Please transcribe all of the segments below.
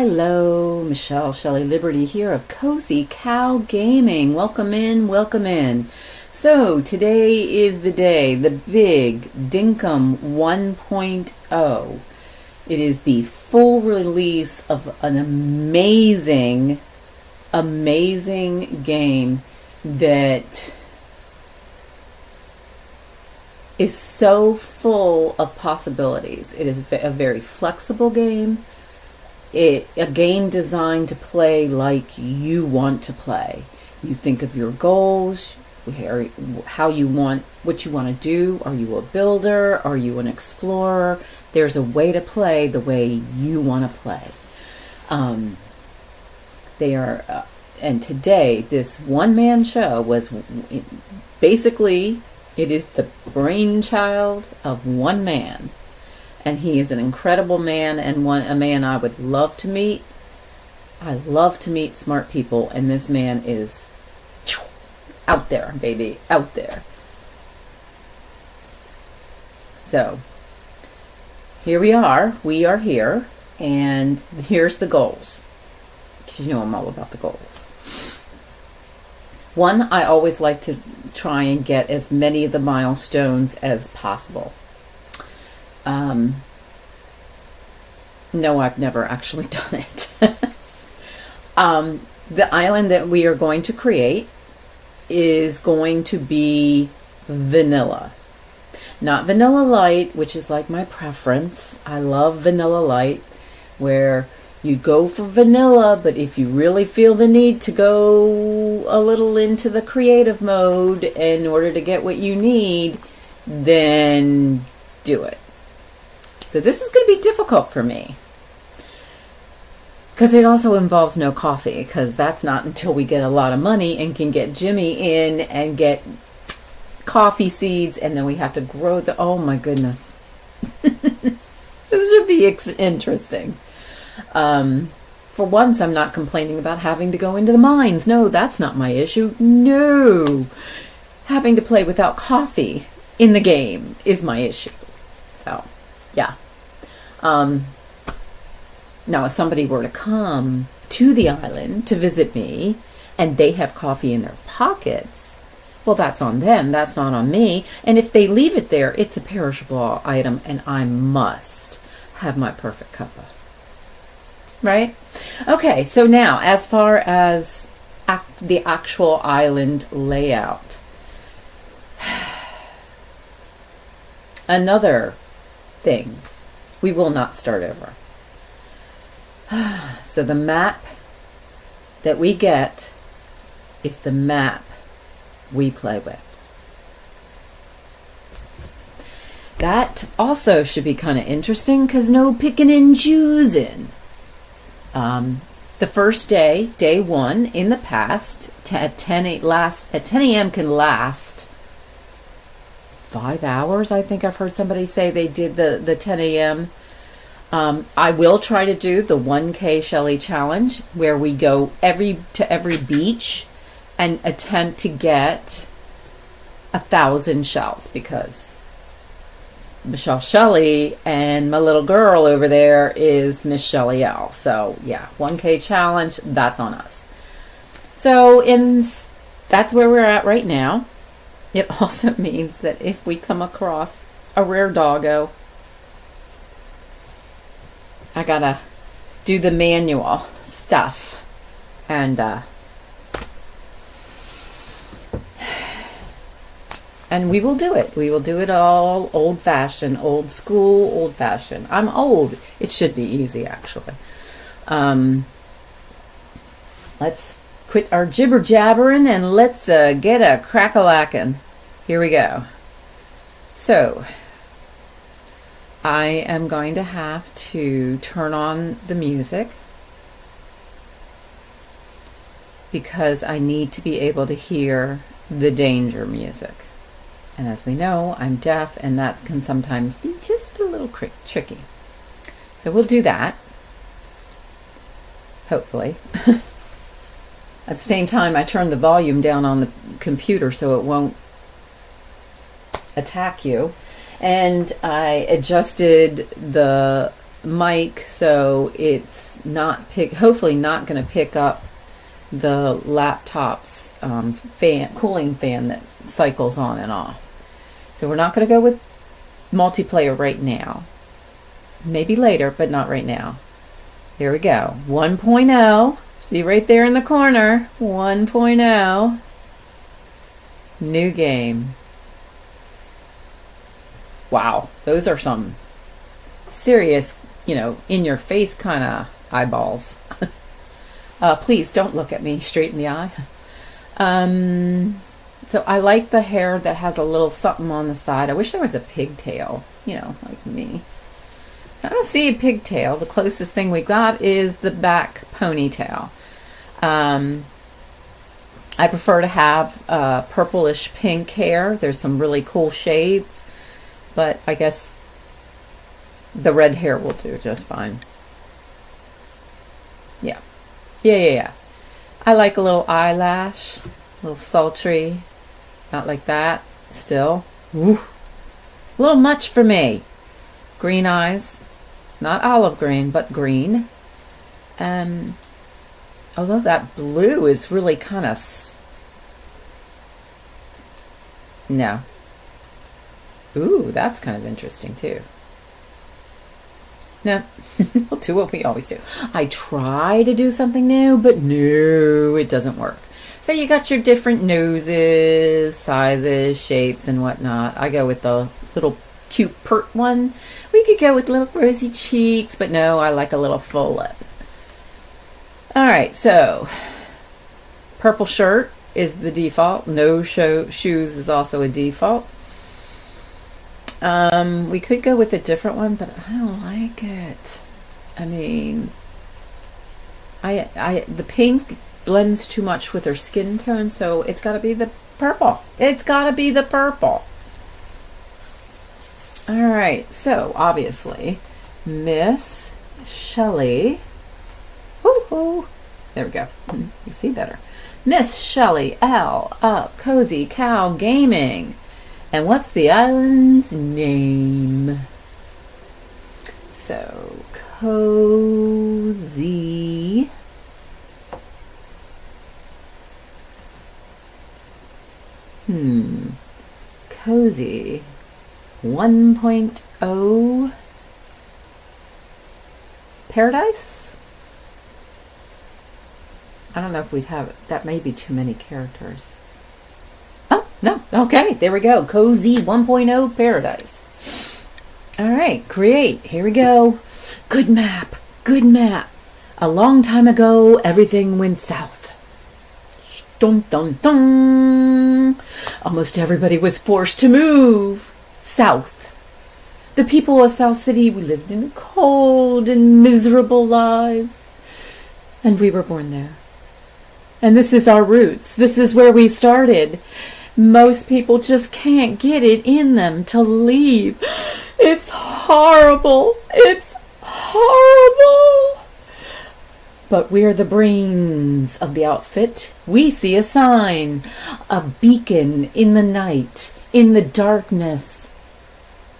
Hello, Michelle Shelley Liberty here of Cozy Cow Gaming. Welcome in, welcome in. So today is the day, the big Dinkum 1.0. It is the full release of an amazing game that is so full of possibilities. It is a very flexible game. A game designed to play like you want to play. You think of your goals, how you want, what you want to do. Are you a builder? Are you an explorer? There's a way to play the way you want to play. And today, this one-man show was basically, it is the brainchild of one man. And he is an incredible man, and a man I would love to meet. I love to meet smart people, and this man is out there, baby, out there. So, here we are. We are here, and here's the goals. Because you know I'm all about the goals. One, I always like to try and get as many of the milestones as possible. No, I've never actually done it. The island that we are going to create is going to be vanilla. Not vanilla light, which is like my preference. I love vanilla light, where you go for vanilla, but if you really feel the need to go a little into the creative mode in order to get what you need, then do it. So this is going to be difficult for me, because it also involves no coffee, because that's not until we get a lot of money and can get Jimmy in and get coffee seeds, and then we have to grow oh my goodness. This should be interesting. For once, I'm not complaining about having to go into the mines. No, that's not my issue. No. Having to play without coffee in the game is my issue. So, yeah. Now, if somebody were to come to the island to visit me and they have coffee in their pockets, well, that's on them. That's not on me. And if they leave it there, it's a perishable item, and I must have my perfect cuppa. Right? Okay, so now, as far as the actual island layout, another thing, we will not start over. So the map that we get is the map we play with. That also should be kind of interesting, because no picking and choosing. The first day, day one, in the past, at 10 a.m. can last 5 hours. I think I've heard somebody say they did the 10 a.m. I will try to do the 1K Shelley challenge, where we go to every beach and attempt to get 1,000 shells, because Michelle Shelley and my little girl over there is MsShelleyL. So yeah, 1K challenge, that's on us. So that's where we're at right now. It also means that if we come across a rare doggo, I gotta do the manual stuff, and we will do it. We will do it all old-fashioned, old school, old-fashioned. I'm old. It should be easy, actually. Let's quit our jibber-jabbering and let's get a crack-a-lackin'. Here we go. So, I am going to have to turn on the music, because I need to be able to hear the danger music. And as we know, I'm deaf, and that can sometimes be just a little tricky. So we'll do that, hopefully. At the same time, I turned the volume down on the computer so it won't attack you. And I adjusted the mic, so it's not hopefully not going to pick up the laptop's cooling fan that cycles on and off. So we're not going to go with multiplayer right now. Maybe later, but not right now. Here we go. 1.0. See right there in the corner. 1.0. New game. Wow. Those are some serious, in your face kind of eyeballs. Please don't look at me straight in the eye. So I like the hair that has a little something on the side. I wish there was a pigtail, like me. I don't see a pigtail. The closest thing we got is the back ponytail. I prefer to have purplish pink hair. There's some really cool shades, but I guess the red hair will do just fine. Yeah. I like a little eyelash, a little sultry. Not like that. Still. Woo. A little much for me. Green eyes. Not olive green, but green. Although that blue is really kind of... No. Ooh, that's kind of interesting too. No, we'll do what we always do. I try to do something new, but no, it doesn't work. So you got your different noses, sizes, shapes, and whatnot. I go with the little cute pert one. We could go with little rosy cheeks, but no, I like a little full lip. All right, so purple shirt is the default. No shoes is also a default. We could go with a different one, but I don't like it. I mean, the pink blends too much with her skin tone, so it's got to be the purple. It's got to be the purple. All right, so obviously, Miss Shelley. Woo-hoo. There we go. You see better. MsShelleyL of Cozy Cow Gaming. And what's the island's name? So, Cozy. Cozy 1.0 Paradise? I don't know if we'd have it. That may be too many characters. Oh, no. Okay, there we go. Cozy 1.0 Paradise. All right, create. Here we go. Good map. Good map. A long time ago, everything went south. Dun, dun, dun. Almost everybody was forced to move south. The people of South City, we lived in cold and miserable lives. And we were born there. And this is our roots. This is where we started. Most people just can't get it in them to leave. It's horrible. It's horrible. But we're the brains of the outfit. We see a sign, a beacon in the night, in the darkness,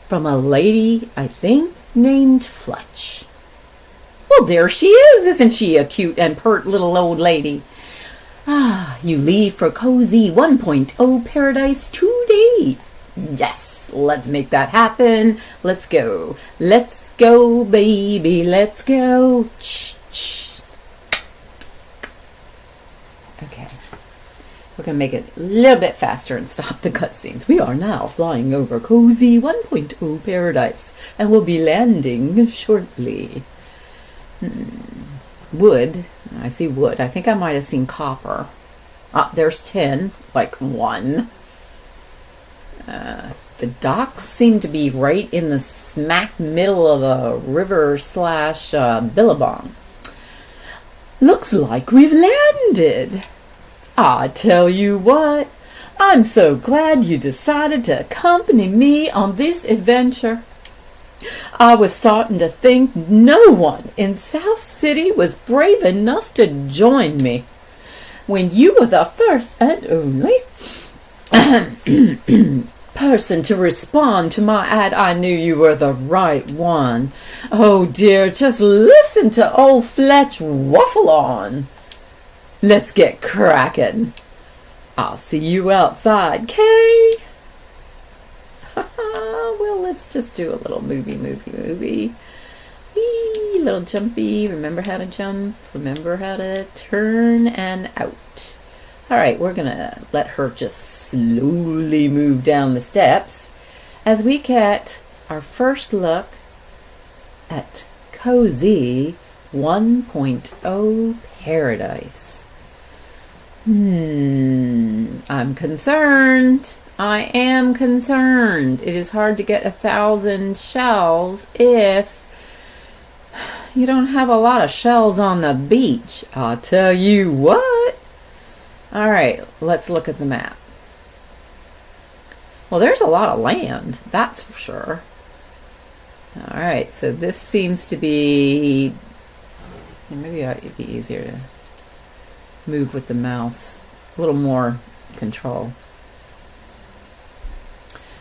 from a lady, I think, named Fletch. Well, there she is. Isn't she a cute and pert little old lady? Ah, you leave for Cozy 1.0 Paradise today. Yes, let's make that happen. Let's go. Let's go, baby. Let's go. Okay. We're going to make it a little bit faster and stop the cutscenes. We are now flying over Cozy 1.0 Paradise and we'll be landing shortly. Wood. I see wood. I think I might have seen copper. Ah, there's tin. Like one. The docks seem to be right in the smack middle of a river slash billabong. Looks like we've landed. I tell you what. I'm so glad you decided to accompany me on this adventure. I was starting to think no one in South City was brave enough to join me. When you were the first and only person to respond to my ad. I knew you were the right one. Oh dear, just listen to old Fletch waffle on. Let's get cracking. I'll see you outside, Kay. Well, let's just do a little movie. Wee, little jumpy. Remember how to jump. Remember how to turn and out. All right, we're going to let her just slowly move down the steps as we get our first look at Cozy 1.0 Paradise. I'm concerned. I am concerned. It is hard to get 1,000 shells if you don't have a lot of shells on the beach. I'll tell you what. All right, let's look at the map. Well, there's a lot of land, that's for sure. All right, so this seems to be, maybe it'd be easier to move with the mouse, a little more control.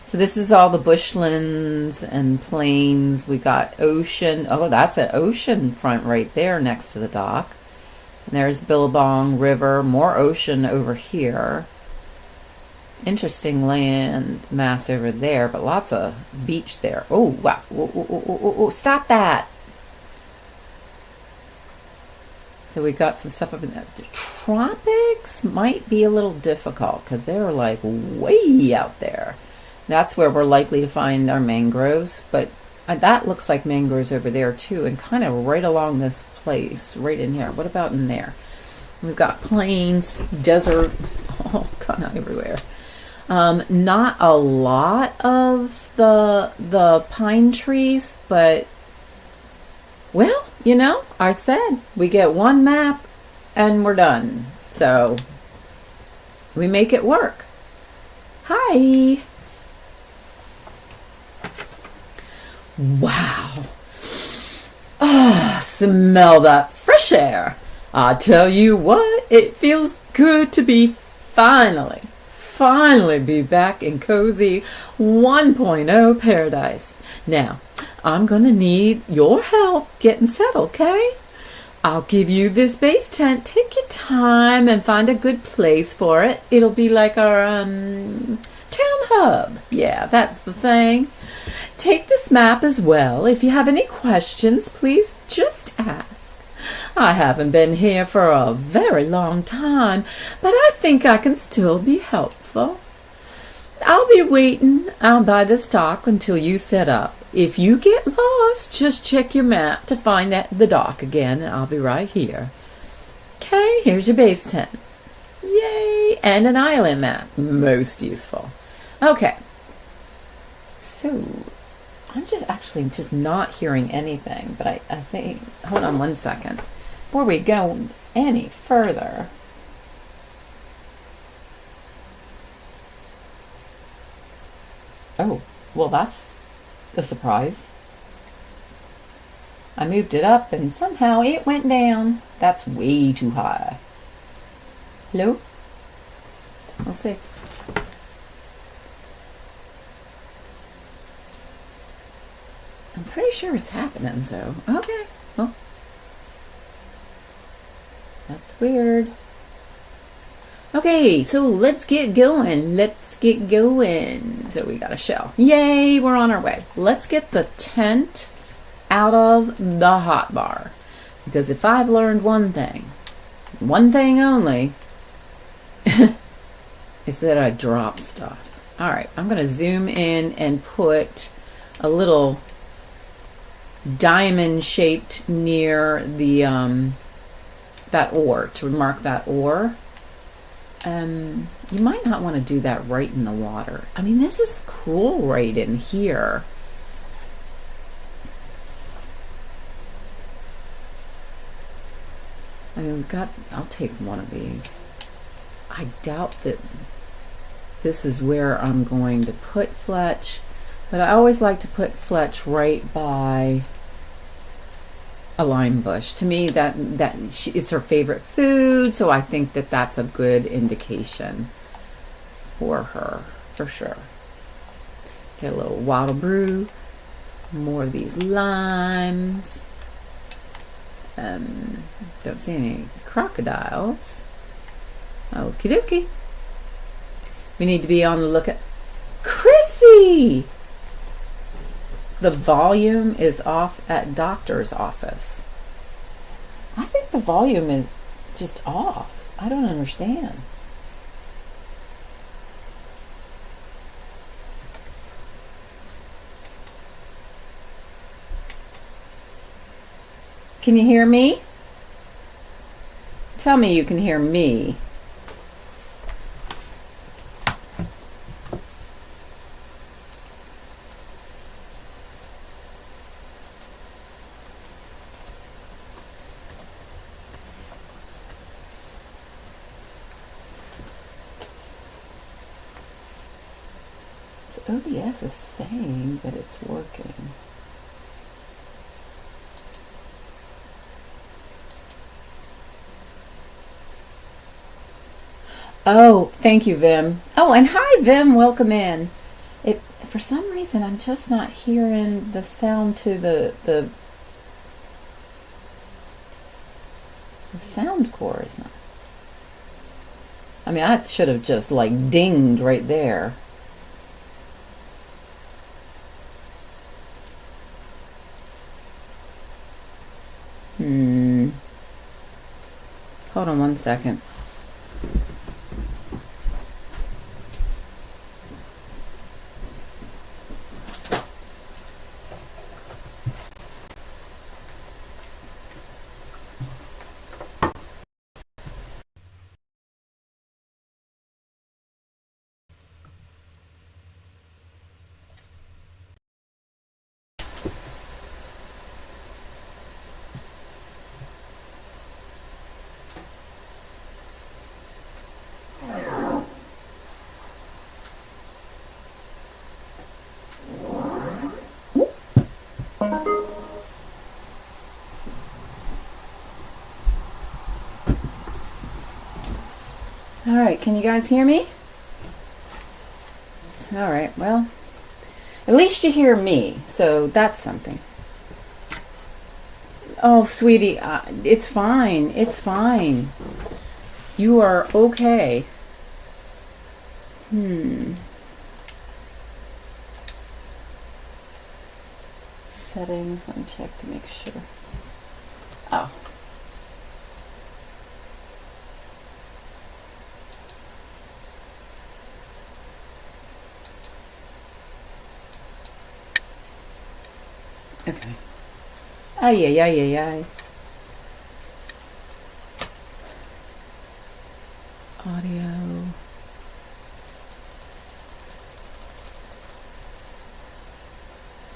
So this is all the bushlands and plains. We got ocean. Oh, that's an ocean front right there next to the dock. And there's Billabong River, more ocean over here. Interesting land mass over there, but lots of beach there. Oh, wow. Whoa, stop that. So we got some stuff up in there. The tropics might be a little difficult because they're like way out there. That's where we're likely to find our mangroves, but that looks like mangroves over there too, and kind of right along this place, right in here. What about in there? We've got plains, desert, all kind of everywhere. Not a lot of the pine trees, but well, you know, I said we get one map and we're done. So we make it work. Hi. Wow. Ah, smell that fresh air. I tell you what, it feels good to be finally be back in Cozy 1.0 Paradise. Now, I'm going to need your help getting settled, okay? I'll give you this base tent. Take your time and find a good place for it. It'll be like our town hub. Yeah, that's the thing. Take this map as well. If you have any questions, please just ask. I haven't been here for a very long time, but I think I can still be helpful. I'll be waiting out by this dock until you set up. If you get lost, just check your map to find the dock again, and I'll be right here. Okay, here's your base tent. Yay! And an island map. Most useful. Okay. So, I'm just not hearing anything, but I think, hold on one second. Before we go any further, oh, well, that's a surprise. I moved it up and somehow it went down. That's way too high. Hello? We'll see. I'm pretty sure it's happening, so okay. Well, that's weird. Okay, so let's get going. So we got a shell. Yay, we're on our way. Let's get the tent out of the hotbar. Because if I've learned one thing only, is that I drop stuff. Alright, I'm going to zoom in and put a little diamond shaped near the that ore to mark that ore. You might not want to do that right in the water. I mean, this is cool right in here. I mean, I'll take one of these. I doubt that this is where I'm going to put Fletch, but I always like to put Fletch right by a lime bush. To me, it's her favorite food, so I think that's a good indication for her, for sure. Okay, a little water brew. More of these limes. Don't see any crocodiles. Okie dokie. We need to be on the lookout. Chrissy! The volume is off at doctor's office. I think the volume is just off. I don't understand. Can you hear me? Tell me you can hear me. OBS is saying that it's working. Oh, thank you, Vim. Oh, and hi, Vim. Welcome in. For some reason, I'm just not hearing the sound to the sound core is not. I mean, I should have just like dinged right there. Hold on one second. All right, can you guys hear me? All right, well, at least you hear me, so that's something. Oh, sweetie, it's fine. It's fine. You are okay. Settings, let me check to make sure. Oh. Okay. Ay, ay, ay, ay, ay. Audio.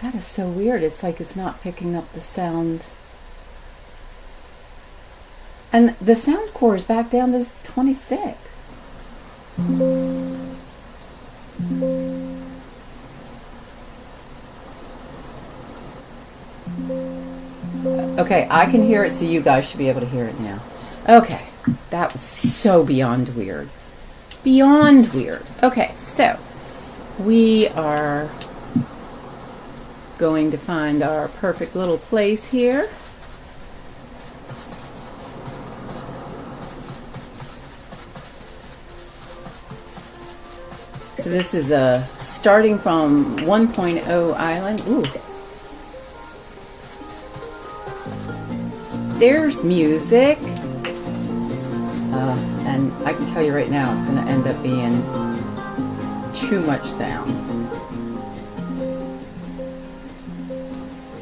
That is so weird. It's like it's not picking up the sound. And the sound core is back down to 26. Okay, I can hear it, so you guys should be able to hear it now. Okay, that was so beyond weird. Beyond weird. Okay, so we are going to find our perfect little place here. So this is starting from 1.0 island. Ooh. There's music. And I can tell you right now it's going to end up being too much sound.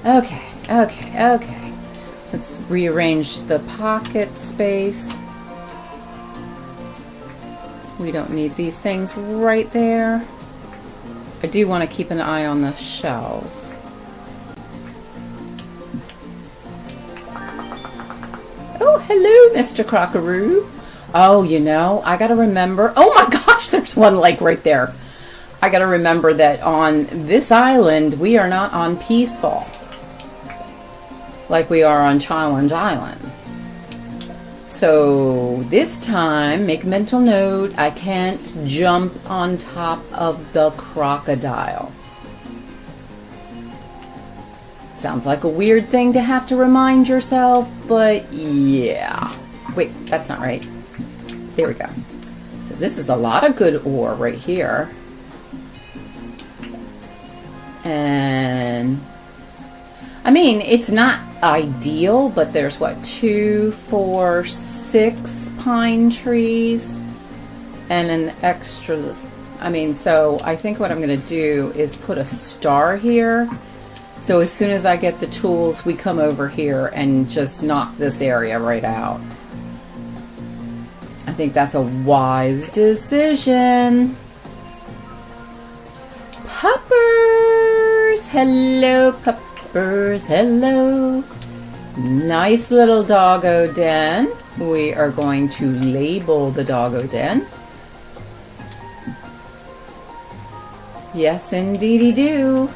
Okay. Let's rearrange the pocket space. We don't need these things right there. I do want to keep an eye on the shelves. Oh, hello, Mr. Crockaroo. Oh, you know, I gotta remember. Oh my gosh, there's one lake right there. I gotta remember that on this island, we are not on Peaceful like we are on Challenge Island. So this time, make a mental note, I can't jump on top of the crocodile. Sounds like a weird thing to have to remind yourself, but yeah. Wait, that's not right. There we go. So this is a lot of good ore right here. And I mean, it's not ideal, but there's what, 2, 4, 6 pine trees and an extra. I mean, so I think what I'm going to do is put a star here. So as soon as I get the tools, we come over here and just knock this area right out. I think that's a wise decision. Puppers! Hello, puppers. Hello. Nice little doggo den. We are going to label the doggo den. Yes, indeedy do.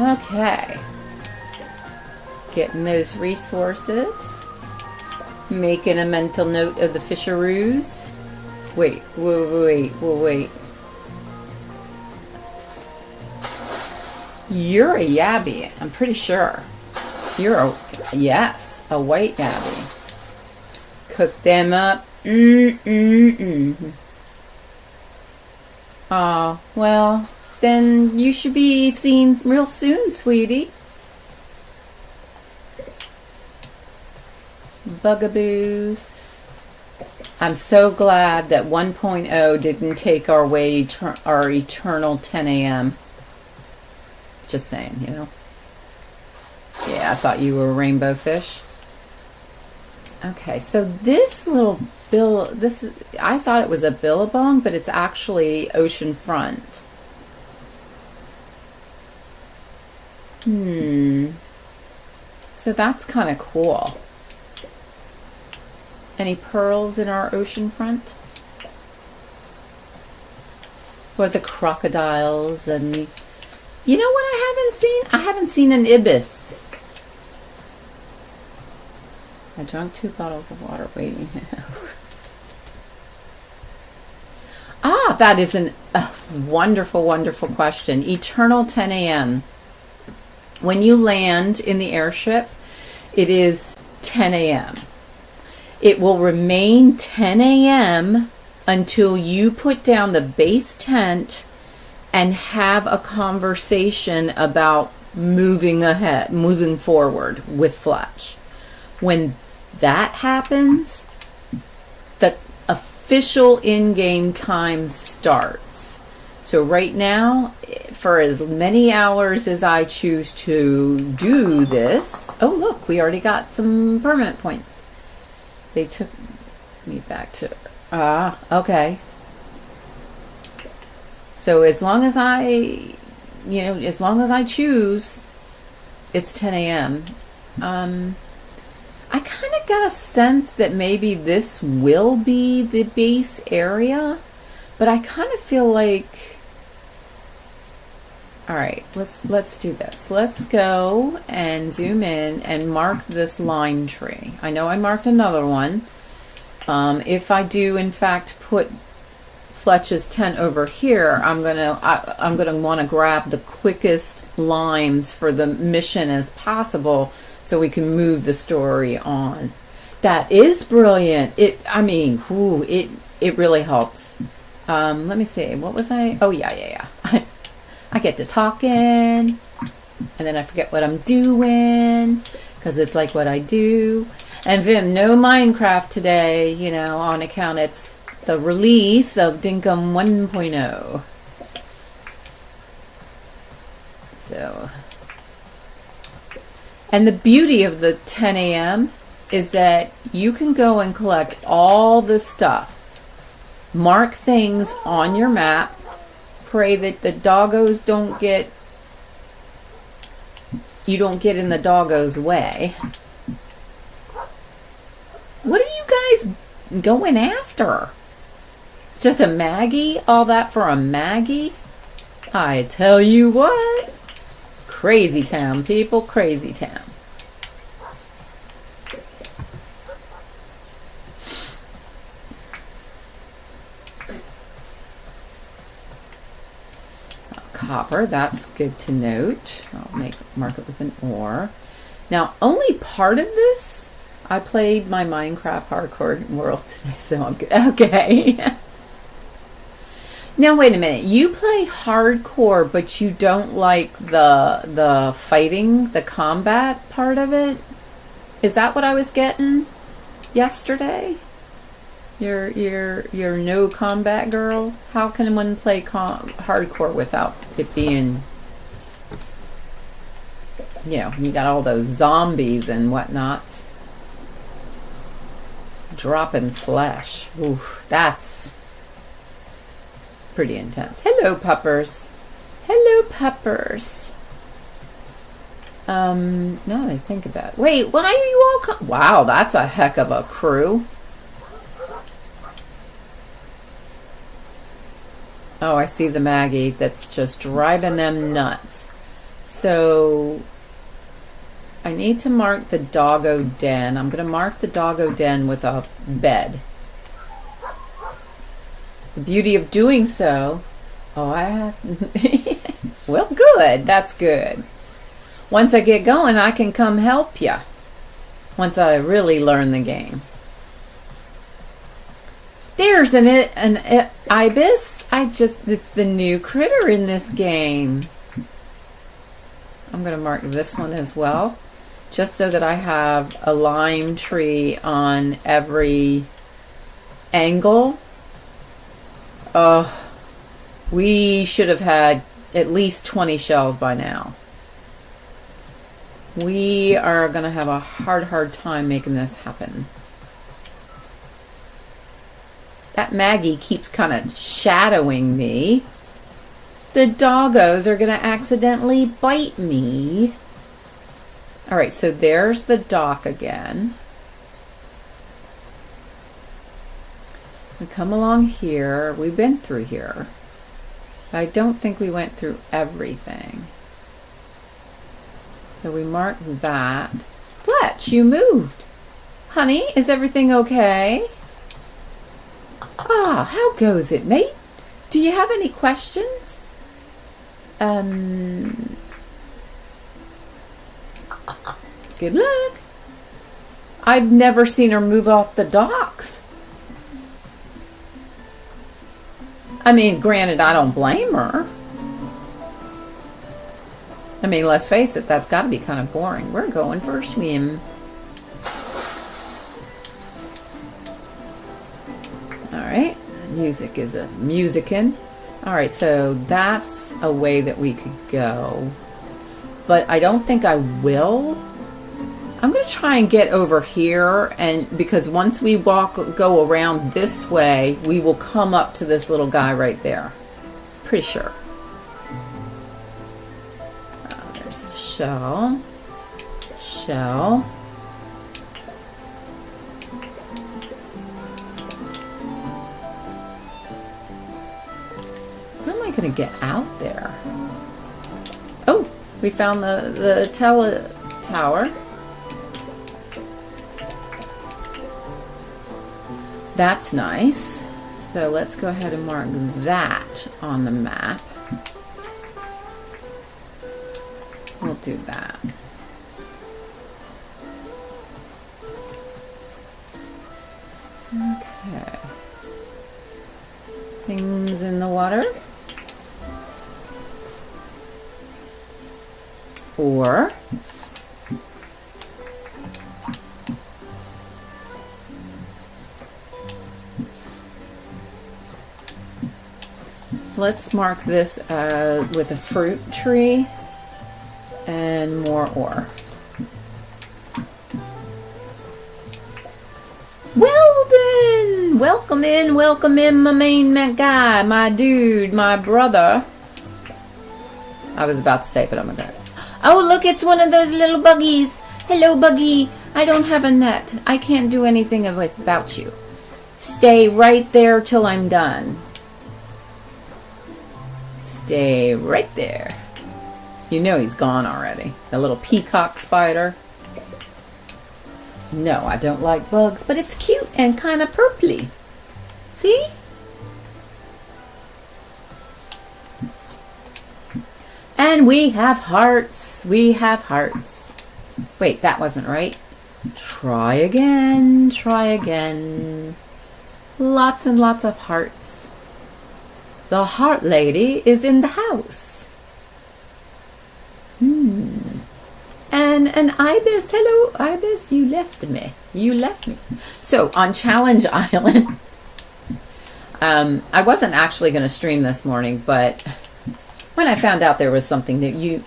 Okay. Getting those resources. Making a mental note of the fisheroos. Wait. You're a yabby, I'm pretty sure. You're a, yes, a white yabby. Cook them up. Oh, well, then you should be seen real soon, sweetie. Bugaboos. I'm so glad that 1.0 didn't take our eternal 10 a.m. Just saying, you know. Yeah, I thought you were a rainbow fish. Okay, so this little I thought it was a billabong, but it's actually ocean front. So that's kind of cool. Any pearls in our ocean front? Or the crocodiles and the... You know what I haven't seen? I haven't seen an ibis. I drank 2 bottles of water waiting. Ah, that is a wonderful, wonderful question. Eternal 10 a.m. When you land in the airship, it is 10 a.m. It will remain 10 a.m. until you put down the base tent and have a conversation about moving ahead, moving forward with Fletch. When that happens, the official in-game time starts. So right now, for as many hours as I choose to do this... Oh, look, we already got some permanent points. They took me back to... okay. So as long as I choose, it's 10 a.m. I kind of got a sense that maybe this will be the base area, but I kind of feel like... All right, let's do this. Let's go and zoom in and mark this lime tree. I know I marked another one. If I do, in fact, put Fletch's tent over here, I'm gonna want to grab the quickest limes for the mission as possible, so we can move the story on. That is brilliant. It really helps. Let me see. What was I? Oh yeah. I get to talking, and then I forget what I'm doing, because it's like what I do. And Vim, no Minecraft today, you know, on account it's the release of Dinkum 1.0. So, and the beauty of the 10 a.m. is that you can go and collect all this stuff, mark things on your map, pray that the doggos you don't get in the doggos' way. What are you guys going after? Just a Maggie? All that for a Maggie? I tell you what. Crazy town, people. Crazy town. copper. That's good to note. I'll mark it with an or. Now, only part of this, I played my Minecraft hardcore world today, so I'm good. Okay. Now, wait a minute. You play hardcore, but you don't like the fighting, the combat part of it? Is that what I was getting yesterday? You're no combat girl? How can one play hardcore without it being, you know, you got all those zombies and whatnot dropping flesh. Oof, that's pretty intense. Hello, puppers. Hello, puppers. Now that I think about it. Wait, why are you all wow, that's a heck of a crew. Oh, I see the Maggie that's just driving them nuts. So I need to mark the doggo den. I'm going to mark the doggo den with a bed. The beauty of doing so, oh, I have, well, good. That's good. Once I get going, I can come help you. Once I really learn the game. There's an ibis. It's the new critter in this game. I'm going to mark this one as well, just so that I have a lime tree on every angle. We should have had at least 20 shells by now. We are going to have a hard time making this happen. That Maggie keeps kind of shadowing me. The doggos are going to accidentally bite me. All right, so there's the dock again. We come along here. We've been through here. But I don't think we went through everything. So we mark that. Fletch, you moved. Honey, is everything okay? Ah, how goes it, mate? Do you have any questions? Good luck. I've never seen her move off the docks. I mean, granted, I don't blame her. I mean, let's face it, that's got to be kind of boring. We're going for a swim. Alright, music is a musicin'. Alright, so that's a way that we could go. But I don't think I will. I'm going to try and get over here, and because once we go around this way, we will come up to this little guy right there. Pretty sure. There's a shell. Shell. How am I going to get out there? Oh, we found the tower. That's nice. So let's go ahead and mark that on the map. We'll do that. Okay. Things in the water. Or let's mark this with a fruit tree and more ore. Weldon! Welcome in, my main guy, my dude, my brother. I was about to say it, but I'm not gonna. Oh, look, it's one of those little buggies. Hello, buggy. I don't have a net. I can't do anything about you. Stay right there till I'm done. Stay right there. You know he's gone already. The little peacock spider. No, I don't like bugs, but it's cute and kind of purpley. See? And we have hearts. We have hearts. Wait, that wasn't right. Try again. Try again. Lots and lots of hearts. The heart lady is in the house. And an ibis. Hello, ibis. You left me. You left me. So on Challenge Island, I wasn't actually going to stream this morning, but when I found out there was something that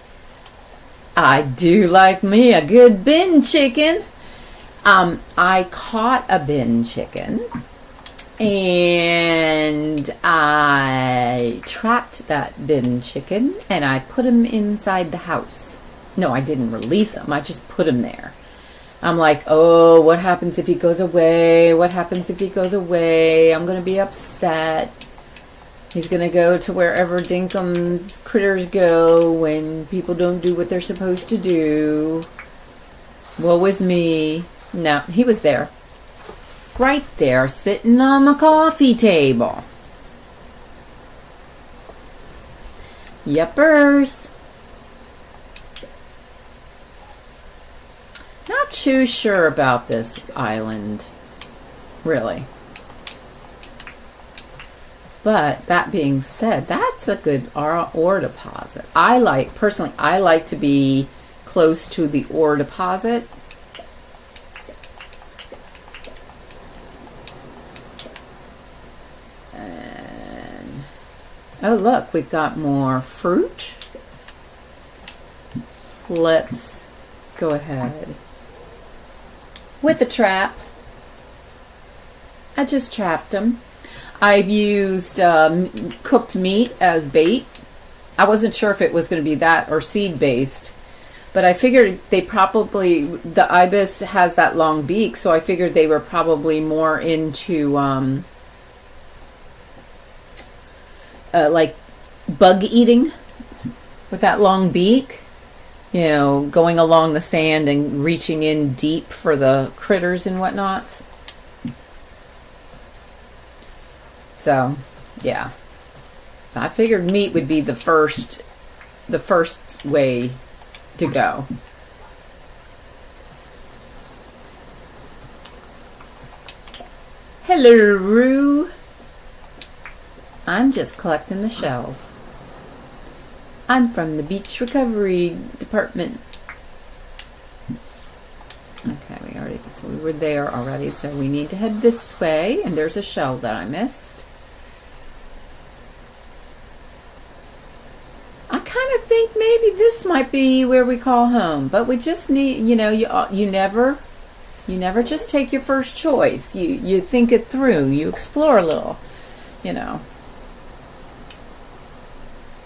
I do like me a good bin chicken. I caught a bin chicken and I trapped that bin chicken and I put him inside the house. No, I didn't release him. I just put him there. I'm like, oh, what happens if he goes away? What happens if he goes away? I'm going to be upset. He's going to go to wherever Dinkum's critters go when people don't do what they're supposed to do. Woe is me. No, he was there. Right there, sitting on the coffee table. Yuppers. Not too sure about this island, really. But that being said, that's a good ore deposit. Personally, I like to be close to the ore deposit. And, oh look, we've got more fruit. Let's go ahead with the trap. I just trapped them. I've used cooked meat as bait. I wasn't sure if it was going to be that or seed based, but I figured the ibis has that long beak, so I figured they were probably more into like bug eating with that long beak. You know, going along the sand and reaching in deep for the critters and whatnot. So, yeah. I figured meat would be the first way to go. Hello, Roo. I'm just collecting the shells. I'm from the beach recovery department. Okay, we were there already, so we need to head this way, and there's a shell that I missed. I kind of think maybe this might be where we call home, but we just need, you never just take your first choice. You think it through, you explore a little,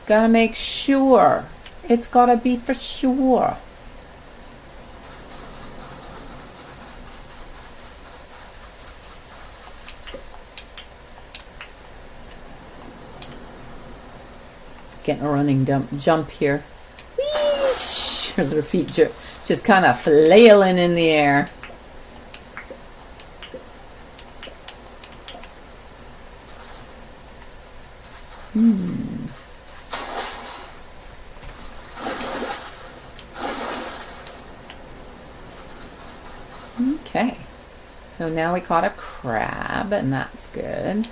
Gotta make sure. It's gotta be for sure. Getting a running jump here. Whee! Her little feet just kind of flailing in the air. Okay, so now we caught a crab, and that's good.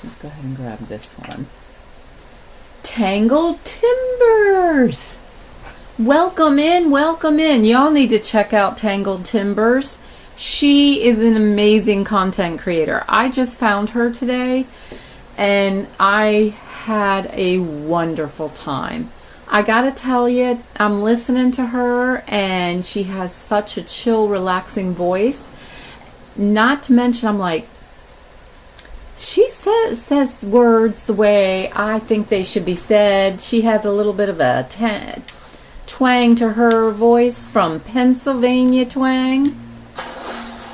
Let's go ahead and grab this one. Tangled Timbers! Welcome in, welcome in. Y'all need to check out Tangled Timbers. She is an amazing content creator. I just found her today and I had a wonderful time. I gotta tell you, I'm listening to her and she has such a chill, relaxing voice. Not to mention, I'm like, she says words the way I think they should be said. She has a little bit of a twang to her voice, from Pennsylvania twang.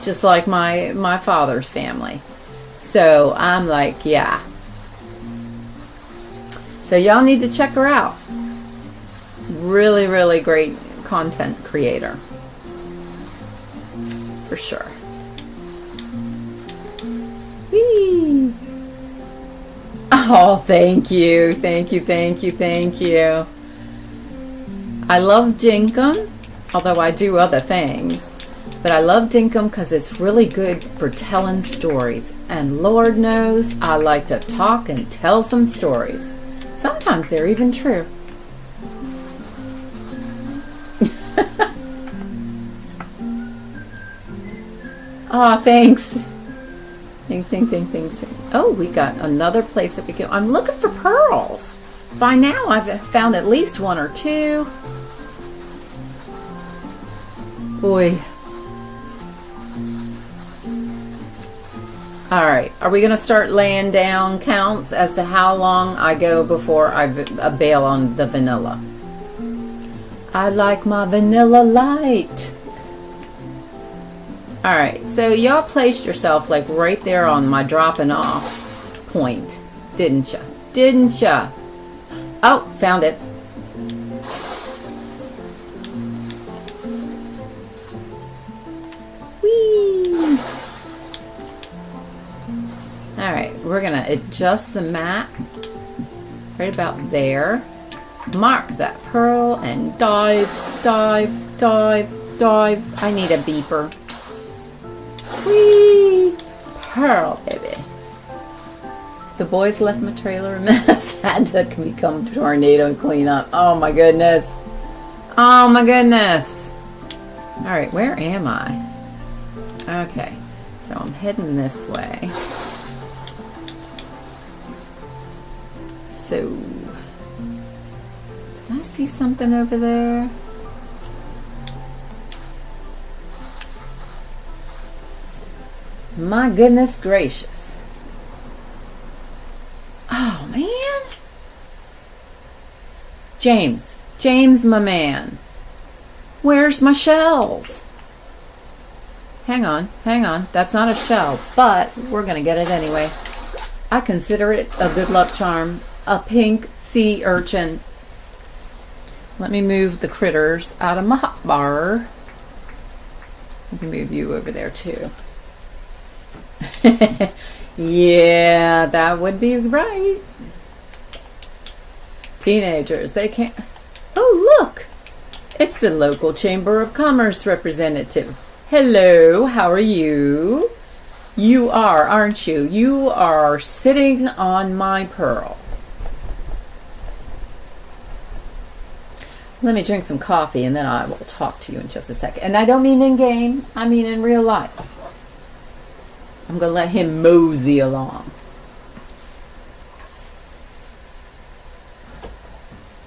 Just like my father's family. So I'm like, yeah. So y'all need to check her out. Really, really great content creator. For sure. Whee! Oh, thank you. Thank you, thank you, thank you. I love Dinkum, although I do other things. But I love Dinkum because it's really good for telling stories. And Lord knows I like to talk and tell some stories. Sometimes they're even true. Oh, thanks. Thanks. Oh, we got another place that we can. I'm looking for pearls. By now, I've found at least one or two. Boy. All right. Are we going to start laying down counts as to how long I go before I bail on the vanilla? I like my vanilla light. All right. So y'all placed yourself like right there on my dropping off point, didn't ya? Didn't ya? Oh, found it. Whee! All right, we're gonna adjust the map right about there. Mark that pearl and dive. I need a beeper. Whee! Pearl, baby. The boys left my trailer a mess. Had to become tornado and clean up. Oh my goodness. Oh my goodness. All right, where am I? Okay, so I'm heading this way. So, did I see something over there? My goodness gracious. Oh, man. James, my man. Where's my shells? Hang on. That's not a shell, but we're going to get it anyway. I consider it a good luck charm. A pink sea urchin. Let me move the critters out of my hotbar. I can move you over there too. Yeah, that would be right. Teenagers, they can't. Oh, look! It's the local Chamber of Commerce representative. Hello, how are you? You are, aren't you? You are sitting on my pearl. Let me drink some coffee and then I will talk to you in just a second. And I don't mean in game, I mean in real life. I'm going to let him mosey along.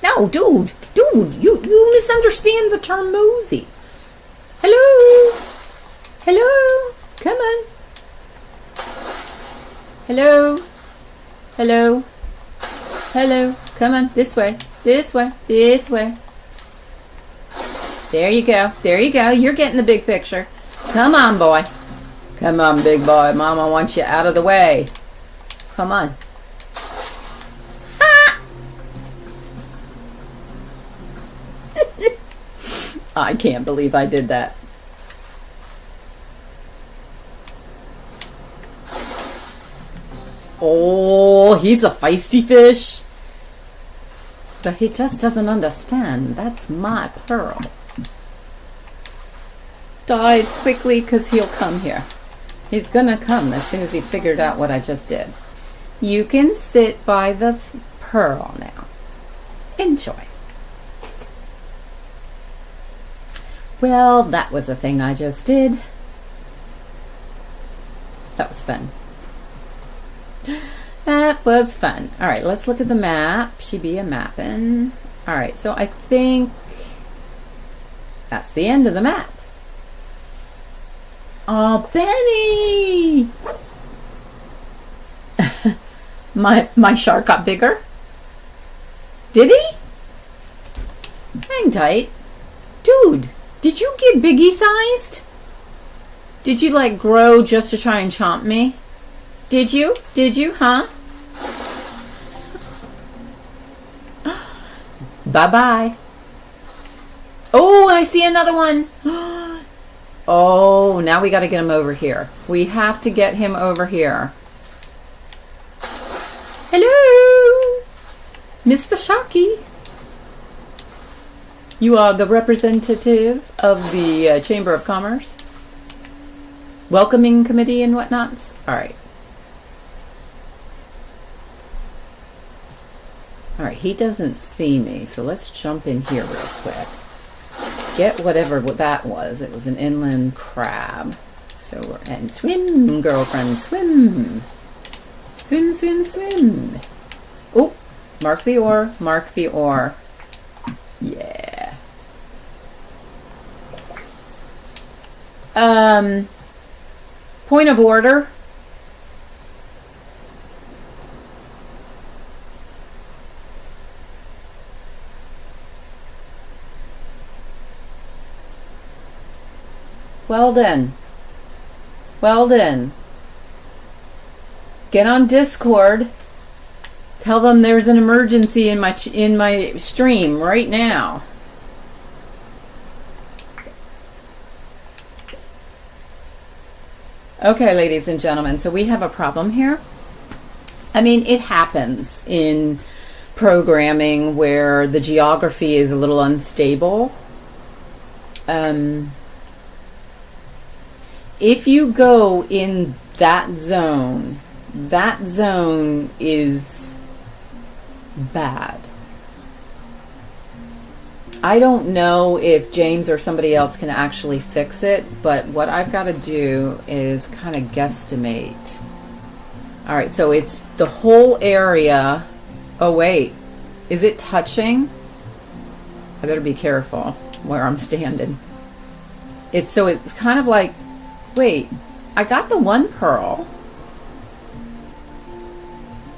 No, dude, you misunderstand the term mosey. Hello, come on. Hello, come on, this way. There you go, you're getting the big picture. Come on, boy. Come on, big boy. Mama wants you out of the way. Come on. Ah! I can't believe I did that. Oh, he's a feisty fish. But he just doesn't understand. That's my pearl. Dive quickly because he'll come here. He's gonna come as soon as he figured out what I just did. You can sit by the pearl now. Enjoy. Well, that was a thing I just did. That was fun. That was fun. All right, let's look at the map. She be a mappin'. All right, so I think that's the end of the map. Oh, Benny! my shark got bigger. Did he? Hang tight. Dude, did you get biggie sized? Did you like grow just to try and chomp me? Did you, huh? Bye-bye. Oh, I see another one. Oh, now we got to get him over here. We have to get him over here. Hello, Mr. Sharky. You are the representative of the Chamber of Commerce? Welcoming committee and whatnots? All right. All right, he doesn't see me, so let's jump in here real quick. Get whatever that was. It was an inland crab. So, and swim, girlfriend, swim. Swim, swim, swim. Oh, mark the ore, mark the ore. Yeah. Point of order. Well then. Well then. Get on Discord. Tell them there's an emergency in my stream right now. Okay, ladies and gentlemen, so we have a problem here. I mean, it happens in programming where the geography is a little unstable. If you go in that zone is bad. I don't know if James or somebody else can actually fix it, but what I've got to do is kind of guesstimate. All right, so it's the whole area. Oh, wait. Is it touching? I better be careful where I'm standing. It's kind of like, wait, I got the one pearl.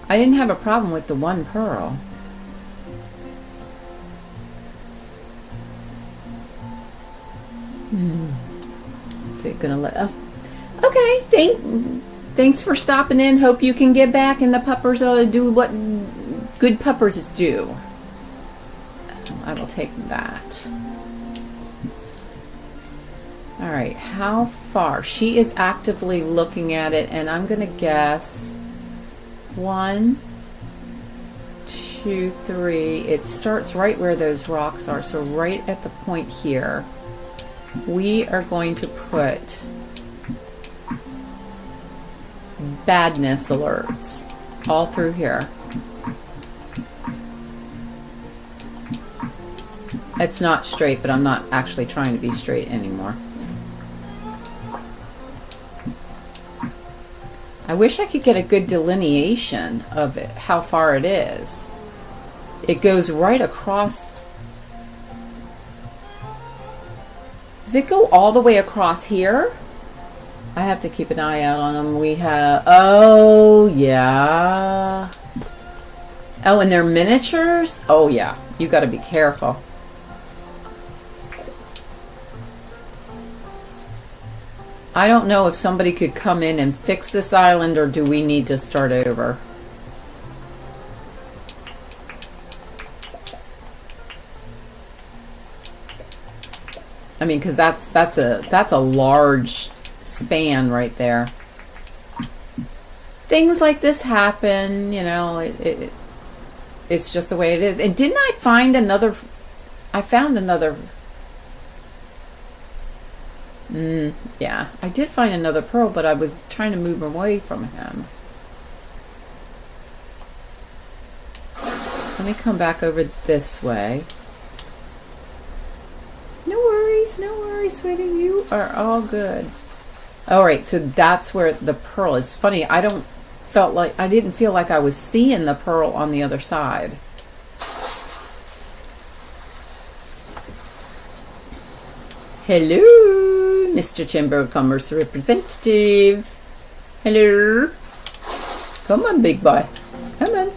I didn't have a problem with the one pearl. Is it gonna let? Oh, okay. Thanks for stopping in. Hope you can get back, and the puppers do what good puppers do. I will take that. All right. How far? She is actively looking at it, and I'm gonna guess 1, 2, 3. It starts right where those rocks are, so right at the point here. We are going to put badness alerts all through here. It's not straight, but I'm not actually trying to be straight anymore. I wish I could get a good delineation of it, how far it is. It goes right across. Does it go all the way across here? I have to keep an eye out on them. We have, oh yeah. Oh, and they're miniatures? Oh yeah, you got to be careful. I don't know if somebody could come in and fix this island, or do we need to start over? I mean, because that's a large span right there. Things like this happen, you know. It's just the way it is. And didn't I find another? I found another. Yeah, I did find another pearl, but I was trying to move away from him. Let me come back over this way. No worries, sweetie. You are all good. All right, so that's where the pearl is. Funny, I didn't feel like I was seeing the pearl on the other side. Hello, Mr. Chamber of Commerce representative. Hello. Come on, big boy. Come on.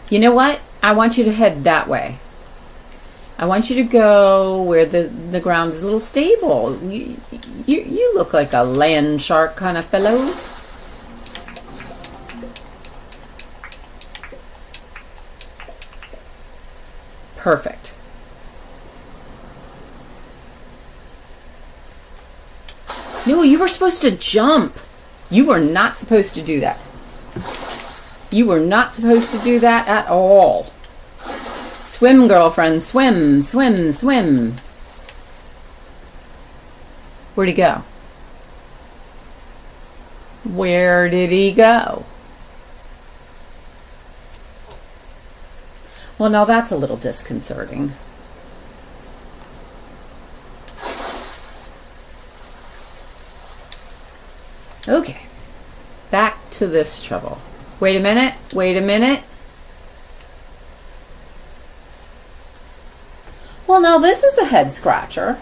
You know what? I want you to head that way. I want you to go where the ground is a little stable. You look like a land shark kind of fellow. Perfect. No, you were supposed to jump. You were not supposed to do that. You were not supposed to do that at all. Swim, girlfriend. Swim, swim, swim. Where'd he go? Where did he go? Well, now that's a little disconcerting. Okay, back to this trouble. Wait a minute, wait a minute. Well, now this is a head scratcher.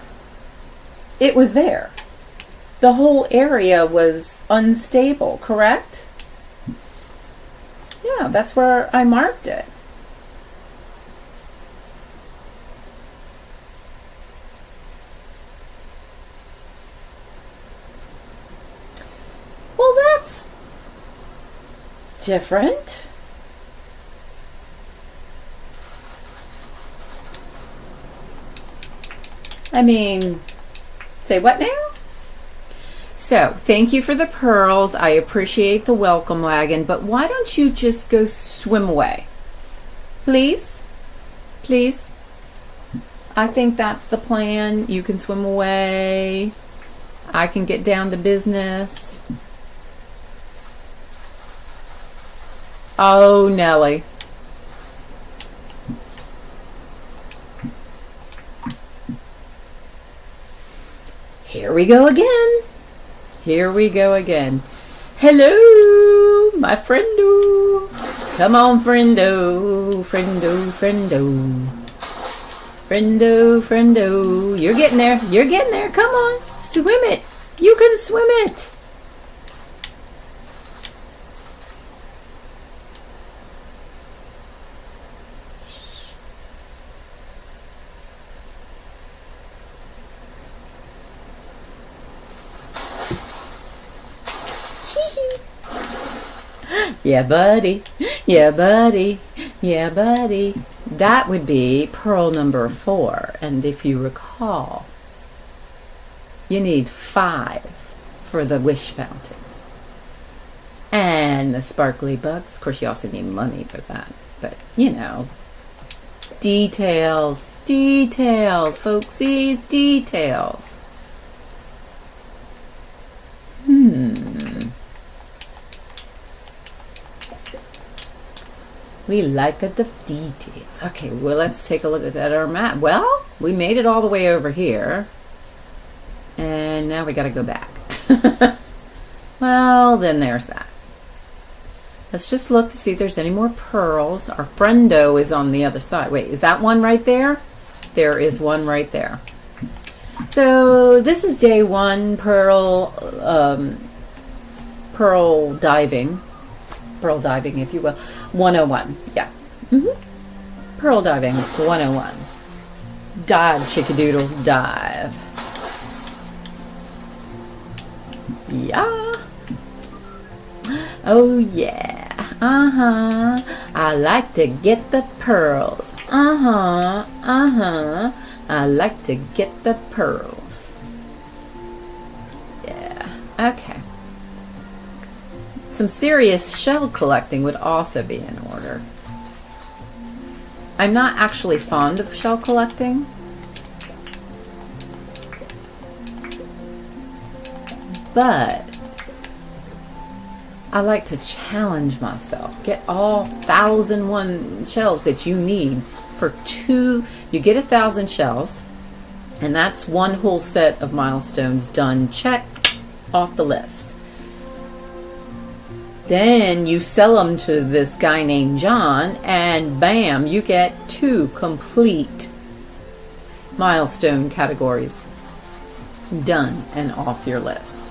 It was there. The whole area was unstable, correct? Yeah, that's where I marked it. Well, that's different. I mean, say what now? So, thank you for the pearls. I appreciate the welcome wagon, but why don't you just go swim away? Please? Please? I think that's the plan. You can swim away. I can get down to business. Oh, Nelly. Here we go again. Here we go again. Hello, my friendo. Come on, friendo. Friendo, friendo. Friendo, friendo. You're getting there. You're getting there. Come on. Swim it. You can swim it. Yeah, buddy. Yeah, buddy. Yeah, buddy. That would be pearl number 4. And if you recall, you need 5 for the wish fountain. And the sparkly bugs. Of course, you also need money for that. But, you know, details. Details, folksies. Details. We like the details. Okay, well, let's take a look at our map. Well, we made it all the way over here. And now we got to go back. Well, then there's that. Let's just look to see if there's any more pearls. Our friendo is on the other side. Wait, is that one right there? There is one right there. So this is day 1, pearl diving. Pearl diving, if you will. 101. Yeah. Pearl diving 101. Dive, chickadoodle, dive. Yeah. Oh, yeah. Uh-huh. I like to get the pearls. Uh-huh. Uh-huh. I like to get the pearls. Yeah. Okay. Some serious shell collecting would also be in order. I'm not actually fond of shell collecting. But I like to challenge myself. Get all 1,001 shells that you need for 2. You get 1,000 shells, and that's one whole set of milestones done. Check off the list. Then you sell them to this guy named John, and bam, you get 2 complete milestone categories done and off your list.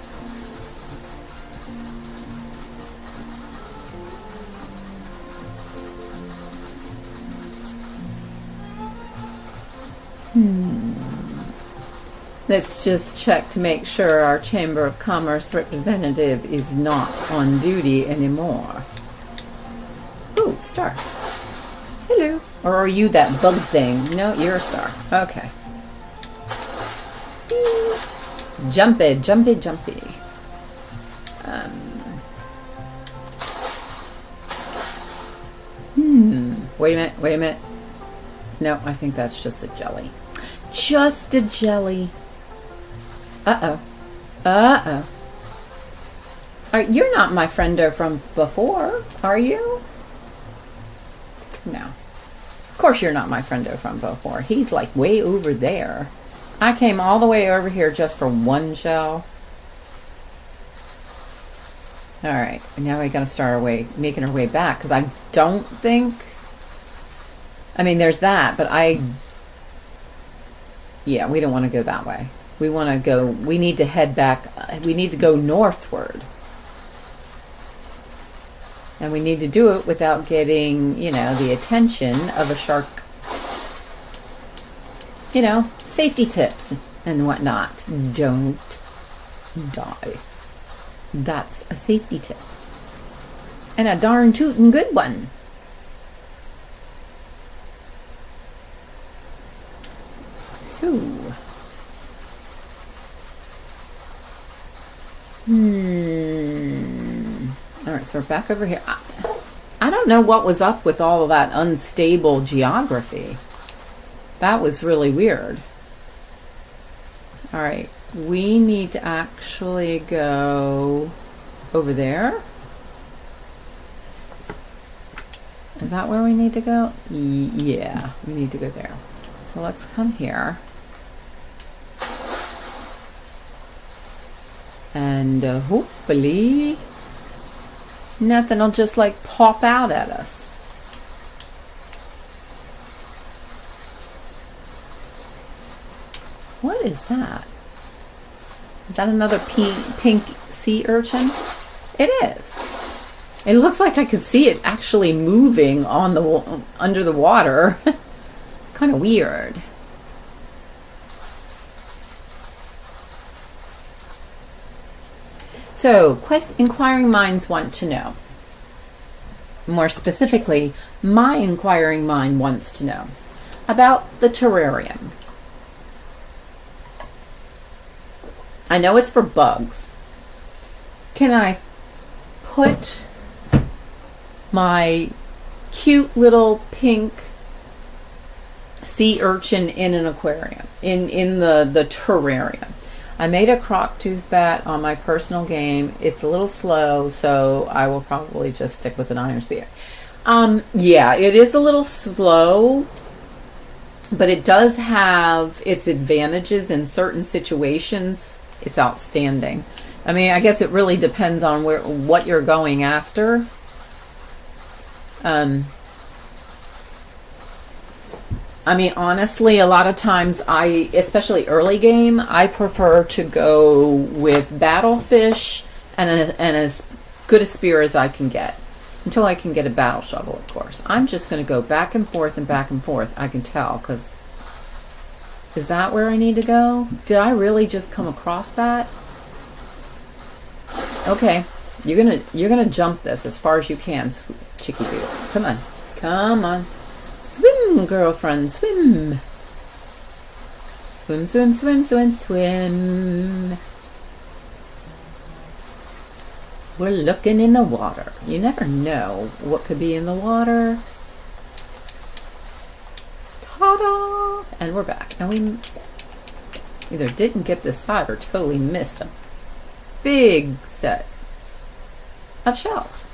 Let's just check to make sure our Chamber of Commerce representative is not on duty anymore. Ooh, star. Hello. Or are you that bug thing? No, you're a star. Okay. Jumpy, jumpy, jumpy. Wait a minute. No, I think that's just a jelly. Just a jelly. Uh-oh. You're not my friendo from before, are you? No. Of course you're not my friendo from before. He's like way over there. I came all the way over here just for one shell. All right, and now we got to start making our way back, because I don't think, I mean, there's that, but yeah, we don't want to go that way. We need to head back, we need to go northward. And we need to do it without getting, the attention of a shark. Safety tips and whatnot. Don't die. That's a safety tip. And a darn tootin' good one. So. Alright, so we're back over here. I don't know what was up with all of that unstable geography. That was really weird. Alright, we need to actually go over there. Is that where we need to go? Yeah, we need to go there. So let's come here. And hopefully nothing will just like pop out at us. What is that? Is that another pink sea urchin? It is. It looks like I could see it actually moving on under the water. Kind of weird. So, inquiring minds want to know. More specifically, my inquiring mind wants to know about the terrarium. I know it's for bugs. Can I put my cute little pink sea urchin in an aquarium, in the terrarium? I made a croc tooth bat on my personal game. It's a little slow, so I will probably just stick with an iron spear. Yeah, it is a little slow, but it does have its advantages in certain situations. It's outstanding. I mean, I guess it really depends on what you're going after. I mean, honestly, a lot of times especially early game, I prefer to go with battlefish and as good a spear as I can get. Until I can get a battle shovel, of course. I'm just going to go back and forth and back and forth. I can tell, because... Is that where I need to go? Did I really just come across that? Okay. You're gonna jump this as far as you can, Chicky Doodle. Come on. Come on. Swim, girlfriend, swim. Swim, swim, swim, swim, swim. We're looking in the water. You never know what could be in the water. Ta-da! And we're back. And we either didn't get this side or totally missed a big set of shells.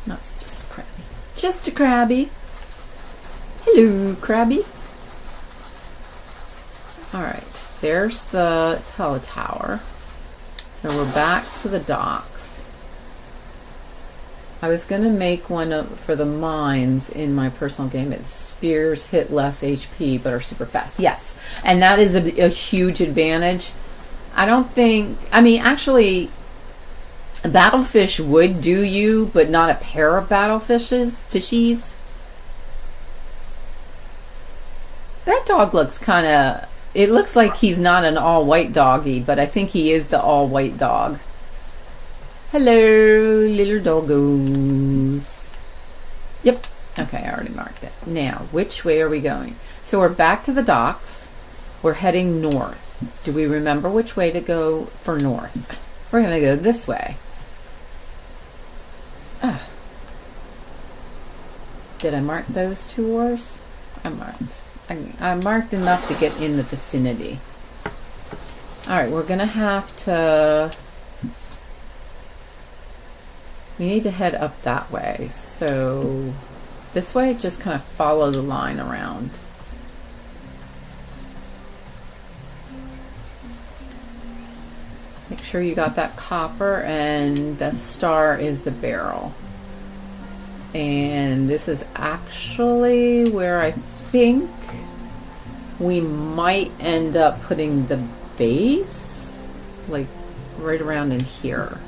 That's just a crabby. Just a crabby. Hello, crabby. Alright, there's the teletower. So we're back to the docks. I was going to make one for the mines in my personal game. It's spears hit less HP but are super fast. Yes, and that is a huge advantage. I don't think... I mean, actually, a battlefish would do you, but not a pair of fishies. That dog looks kind of... It looks like he's not an all-white doggy, but I think he is the all-white dog. Hello, little doggos. Yep. Okay, I already marked it. now, which way are we going? So we're back to the docks. We're heading north. Do we remember which way to go for north? We're going to go this way. Did I mark those two oars? I marked enough to get in the vicinity. Alright, we're going to have to... We need to head up that way. So this way, just kind of follow the line around. Make sure you got that copper, and the star is the barrel. And this is actually where I think we might end up putting the base, like right around in here.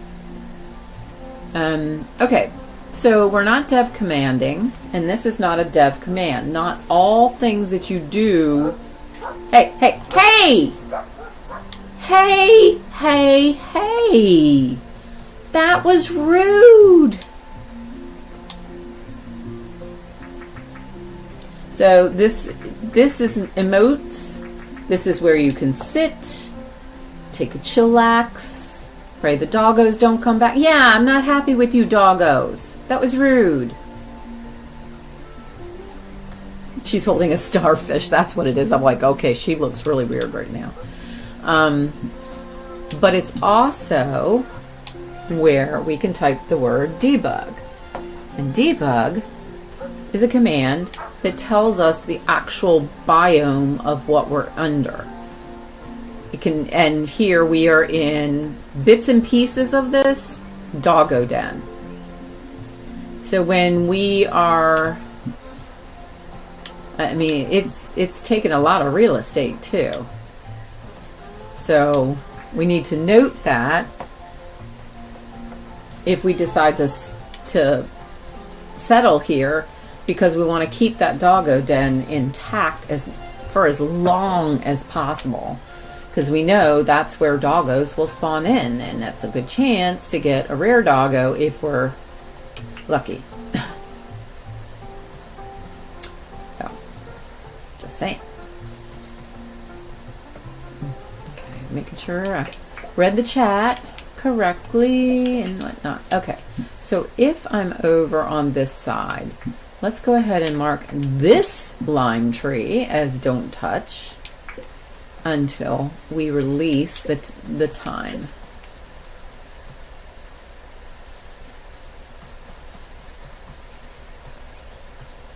Okay, so we're not dev commanding, and this is not a dev command. Not all things that you do. Hey, hey, hey! Hey, hey, hey! That was rude! So this is emotes. This is where you can sit, take a chillax, pray the doggos don't come back. Yeah, I'm not happy with you doggos. That was rude. She's holding a starfish. That's what it is. I'm like, okay, she looks really weird right now. But it's also where we can type the word debug. And debug is a command that tells us the actual biome of what we're under. It can, and here we are in bits and pieces of this doggo den. So when we are, I mean, it's taken a lot of real estate too. So we need to note that if we decide to settle here, because we want to keep that doggo den intact for as long as possible, because we know that's where doggos will spawn in, and that's a good chance to get a rare doggo if we're lucky. So, just saying. Okay, making sure I read the chat correctly and whatnot. Okay, so if I'm over on this side, let's go ahead and mark this lime tree as don't touch until we release the time.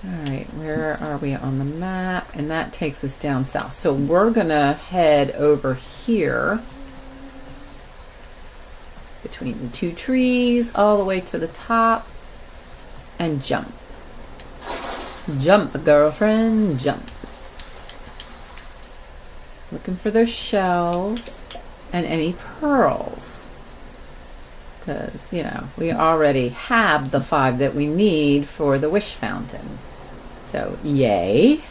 Alright, where are we on the map? And that takes us down south. So we're gonna head over here between the two trees all the way to the top and jump. Jump, girlfriend, jump. Looking for those shells and any pearls. Because, you know, we already have the 5 that we need for the wish fountain. So, yay.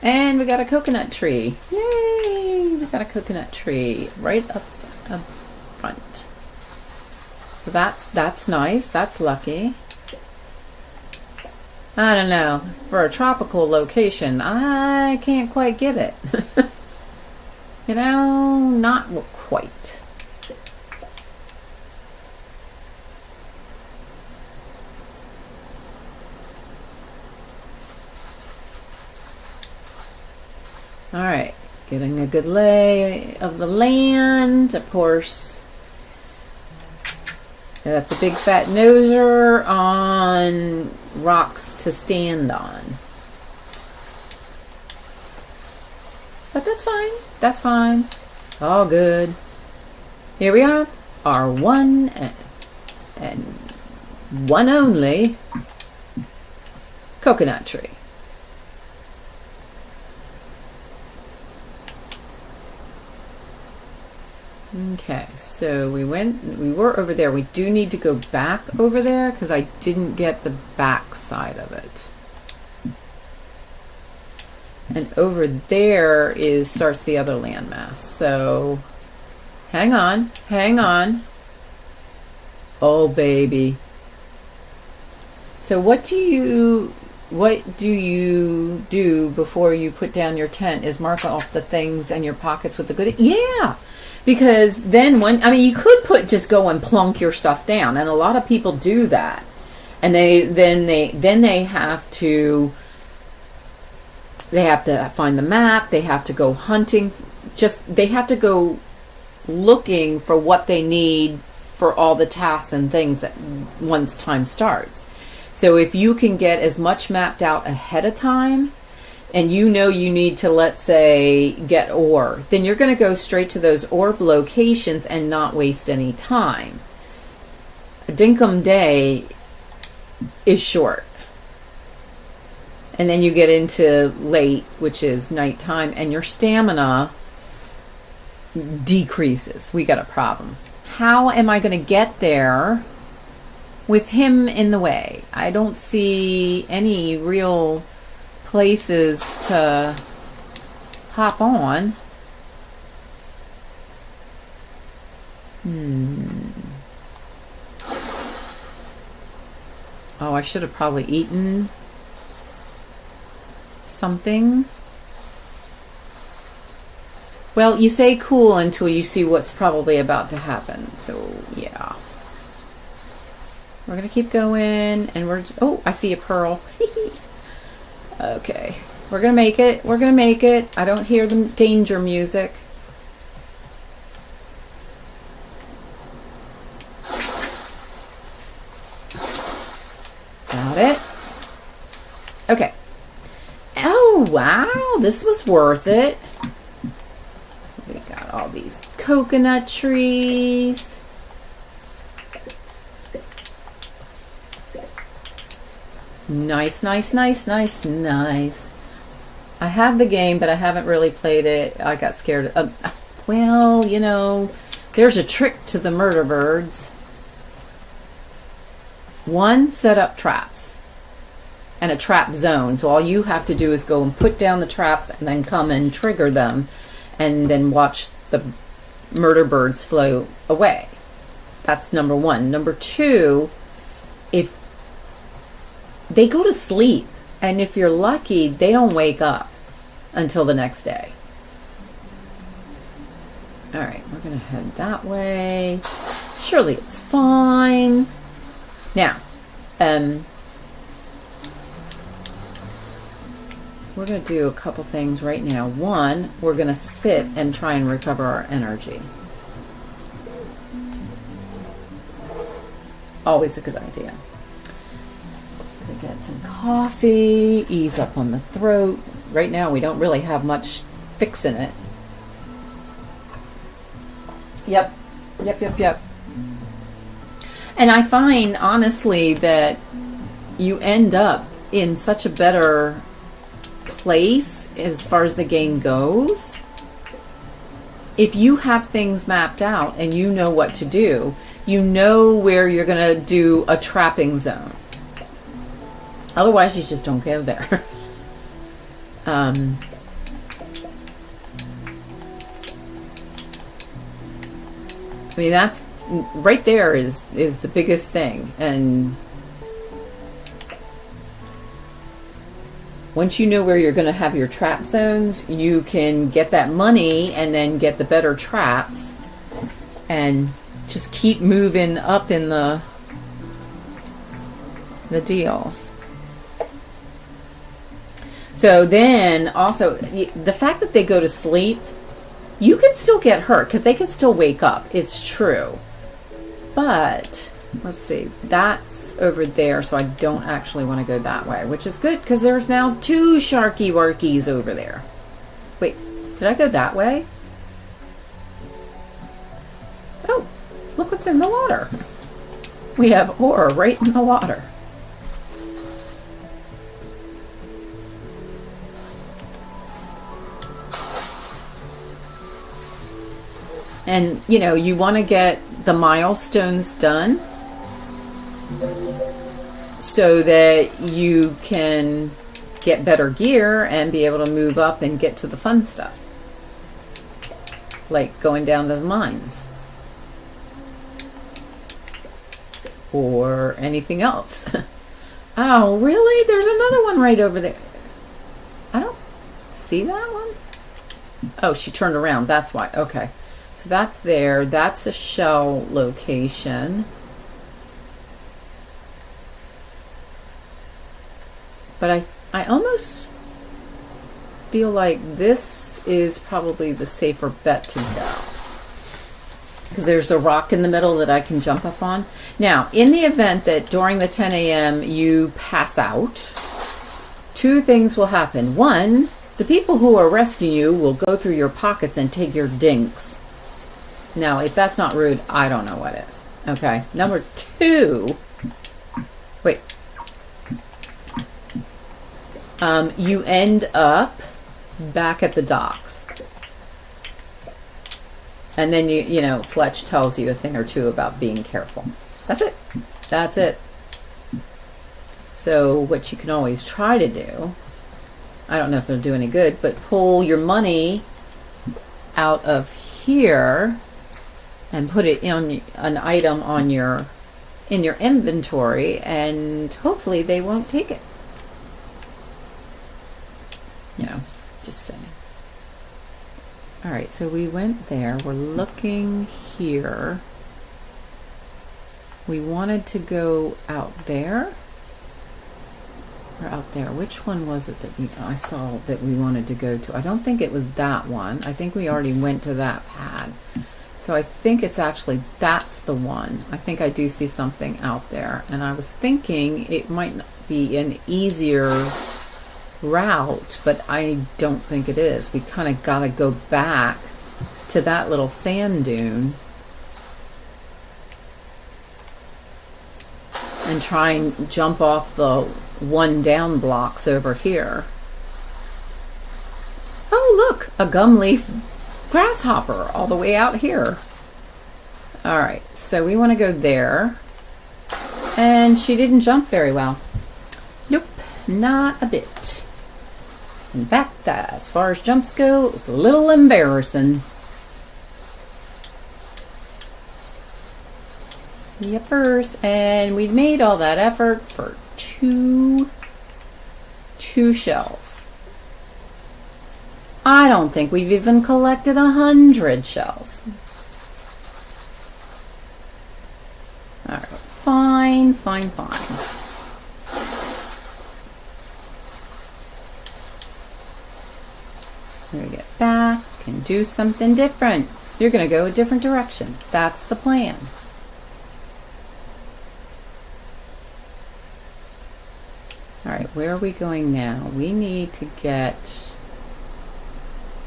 And we got a coconut tree. Yay! We got a coconut tree right up front. So that's nice. That's lucky. I don't know. For a tropical location, I can't quite give it. You know, not quite. All right, getting a good lay of the land, of course. That's a big fat noser on rocks to stand on. But that's fine, that's fine. All good. Here we are, our one and one only coconut tree. Okay, so we were over there. We do need to go back over there because I didn't get the back side of it. And over there starts the other landmass. So hang on, hang on. Oh baby. So what do you do before you put down your tent is mark off the things and your pockets with the good. Yeah. Because then you could just go and plunk your stuff down, and a lot of people do that. And then they have to find the map, they have to go hunting, they have to go looking for what they need for all the tasks and things that once time starts. So if you can get as much mapped out ahead of time, and you need to, let's say, get ore, then you're going to go straight to those orb locations and not waste any time. A Dinkum day is short. And then you get into late, which is nighttime, and your stamina decreases. We got a problem. How am I going to get there with him in the way? I don't see any real places to hop on. Oh, I should have probably eaten something. Well, you stay cool until you see what's probably about to happen. So, yeah. We're going to keep going, and oh, I see a pearl. Okay. We're going to make it. We're going to make it. I don't hear the danger music. Got it. Okay. Oh, wow. This was worth it. We got all these coconut trees. Nice, nice, nice, nice, nice. I have the game, but I haven't really played it. I got scared. Well, there's a trick to the murder birds. One, set up traps and a trap zone. So all you have to do is go and put down the traps and then come and trigger them and then watch the murder birds flow away. That's number one. Number two, if they go to sleep, and if you're lucky, they don't wake up until the next day. All right, we're going to head that way. Surely it's fine. Now, we're going to do a couple things right now. One, we're going to sit and try and recover our energy. Always a good idea. Get some coffee, ease up on the throat. Right now we don't really have much fixing it. Yep. And I find, honestly, that you end up in such a better place as far as the game goes if you have things mapped out and you know what to do. You know where you're going to do a trapping zone. Otherwise, you just don't go there. I mean, that's right there is the biggest thing. And once you know where you're going to have your trap zones, you can get that money and then get the better traps and just keep moving up in the deals. So then also the fact that they go to sleep, you can still get hurt because they can still wake up. It's true. But let's see, that's over there, so I don't actually want to go that way, which is good because there's now 2 sharky workies over there. Wait, did I go that way? Oh, look what's in the water. We have ore right in the water. And, you know, you want to get the milestones done so that you can get better gear and be able to move up and get to the fun stuff. Like going down to the mines. Or anything else. Oh, really? There's another one right over there. I don't see that one. Oh, she turned around. That's why. Okay. So that's there. That's a shell location. But I almost feel like this is probably the safer bet to go. Because there's a rock in the middle that I can jump up on. Now, in the event that during the 10 a.m. you pass out, two things will happen. One, the people who are rescuing you will go through your pockets and take your dinks. Now, if that's not rude, I don't know what is. Okay. Number two, wait. You end up back at the docks. And then you know, Fletch tells you a thing or two about being careful. That's it. That's it. So what you can always try to do, I don't know if it'll do any good, but pull your money out of here and put it in an item on in your inventory, and hopefully they won't take it. You know, just saying. All right, so we went there. We're looking here. We wanted to go out there or out there. Which one was it that I saw that we wanted to go to? I don't think it was that one. I think we already went to that pad. So I think it's actually, that's the one. I think I do see something out there. And I was thinking it might be an easier route, but I don't think it is. We kind of got to go back to that little sand dune and try and jump off the one down blocks over here. Oh, look, a gum leaf grasshopper all the way out here. All right, so we want to go there. And she didn't jump very well. Nope, not a bit. In fact, as far as jumps go, it was a little embarrassing. Yepers, and we made all that effort for two shells. I don't think we've even collected 100 shells. All right, fine. We're gonna get back and do something different. You're gonna go a different direction. That's the plan. All right, where are we going now? We need to get,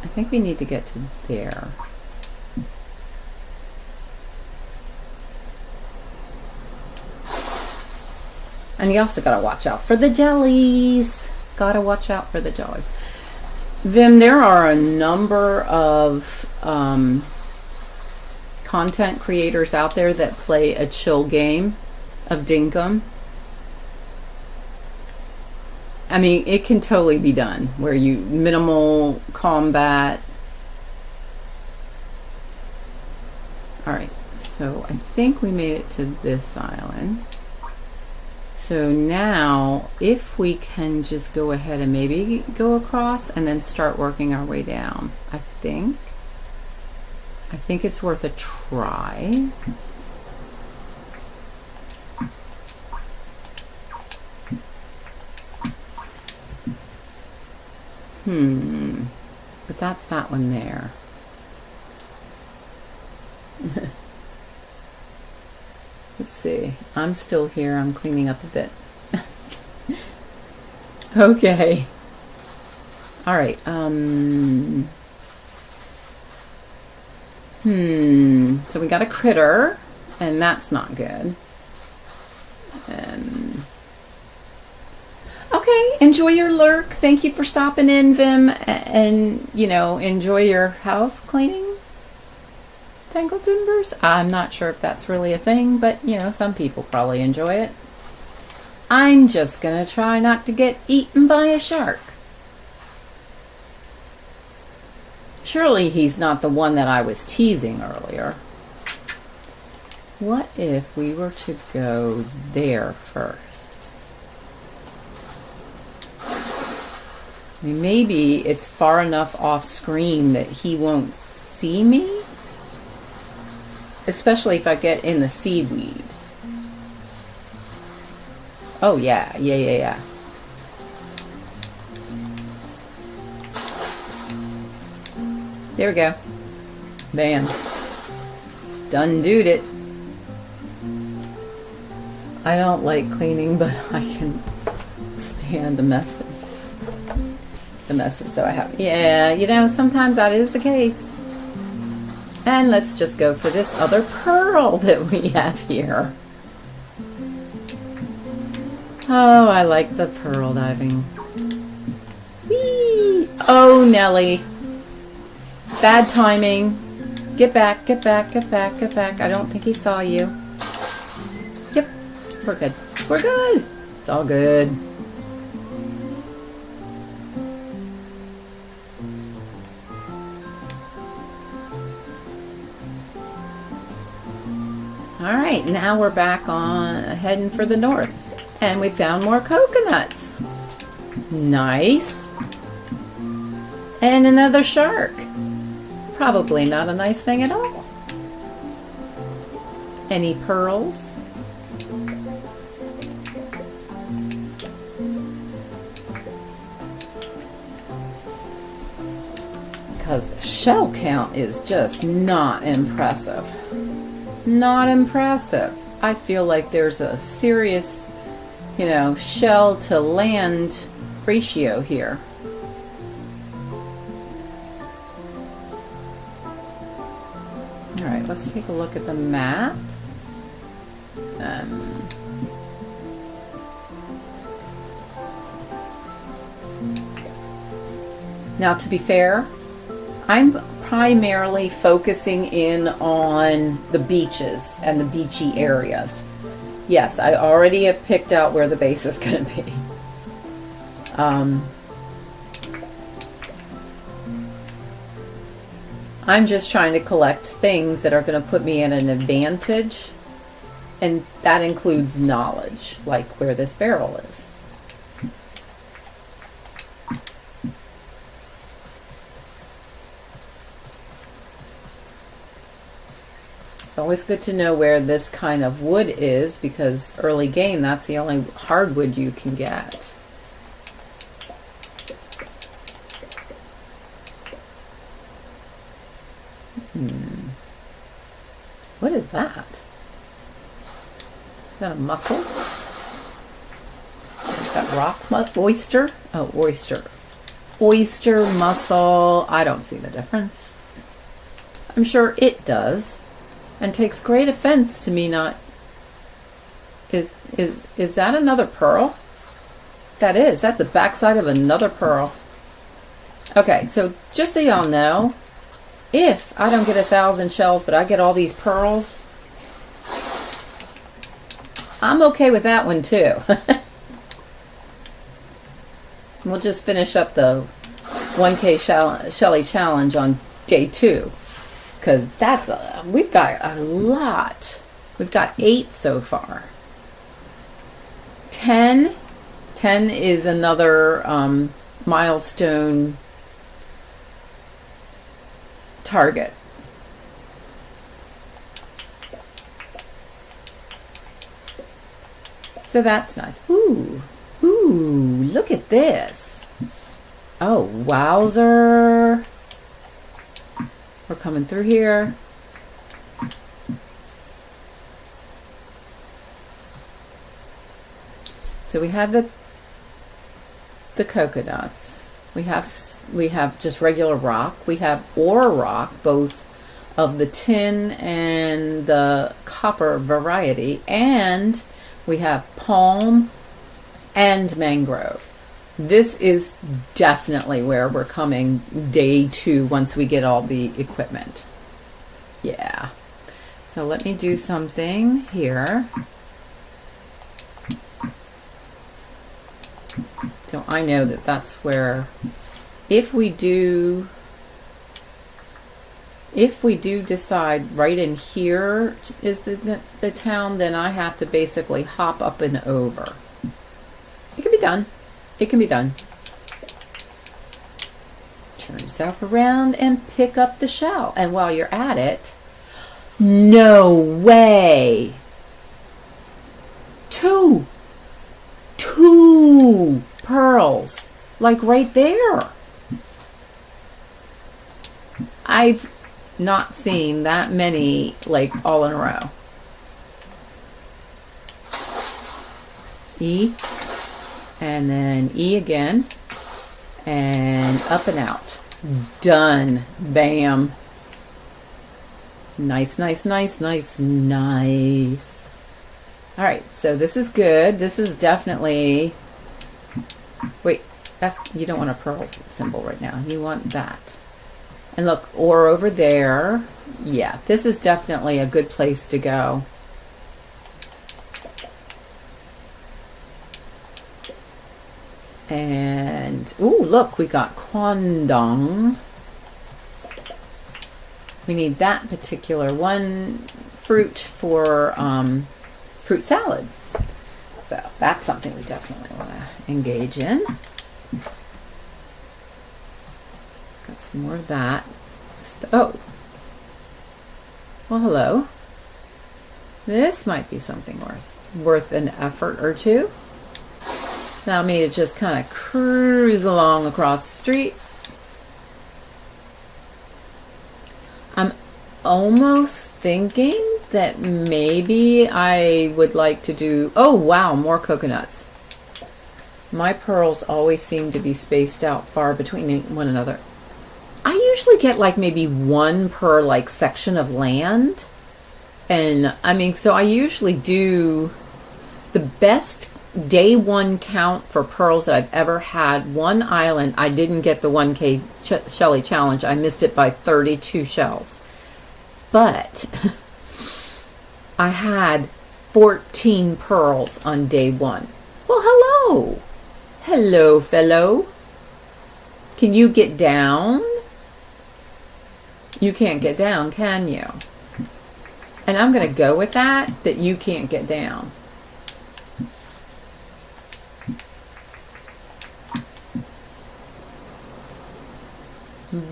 I think we need to get to there. And you also gotta watch out for the jellies. Gotta watch out for the jellies. Vim, there are a number of content creators out there that play a chill game of Dinkum. I mean, it can totally be done where you minimal combat. All right, so I think we made it to this island. So now, if we can just go ahead and maybe go across and then start working our way down, I think it's worth a try. But that's that one there. Let's see. I'm still here. I'm cleaning up a bit. Okay. All right. So we got a critter, and that's not good. And okay, enjoy your lurk. Thank you for stopping in, Vim, and you know, enjoy your house cleaning tangled timbers. I'm not sure if that's really a thing, but you know, some people probably enjoy it. I'm just gonna try not to get eaten by a shark. Surely he's not the one that I was teasing earlier. What if we were to go there first? I mean, maybe it's far enough off screen that he won't see me, especially if I get in the seaweed. Oh yeah. There we go. Bam. Done doed it. I don't like cleaning, but I can stand the messes. So I have. Yeah, you know, sometimes that is the case. And let's just go for this other pearl that we have here. Oh, I like the pearl diving. Whee! Oh, Nelly. Bad timing. Get back, get back, get back, get back. I don't think he saw you. Yep, we're good. We're good. It's all good. All right, now we're back on heading for the north. And we found more coconuts. Nice. And another shark. Probably not a nice thing at all. Any pearls? Because the shell count is just not impressive. Not impressive. I feel like there's a serious, you know, shell to land ratio here. All right, let's take a look at the map. Now, to be fair, I'm primarily focusing in on the beaches and the beachy areas. Yes, I already have picked out where the base is going to be. I'm just trying to collect things that are going to put me at an advantage, and that includes knowledge, like where this barrel is. It's always good to know where this kind of wood is, because early game, that's the only hardwood you can get. What is that? Is that a mussel? Is that rock oyster? Oh, oyster. Oyster, mussel. I don't see the difference. I'm sure it does. And takes great offense to me not... Is that another pearl? That is. That's the backside of another pearl. Okay, so just so y'all know, if I don't get 1,000 shells, but I get all these pearls, I'm okay with that one too. We'll just finish up the 1K Shelley challenge on day 2, because that's we've got a lot. We've got 8 so far. 10 is another milestone target. So that's nice. Ooh, look at this. Oh, wowzer. We're coming through here. So we have the coconuts. We have just regular rock. We have ore rock, both of the tin and the copper variety, and we have palm and mangrove. This is definitely where we're coming day 2 once we get all the equipment. Yeah. So let me do something here. So I know that that's where, if we do decide right in here is the town, then I have to basically hop up and over. It can be done. It can be done. Turn yourself around and pick up the shell. And while you're at it, no way. Two pearls, like right there. I've not seen that many, like, all in a row. E, and then E again, and up and out. Done. Bam. Nice, nice, nice, nice, nice. All right, so this is good. This is definitely, wait, you don't want a pearl symbol right now. You want that. And look, or over there. Yeah, this is definitely a good place to go. And, ooh, look, we got Kwandong. We need that particular one fruit for fruit salad. So that's something we definitely want to engage in. Got some more of that. Oh. Well, hello. This might be something worth an effort or two. Allow me to just kind of cruise along across the street. I'm almost thinking that maybe I would like to do, oh wow, more coconuts. My pearls always seem to be spaced out far between one another. I usually get like maybe one per like section of land. And I mean, so I usually do the best day one count for pearls that I've ever had. One island, I didn't get the 1K Shelley challenge. I missed it by 32 shells. But I had 14 pearls on day one. Well, hello. Hello, fellow. Can you get down? You can't get down, can you? And I'm going to go with that you can't get down.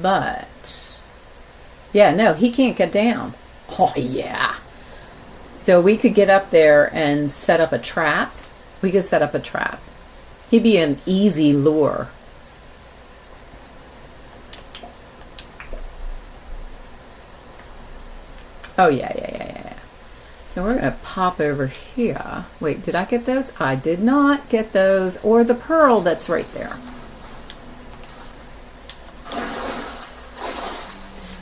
But, yeah, no, he can't get down. Oh, yeah. So we could get up there and set up a trap. We could set up a trap. He'd be an easy lure. Oh, yeah. So we're going to pop over here. Wait, did I get those? I did not get those, or the pearl that's right there.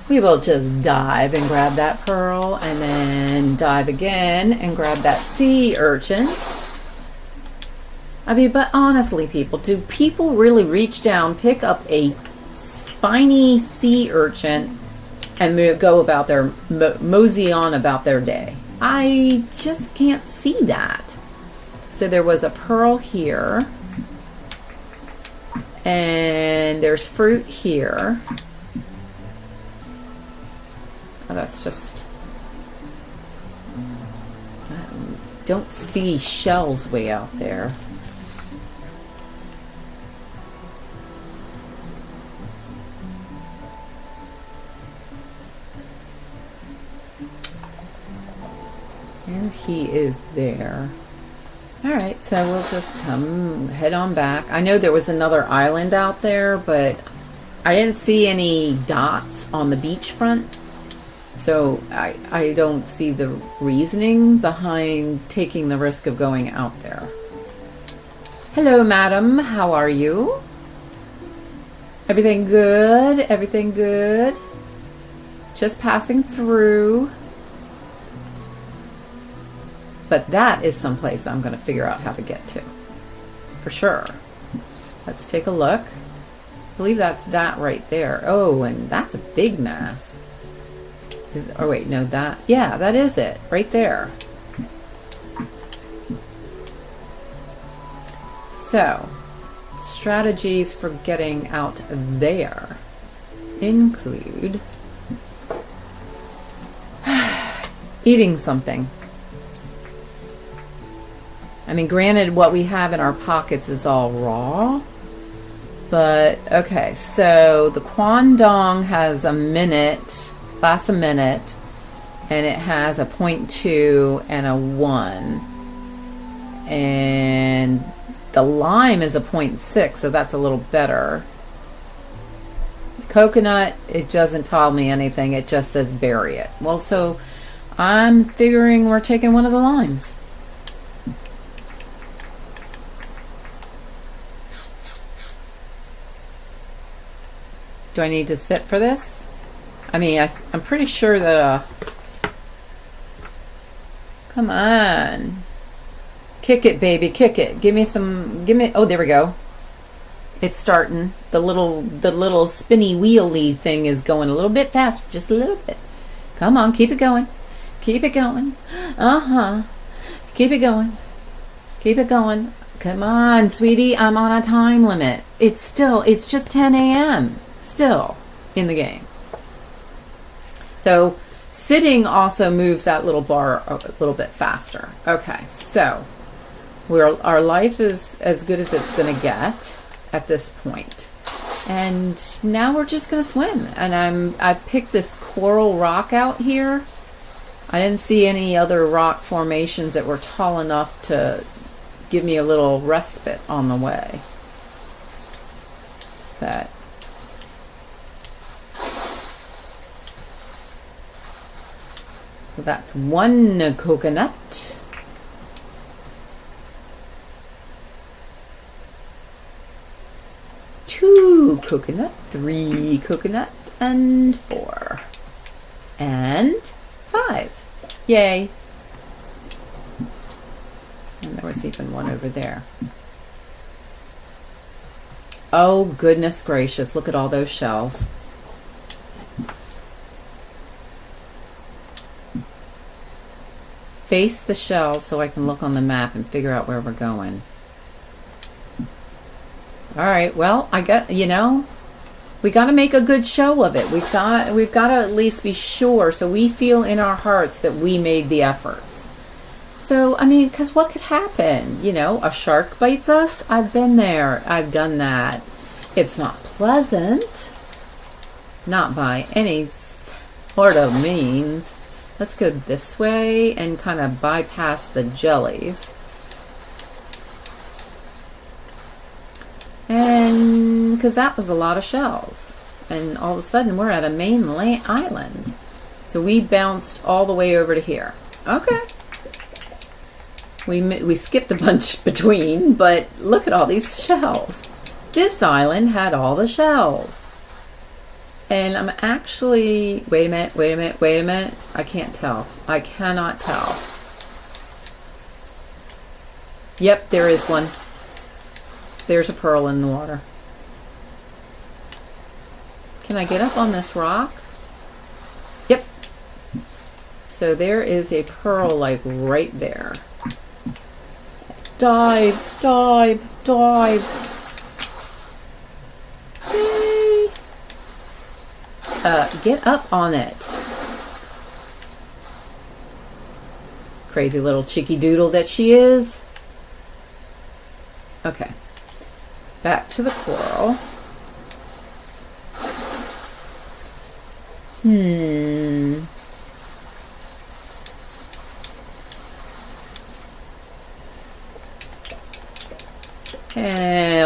We will just dive and grab that pearl, and then dive again and grab that sea urchin. I mean, but honestly, people, do people really reach down, pick up a spiny sea urchin, and go about their, mosey on about their day? I just can't see that. So there was a pearl here, and there's fruit here. Oh, that's just, I don't see shells way out there. There he is there. Alright, so we'll just head on back. I know there was another island out there, but I didn't see any dots on the beachfront. So I don't see the reasoning behind taking the risk of going out there. Hello, madam. How are you? Everything good? Everything good? Just passing through. But that is someplace I'm going to figure out how to get to. For sure. Let's take a look. I believe that's that right there. Oh, and that's a big mass. Oh wait, no, that, yeah, that is it right there. So, strategies for getting out there include eating something. I mean, granted, what we have in our pockets is all raw, but okay, so the Kwandong has lasts a minute, and it has a 0.2 and a 1. And the lime is a 0.6, so that's a little better. Coconut, it doesn't tell me anything, it just says bury it. Well, so I'm figuring we're taking one of the limes. Do I need to sit for this? I mean, I'm pretty sure that, come on. Kick it, baby, kick it. Give me, oh, there we go. It's starting. The little spinny wheelie thing is going a little bit faster, just a little bit. Come on, keep it going. Keep it going. Keep it going. Keep it going. Come on, sweetie, I'm on a time limit. It's just 10 a.m. still in the game. So sitting also moves that little bar a little bit faster. Okay, so our life is as good as it's going to get at this point. And now we're just going to swim. And I picked this coral rock out here. I didn't see any other rock formations that were tall enough to give me a little respite on the way. But so that's one coconut. Two coconut, three coconut, and 4. And 5. Yay. And there was even one over there. Oh, goodness gracious. Look at all those shells. Face the shells so I can look on the map and figure out where we're going. All right, well, we got to make a good show of it. We've got to at least be sure, so we feel in our hearts that we made the efforts. So, I mean, because what could happen? A shark bites us? I've been there. I've done that. It's not pleasant. Not by any sort of means. Let's go this way and kind of bypass the jellies. And because that was a lot of shells. And all of a sudden we're at a main island. So we bounced all the way over to here. Okay. We skipped a bunch between, but look at all these shells. This island had all the shells. And I'm actually, wait a minute. I can't tell. I cannot tell. Yep, there is one. There's a pearl in the water. Can I get up on this rock? Yep. So there is a pearl like right there. Dive, dive, dive. Yay. Get up on it. Crazy little cheeky doodle that she is. Okay. Back to the coral.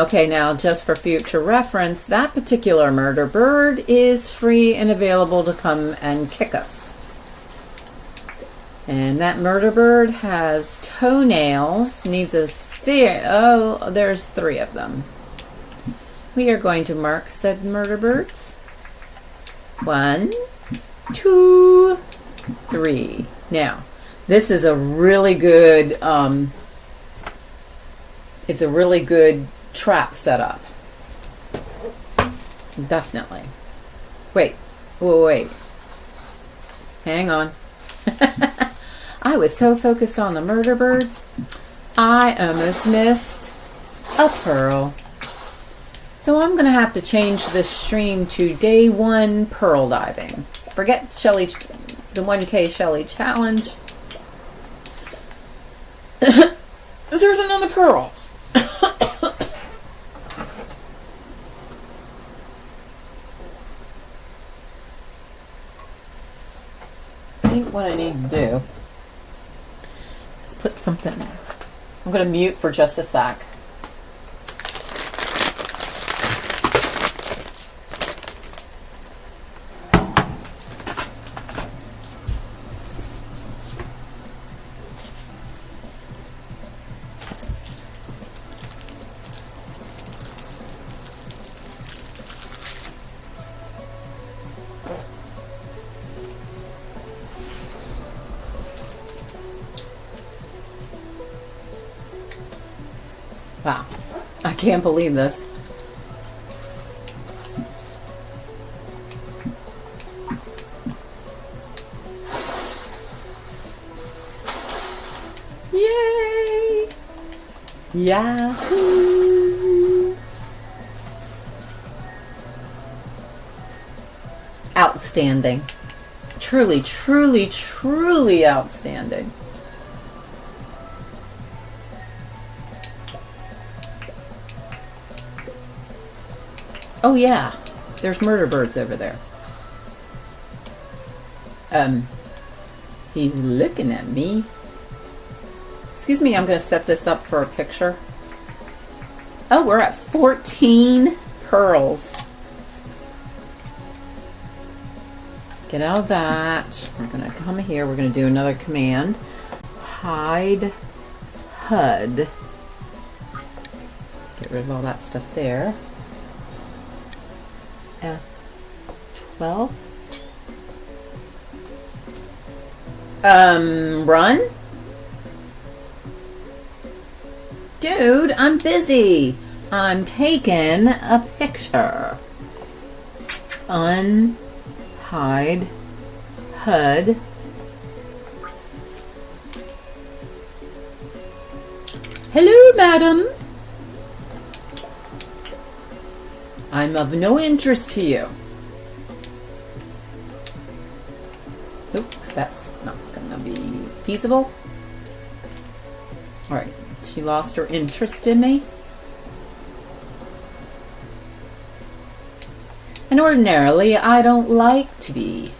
Okay, now just for future reference, that particular murder bird is free and available to come and kick us. And that murder bird has toenails, needs a oh, there's 3 of them. We are going to mark said murder birds. 1, 2, 3. Now, this is a really good, it's a really good trap setup. Definitely. Wait. Hang on. I was so focused on the murder birds, I almost missed a pearl. So I'm going to have to change this stream to day 1 pearl diving. Forget Shelley, the 1K Shelley challenge. There's another pearl. I think what I need to do is put something. I'm going to mute for just a sec. Wow, I can't believe this. Yay! Yahoo! Outstanding. Truly, truly, truly outstanding. Oh yeah, there's murder birds over there. He's looking at me. Excuse me, I'm going to set this up for a picture. Oh, we're at 14 pearls. Get out of that. We're going to come here. We're going to do another command. Hide HUD. Get rid of all that stuff there. F12. Run? Dude, I'm busy. I'm taking a picture. Unhide HUD. Hello, madam. I'm of no interest to you. Nope, that's not gonna be feasible. Alright, she lost her interest in me. And ordinarily, I don't like to be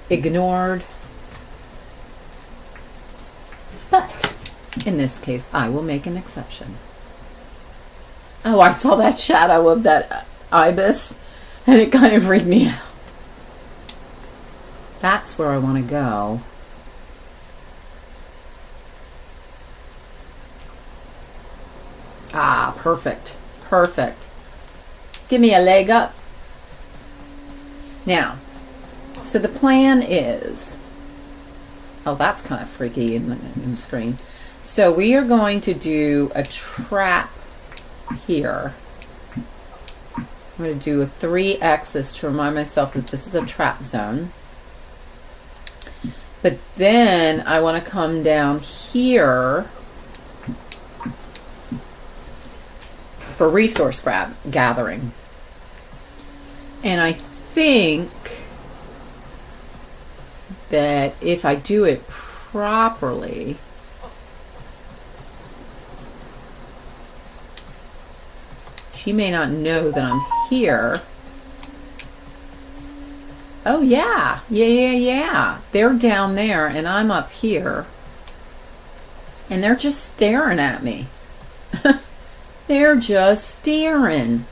ignored. But, in this case, I will make an exception. Oh, I saw that shadow of that ibis, and it kind of freaked me out. That's where I want to go. Ah, perfect. Perfect. Give me a leg up. Now, so the plan is... Oh, that's kind of freaky in the screen. So we are going to do a trap here. I'm going to do a 3 axis to remind myself that this is a trap zone. But then I want to come down here for resource gathering. And I think that if I do it properly, she may not know that I'm here. Oh yeah, yeah. They're down there and I'm up here. And they're just staring at me. They're just staring.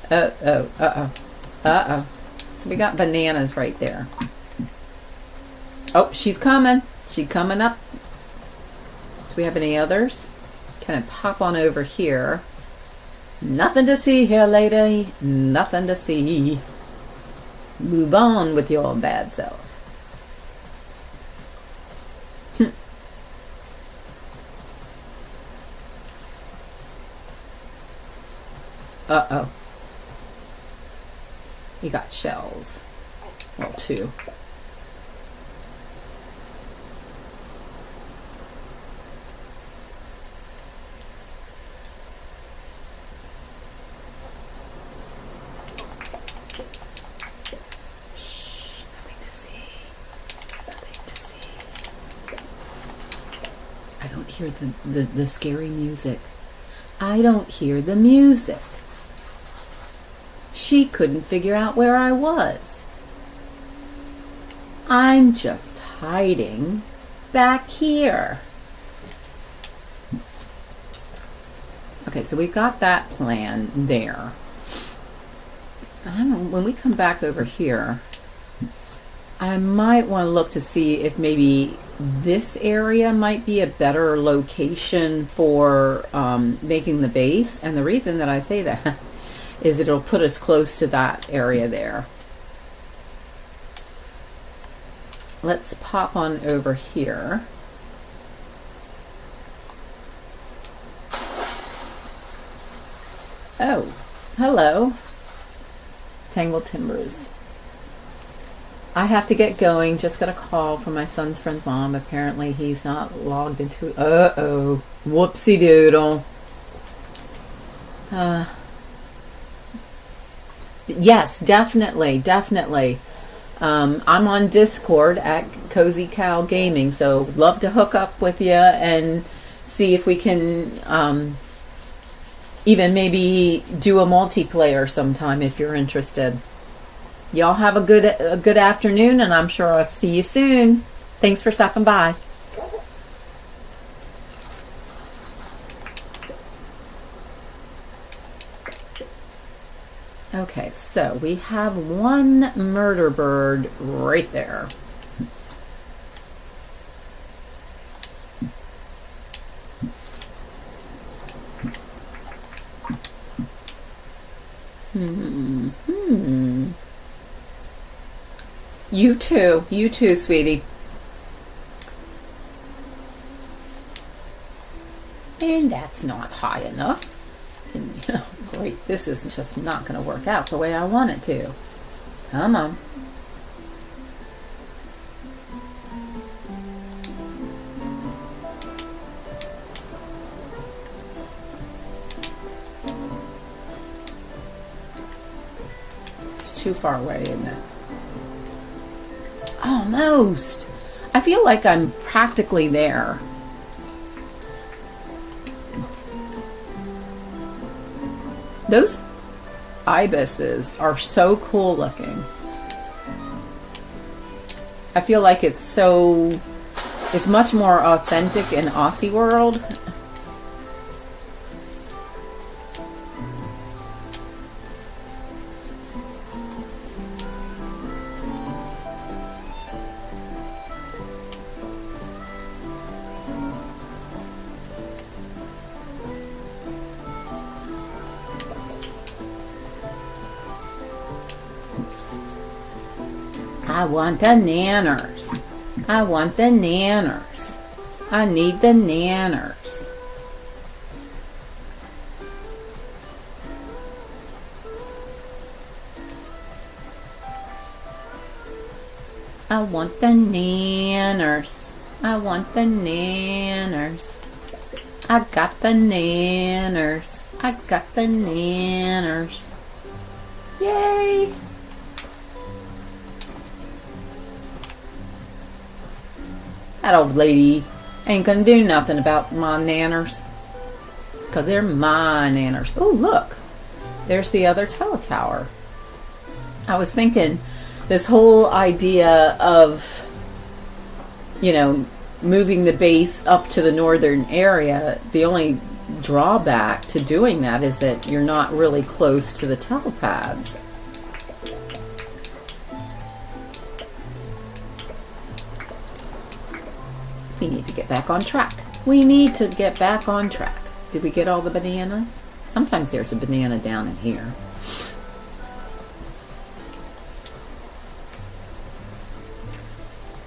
Uh-oh. So we got bananas right there. Oh, she's coming. She's coming up. Do we have any others? Can I pop on over here? Nothing to see here, lady. Nothing to see. Move on with your bad self. Uh-oh. You got shells. Well, 2. hear the scary music. I don't hear the music. She couldn't figure out where I was. I'm just hiding back here. Okay, so we've got that plan there. When we come back over here, I might want to look to see if maybe this area might be a better location for making the base. And the reason that I say that is it'll put us close to that area there. Let's pop on over here. Oh, hello. Tangled Timbers. I have to get going. Just got a call from my son's friend's mom. Apparently he's not logged into... Uh-oh. Whoopsie doodle. Yes, definitely. I'm on Discord at Cozy Cow Gaming, so love to hook up with you and see if we can even maybe do a multiplayer sometime if you're interested. Y'all have a good afternoon, and I'm sure I'll see you soon. Thanks for stopping by. Okay, so we have one murder bird right there. You too, sweetie. And that's not high enough. And, oh, great, this is just not going to work out the way I want it to. Come on. It's too far away, isn't it? Almost. I feel like I'm practically there. Those ibises are so cool looking. I feel like it's much more authentic in Aussie world. I want the nanners. I want the nanners. I need the nanners. I want the nanners. I want the nanners. I got the nanners. I got the nanners. Yay! That old lady ain't gonna do nothing about my nanners. Because they're my nanners. Oh, look. There's the other teletower. I was thinking this whole idea of, moving the base up to the northern area, the only drawback to doing that is that you're not really close to the telepads. We need to get back on track. We need to get back on track. Did we get all the bananas? Sometimes there's a banana down in here.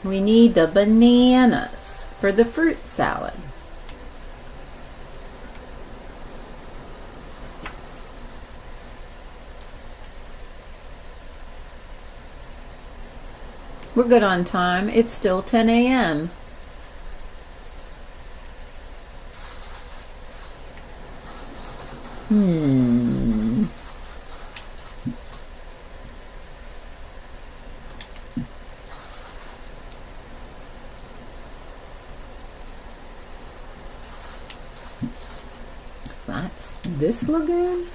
We need the bananas for the fruit salad. We're good on time. It's still 10 a.m. this lagoon?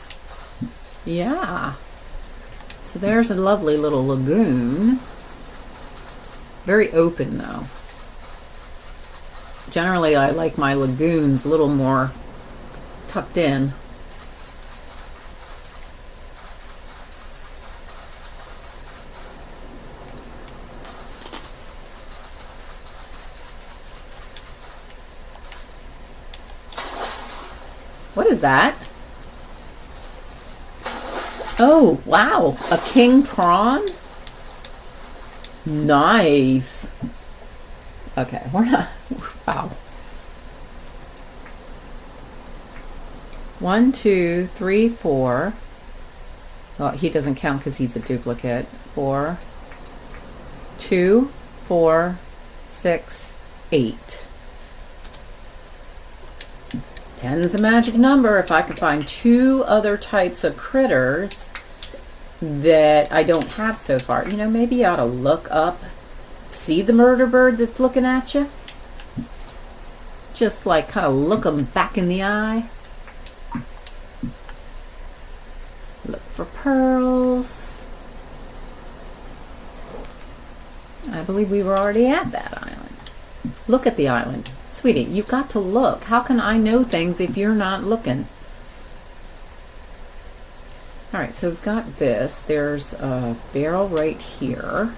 Yeah. So there's a lovely little lagoon. Very open though. Generally I like my lagoons a little more tucked in. What is that? Oh, wow. A king prawn? Nice. Okay, we're not... Wow. 1, 2, 3, 4. Well, he doesn't count because he's a duplicate. 4, 2, 4, 6, 8. 10 is a magic number. If I could find 2 other types of critters that I don't have so far, you know, maybe you ought to look up, see the murder bird that's looking at you. Just like kind of look them back in the eye. Look for pearls. I believe we were already at that island. Look at the island. Sweetie, you've got to look. How can I know things if you're not looking? Alright, so we've got this. There's a barrel right here.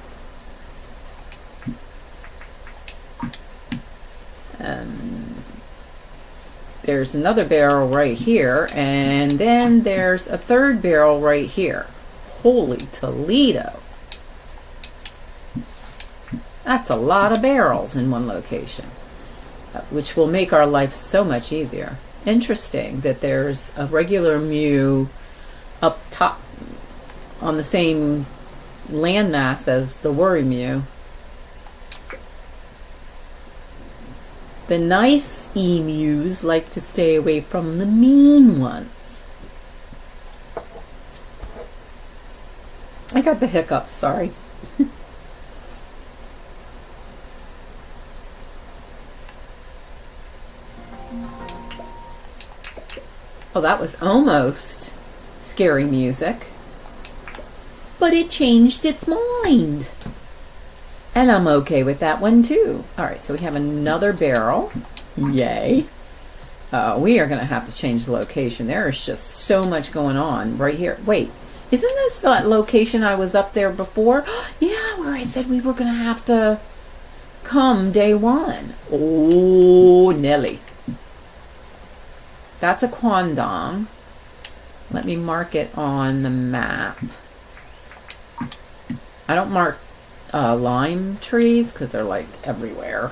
There's another barrel right here. And then there's a third barrel right here. Holy Toledo. That's a lot of barrels in one location. Which will make our life so much easier. Interesting that there's a regular Mew up top on the same landmass as the Worry Mew. The nice emus like to stay away from the mean ones. I got the hiccups, sorry. Oh, that was almost scary music. But it changed its mind. And I'm okay with that one too. Alright, so we have another barrel. Yay. We are going to have to change the location. There is just so much going on right here. Wait, isn't this that location I was up there before? Yeah, where I said we were going to have to come day 1. Oh, Nelly. That's a quandong. Let me mark it on the map. I don't mark lime trees because they're like everywhere.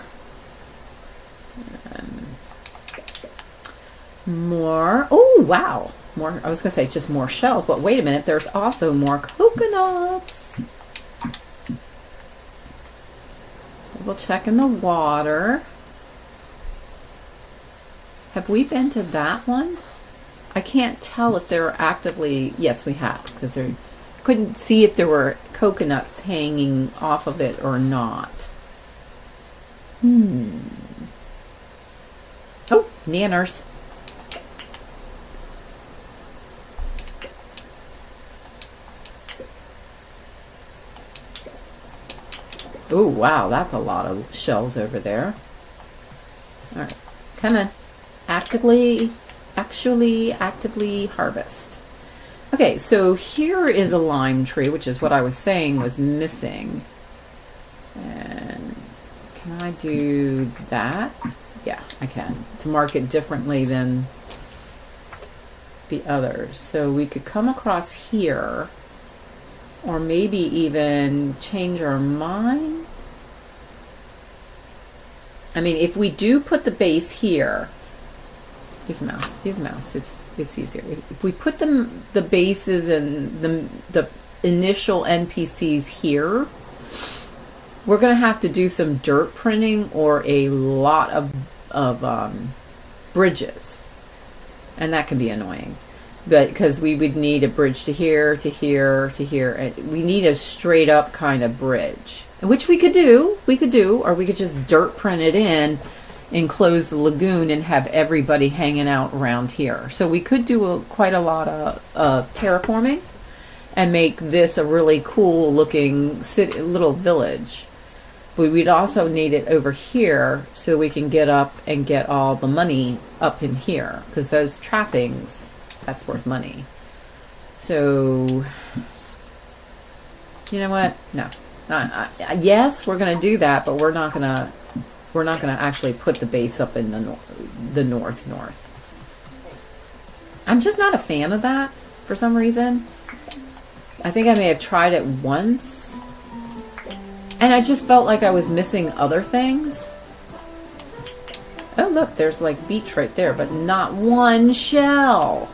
More. Oh, wow. More. I was going to say just more shells, but wait a minute. There's also more coconuts. Double check in the water. Have we been to that one? I can't tell if they're actively... Yes, we have, because I couldn't see if there were coconuts hanging off of it or not. Oh, nanners. Oh, wow, that's a lot of shells over there. All right, come in. Actively harvest. Okay, so here is a lime tree, which is what I was saying was missing. And can I do that? Yeah, I can. To mark it differently than the others. So we could come across here, or maybe even change our mind. I mean, if we do put the base here, use a mouse. It's easier. If we put the bases and the initial NPCs here, we're going to have to do some dirt printing or a lot of bridges, and that can be annoying. But because we would need a bridge to here, to here, to here, and we need a straight up kind of bridge, which we could do, or we could just dirt print it in enclose the lagoon and have everybody hanging out around here. So we could do quite a lot of terraforming and make this a really cool looking little village. But we'd also need it over here so we can get up and get all the money up in here, because those trappings, that's worth money. So, you know what? No. Yes, we're going to do that, but we're not going to actually put the base up in the north. I'm just not a fan of that for some reason. I think I may have tried it once, and I just felt like I was missing other things. Oh, look, there's like beach right there, but not one shell.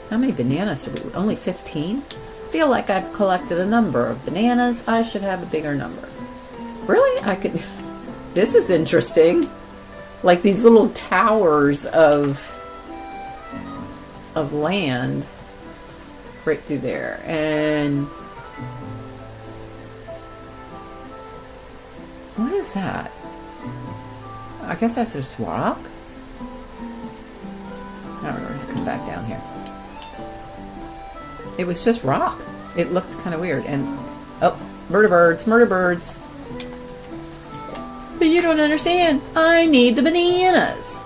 How many bananas do we? Only 15? I feel like I've collected a number of bananas. I should have a bigger number. Really? I could... This is interesting. Like these little towers of land right through there. And... what is that? I guess that's just rock? I don't know. We're gonna come back down here. It was just rock. It looked kind of weird. And, oh, murder birds. But you don't understand. I need the bananas.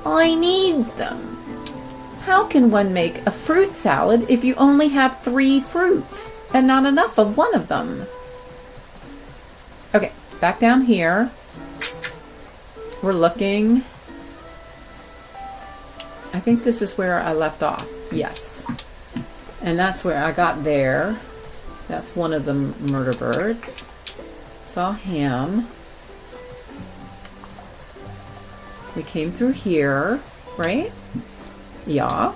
I need them. How can one make a fruit salad if you only have 3 fruits and not enough of one of them? Okay, back down here. We're looking. I think this is where I left off. Yes. And that's where I got there. That's one of the murder birds. Saw him. We came through here, right? Yeah.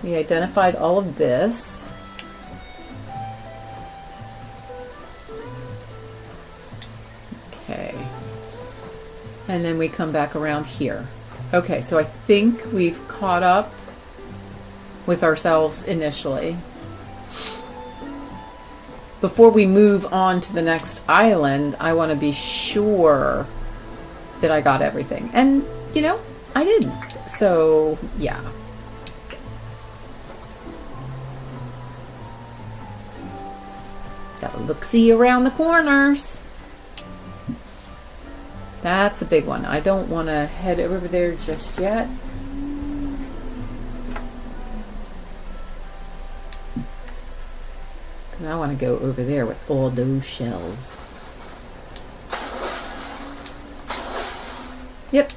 We identified all of this. Okay. And then we come back around here. Okay, so I think we've caught up with ourselves initially. Before we move on to the next island, I want to be sure that I got everything. And, you know, I didn't. So, yeah. Gotta look-see around the corners. That's a big one. I don't want to head over there just yet. I want to go over there with all those shells. Yep.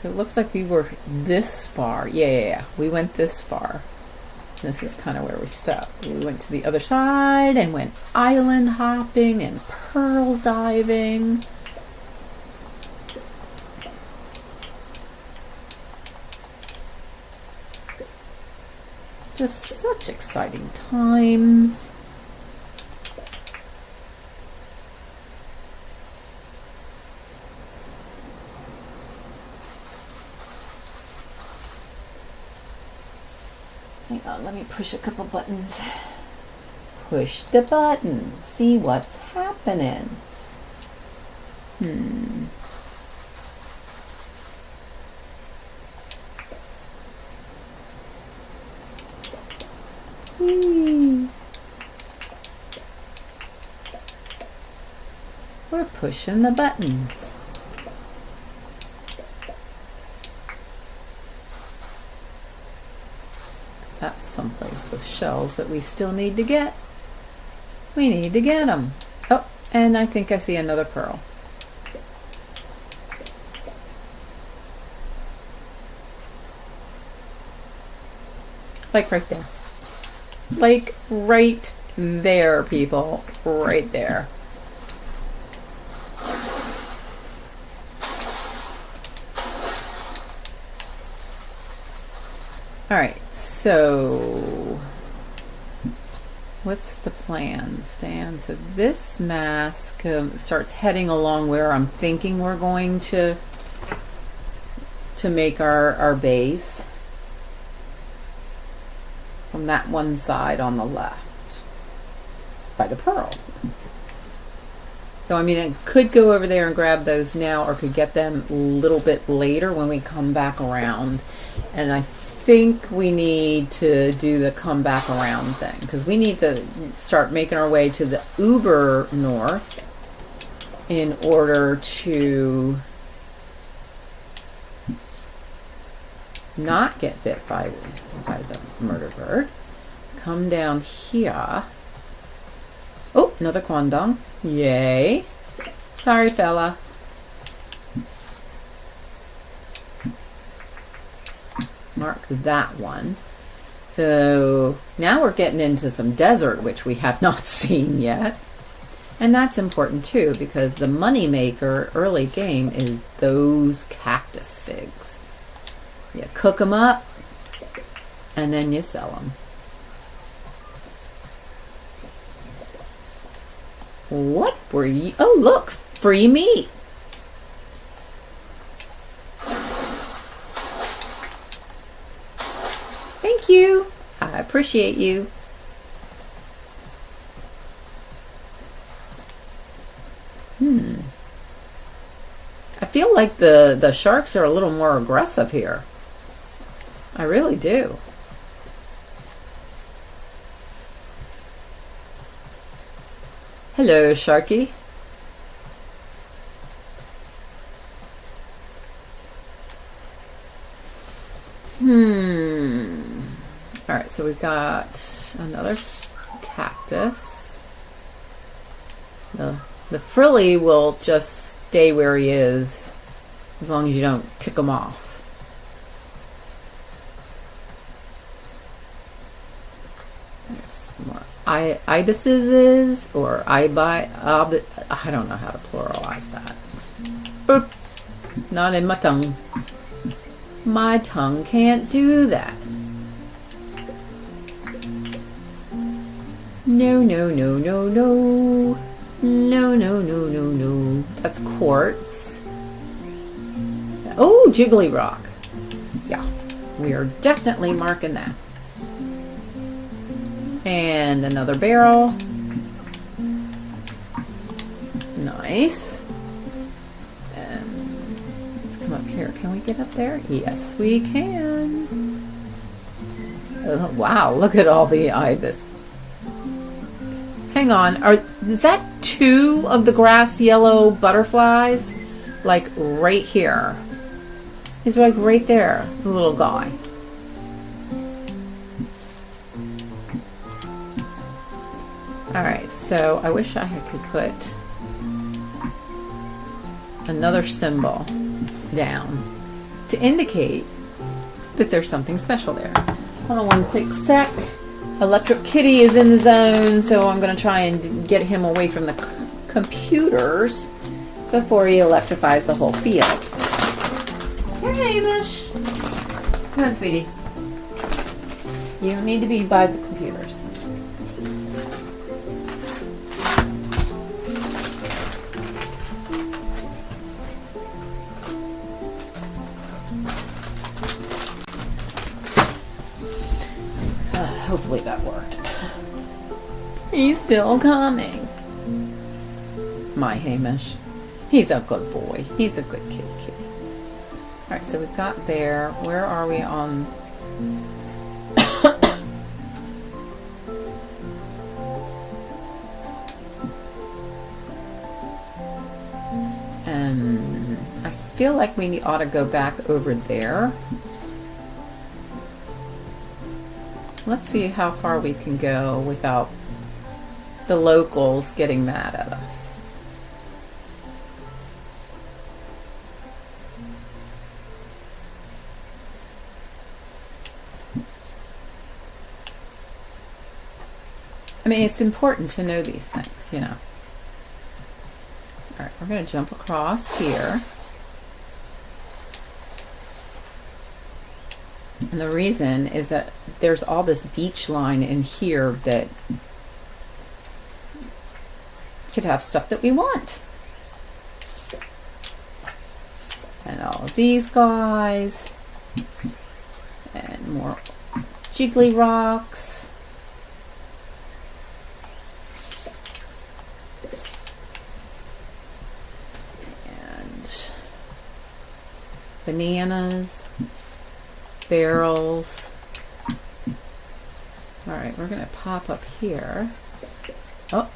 So it looks like we were this far. Yeah. We went this far. This is kind of where we stopped. We went to the other side and went island hopping and pearl diving. Just such exciting times. Hang on, let me push a couple buttons. Push the button. See what's happening. We're pushing the buttons. That's someplace with shells that we still need to get. We need to get them. Oh, and I think I see another pearl. Like right there. Like right there, people. Right there. All right, so what's the plan, Stan? So this mask starts heading along where I'm thinking we're going to make our base, from that one side on the left by the pearl. So I mean, it could go over there and grab those now, or could get them a little bit later when we come back around. And I think we need to do the come back around thing, because we need to start making our way to the uber north in order to not get bit by the murder bird. Come down here. Oh, another quandong. Yay. Sorry, fella. Mark that one. So now we're getting into some desert, which we have not seen yet. And that's important too, because the money maker early game is those cactus figs. You cook them up and then you sell them. What were you? Oh, look, free meat. Thank you. I appreciate you. I feel like the sharks are a little more aggressive here. I really do. Hello, Sharky. All right, so we've got another cactus. The frilly will just stay where he is as long as you don't tick him off. There's more ibises or I don't know how to pluralize that. Boop. Not in my tongue. My tongue can't do that. No, no, no, no, no. No, no, no, no, no. That's quartz. Oh, jiggly rock. Yeah, we are definitely marking that. And another barrel. Nice. Let's come up here. Can we get up there? Yes, we can. Oh, wow, look at all the ibis. Hang on, is that 2 of the grass yellow butterflies? Like right here. He's like right there, the little guy. Alright, so I wish I could put another symbol down to indicate that there's something special there. Hold on one quick sec. Electric Kitty is in the zone, so I'm going to try and get him away from the computers before he electrifies the whole field. Here, Hamish. Come on, sweetie. You don't need to be by the computers. Hopefully that worked. He's still coming. My Hamish. He's a good boy. He's a good kitty. Alright, so we've got there. Where are we on? I feel like we ought to go back over there. Let's see how far we can go without the locals getting mad at us. I mean, it's important to know these things, you know. All right, we're going to jump across here. And the reason is that there's all this beach line in here that could have stuff that we want. And all of these guys. And more jiggly rocks. And bananas. Barrels. All right, we're going to pop up here. Oh.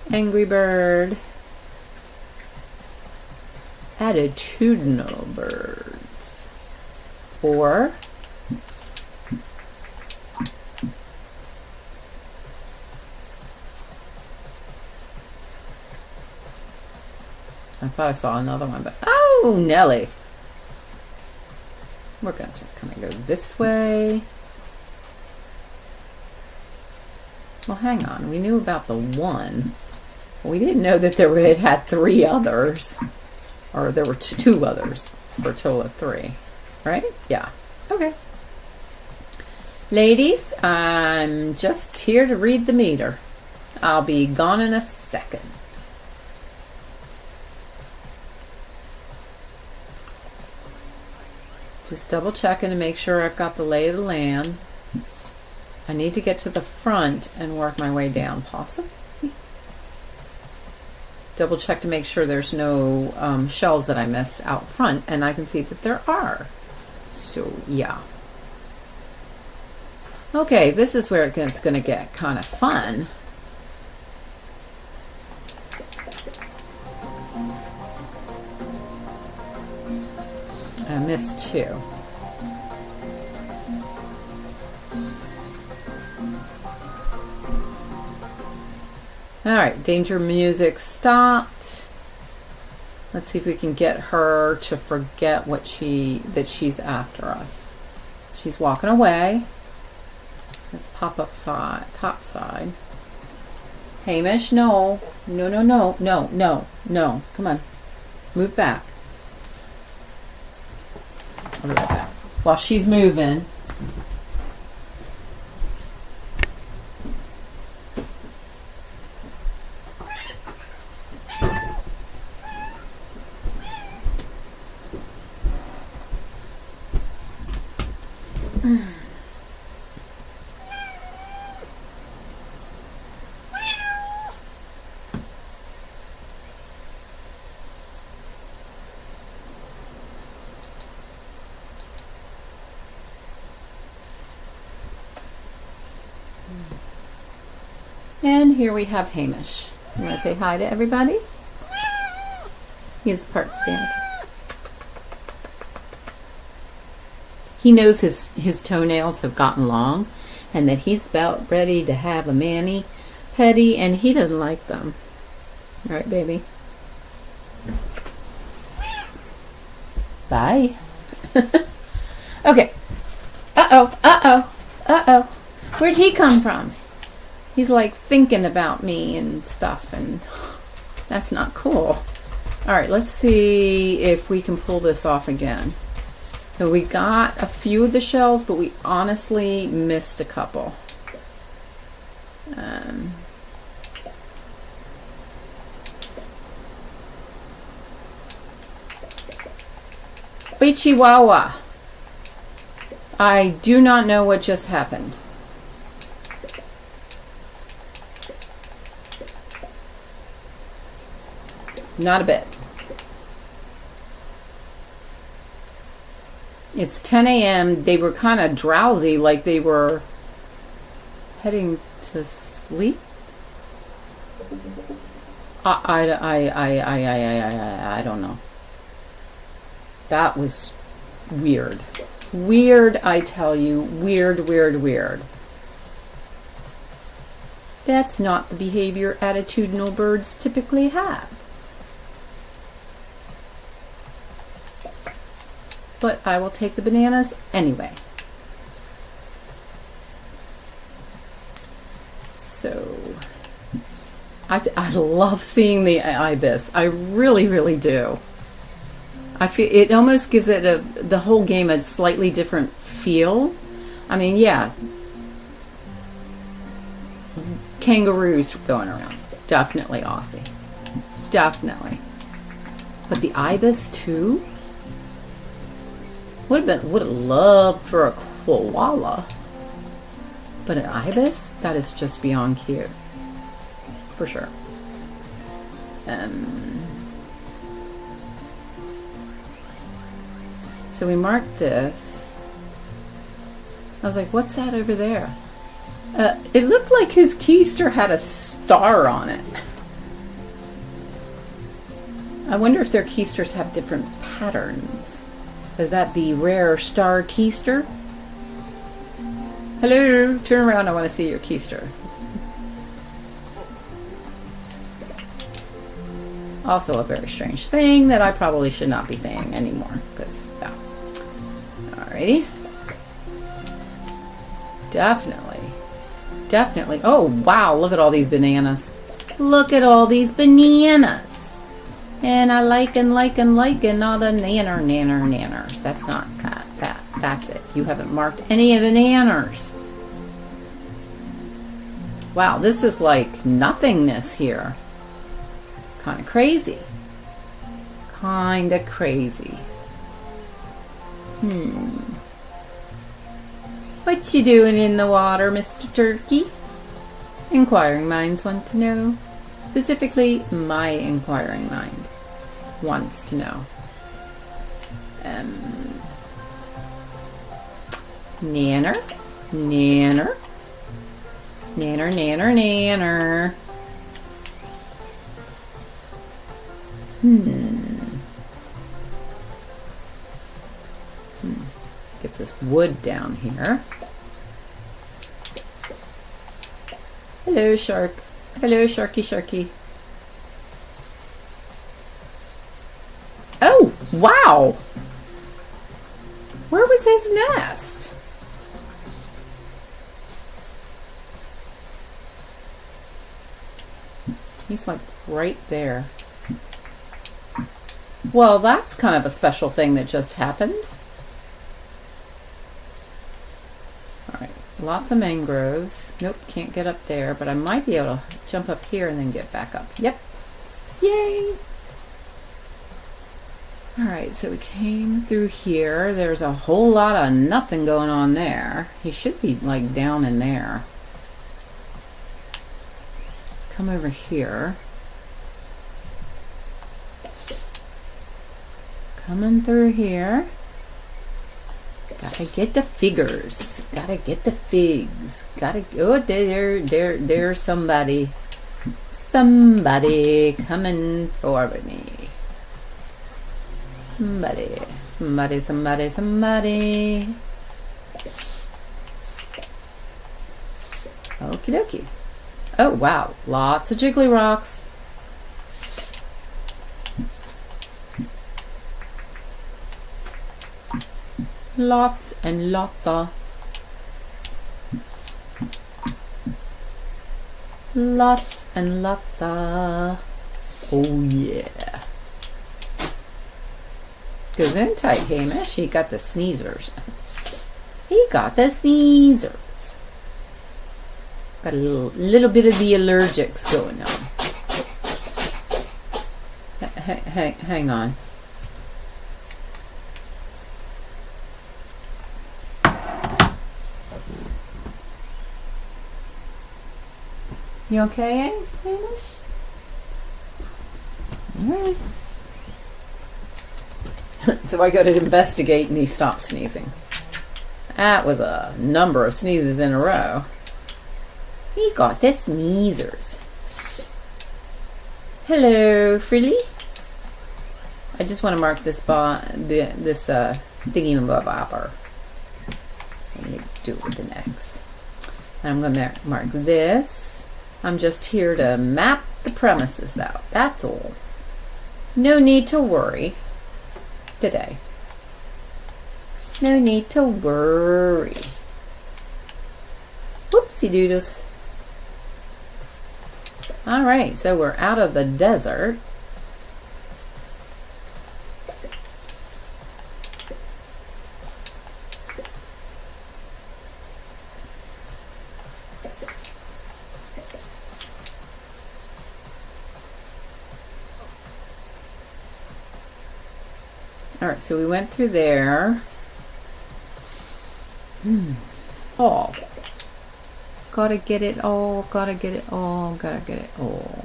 Angry bird. Attitudinal birds. Or I thought I saw another one, but oh, Nelly. We're going to just kind of go this way. Well, hang on. We knew about the one. We didn't know that it had 3 others. Or there were 2 others for a total of 3. Right? Yeah. Okay. Ladies, I'm just here to read the meter. I'll be gone in a second. Just double checking to make sure I've got the lay of the land. I need to get to the front and work my way down, possibly. Double check to make sure there's no shells that I missed out front, and I can see that there are. So, yeah. Okay, this is where it's going to get kind of fun. I missed 2. All right, danger music stopped. Let's see if we can get her to forget that she's after us. She's walking away. Let's pop up top side. Hamish, no. No, no, no, no, no, no. Come on. Move back. I'll be right back. While she's moving. And here we have Hamish. You want to say hi to everybody? He's part Spanish. He knows his toenails have gotten long and that he's about ready to have a mani-pedi, and he doesn't like them. All right, baby. Bye. Okay. Uh-oh, uh-oh, uh-oh. Where'd he come from? He's like thinking about me and stuff, and that's not cool. All right, let's see if we can pull this off again. So we got a few of the shells, but we honestly missed a couple. Oi, Chihuahua. I do not know what just happened. Not a bit. It's 10 a.m. They were kind of drowsy, like they were heading to sleep. I don't know. That was weird. Weird, I tell you. Weird, weird, weird. That's not the behavior attitudinal birds typically have. But I will take the bananas anyway. So, I love seeing the ibis. I really, really do. I feel it almost gives it the whole game a slightly different feel. I mean, yeah, kangaroos going around. Definitely Aussie. Definitely. But the ibis too? Would have loved for a koala. But an ibis? That is just beyond cute. For sure. So we marked this. I was like, what's that over there? It looked like his keister had a star on it. I wonder if their keisters have different patterns. Is that the rare star keister? Hello, turn around, I want to see your keister. Also a very strange thing that I probably should not be saying anymore, because, yeah. Alrighty. Definitely. Oh, wow, look at all these bananas. Look at all these bananas. And I liking all the nanners. That's not that. That's it. You haven't marked any of the nanners. Wow, this is like nothingness here. Kind of crazy. What you doing in the water, Mr. Turkey? Inquiring minds want to know. Specifically, my inquiring mind wants to know. Nanner. Get this wood down here. Hello, shark. Hello, sharky. Oh, wow! Where was his nest? He's like right there. Well, that's kind of a special thing that just happened. Alright, lots of mangroves. Nope, can't get up there, but I might be able to jump up here and then get back up. Yep. Yay! Alright, so we came through here. There's a whole lot of nothing going on there. He should be like down in there. Let's come over here. Coming through here. Gotta get the figures. Gotta get the figs. Gotta go. There's somebody. Somebody coming forward me. Somebody. Okie dokie. Oh wow, lots of jiggly rocks. Lots and lots of. Lots and lots of. Oh yeah. Gesundheit, Hamish. He got the sneezers. Got a little bit of the allergics going on. Hang on. You okay, Hamish? Alright. So I go to investigate and he stops sneezing. That was a number of sneezes in a row. He got the sneezers. Hello, Frilly. I just want to mark this thingy-bobber. I need to do it with an X. And I'm going to mark this. I'm just here to map the premises out. That's all. No need to worry today. No need to worry. Whoopsie doodles. Alright, so we're out of the desert. Alright, so we went through there. All. Gotta get it all, gotta get it all, gotta get it all.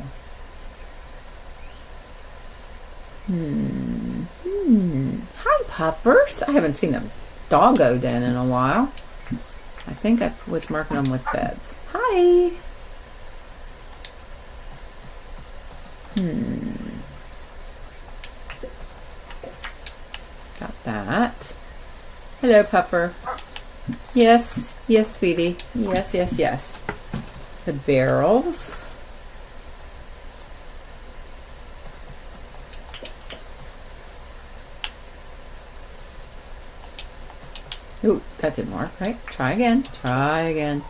Hi, puppers. I haven't seen a doggo den in a while. I think I was marking them with beds. Hi. Got that. Hello, pupper. Yes, yes, sweetie. Yes, yes, yes. The barrels. Ooh, that didn't work, right? Try again. Try again.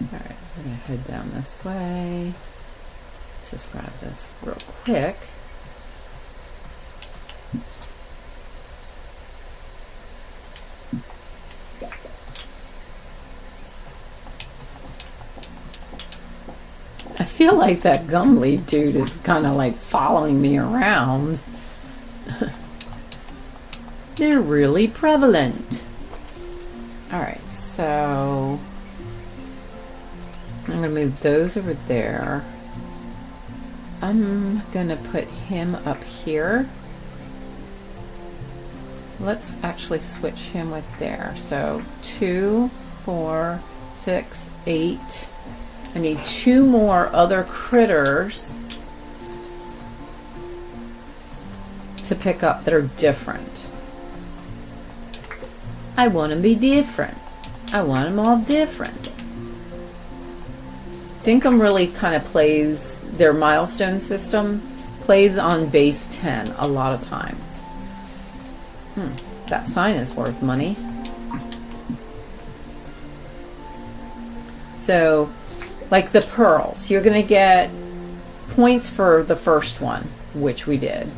Alright, we're going to head down this way. Let's just grab this real quick. I feel like that gum leaf dude is kind of like following me around. They're really prevalent. Alright, so I'm going to move those over there. I'm going to put him up here. Let's actually switch him with there. So 2, 4, 6, 8. I need 2 more other critters to pick up that are different. I want them to be different. I want them all different. Dinkum really kind of plays, their milestone system plays on base 10 a lot of times. That sign is worth money. So, like the pearls, you're going to get points for the first one, which we did.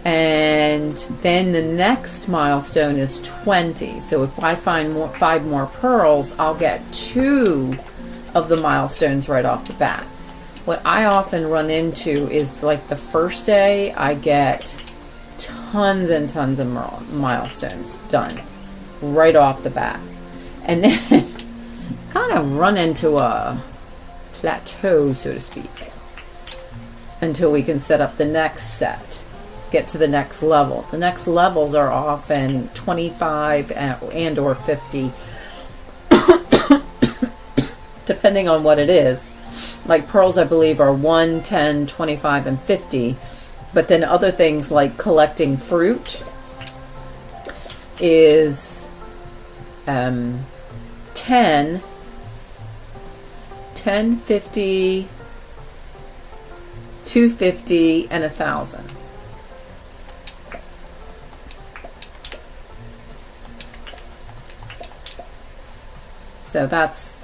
And then the next milestone is 20. So if I find 5 more pearls, I'll get 2 of the milestones right off the bat. What I often run into is like the first day I get tons and tons of milestones done right off the bat. And then kind of run into a plateau, so to speak, until we can set up the next set, get to the next level. The next levels are often 25 and or 50 depending on what it is. Like pearls, I believe, are 1, 10, 25, and 50. But then other things like collecting fruit is 10, 50, 250, and 1,000. So that's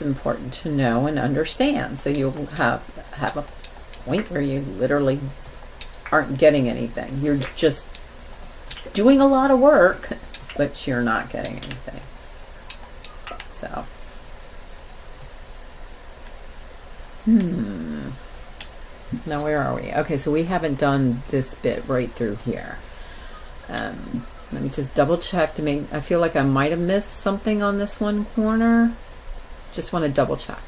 important to know and understand. So you'll have a point where you literally aren't getting anything. You're just doing a lot of work, but you're not getting anything. So, now where are we? Okay, so we haven't done this bit right through here. Let me just double check to make, I feel like I might have missed something on this one corner. Just want to double check.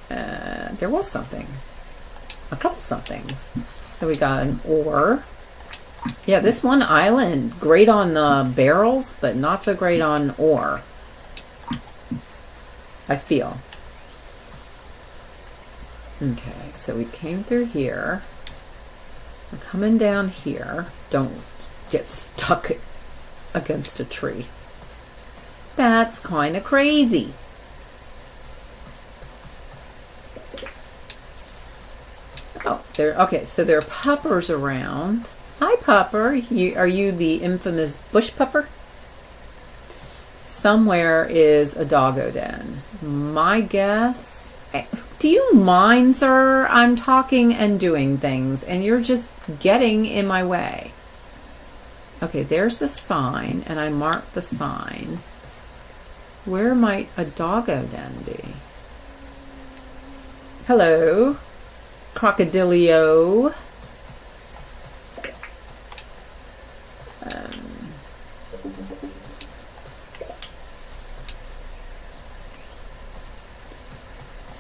There was something. A couple somethings. So we got an ore. Yeah, this one island, great on the barrels, but not so great on ore. I feel. Okay, so we came through here. We're coming down here. Don't get stuck against a tree. That's kind of crazy. Oh, okay, so there are puppers around. Hi, pupper. Are you the infamous bush pupper? somewhere is a doggo den. My guess... Do you mind, sir? I'm talking and doing things, and you're just getting in my way. Okay, there's the sign, and I marked the sign. Where might a doggo den be? Hello, crocodilio.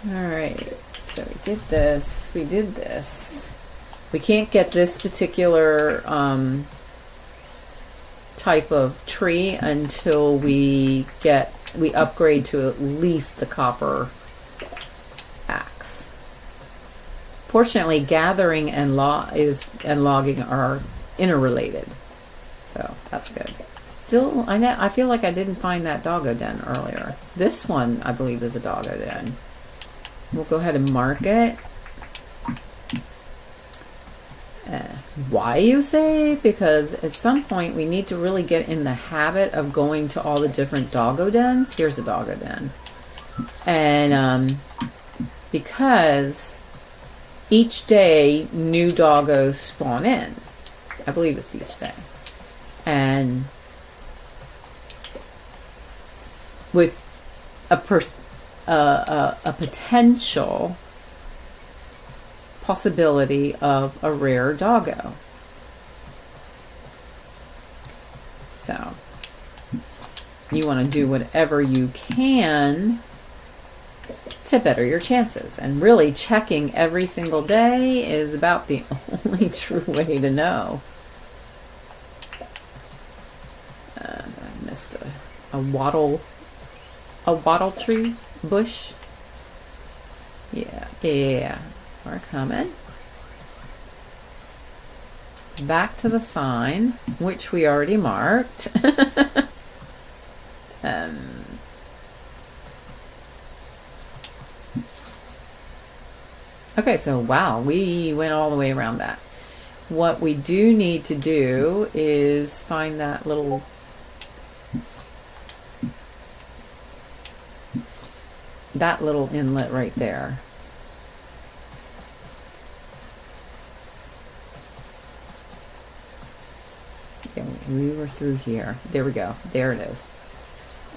Alright, so we did this, we did this. We can't get this particular type of tree until we upgrade to at least the copper axe. Fortunately, gathering and logging are interrelated, so that's good. Still, I feel like I didn't find that doggo den earlier. This one, I believe, is a doggo den. We'll go ahead and mark it. Why, you say? Because at some point we need to really get in the habit of going to all the different doggo dens. Here's a doggo den. And because each day new doggos spawn in. I believe it's each day. And with a potential possibility of a rare doggo. So you want to do whatever you can to better your chances, and really checking every single day is about the only true way to know. I missed a wattle tree bush. Yeah, we're coming back to the sign, which we already marked. Okay, so wow, we went all the way around that. What we do need to do is find that little inlet right there. Yeah, we were through here. There we go. There it is.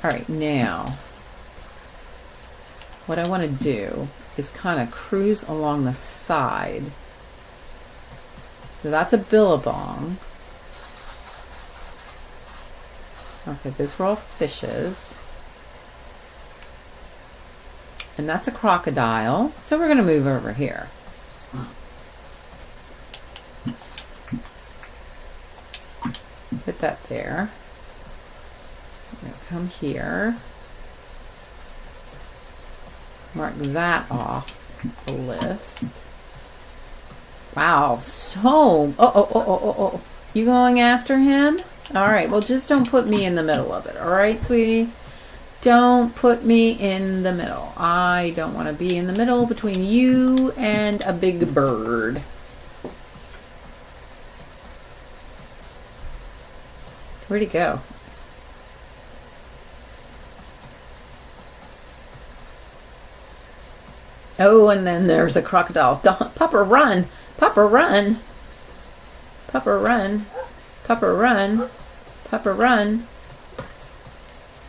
All right, now what I want to do is kind of cruise along the side. So that's a billabong. Okay, those were all fishes. And that's a crocodile. So we're going to move over here. Put that there. I'm going to come here. Mark that off the list. Wow, so... Oh. You going after him? Alright, well just don't put me in the middle of it. Alright, sweetie? Don't put me in the middle. I don't want to be in the middle between you and a big bird. Where'd he go? Oh, and then there's a crocodile. Pupper, run! Pupper, run! Pupper, run! Pupper, run! Pupper, run!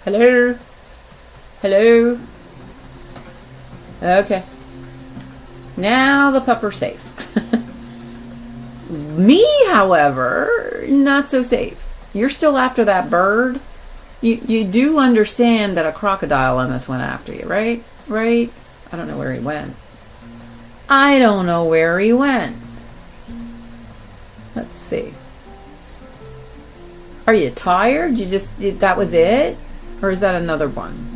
Hello? Hello? Okay. Now the pupper's safe. Me, however, not so safe. You're still after that bird. You do understand that a crocodile almost went after you, right? Right? I don't know where he went. I don't know where he went. Let's see. Are you tired? That was it? Or is that another one?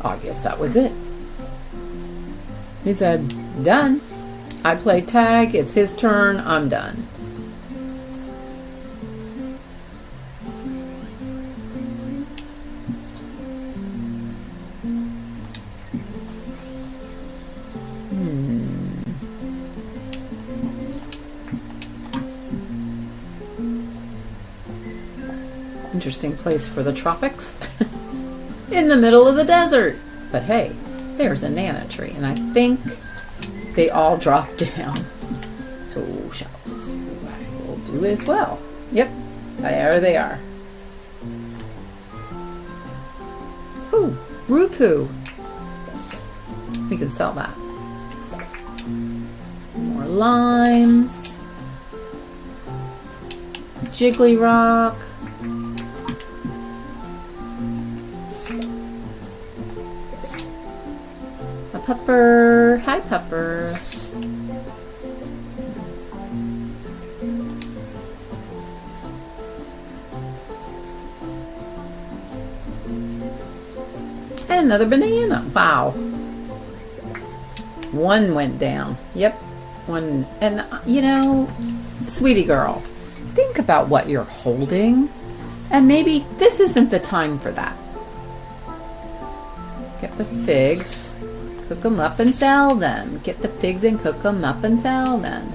I guess that was it. He said, done. I play tag. It's his turn. I'm done. Interesting place for the tropics. In the middle of the desert. But hey, there's a nana tree, and I think they all drop down. So shells will do as well. Yep, there they are. Ooh, Rupu. We can sell that. More limes. Jiggly rock. A pupper. Hi, pupper. And another banana. Wow. One went down. Yep. One. And, you know, sweetie girl, think about what you're holding. And maybe this isn't the time for that. Get the figs. Cook them up and sell them. Get the figs and cook them up and sell them.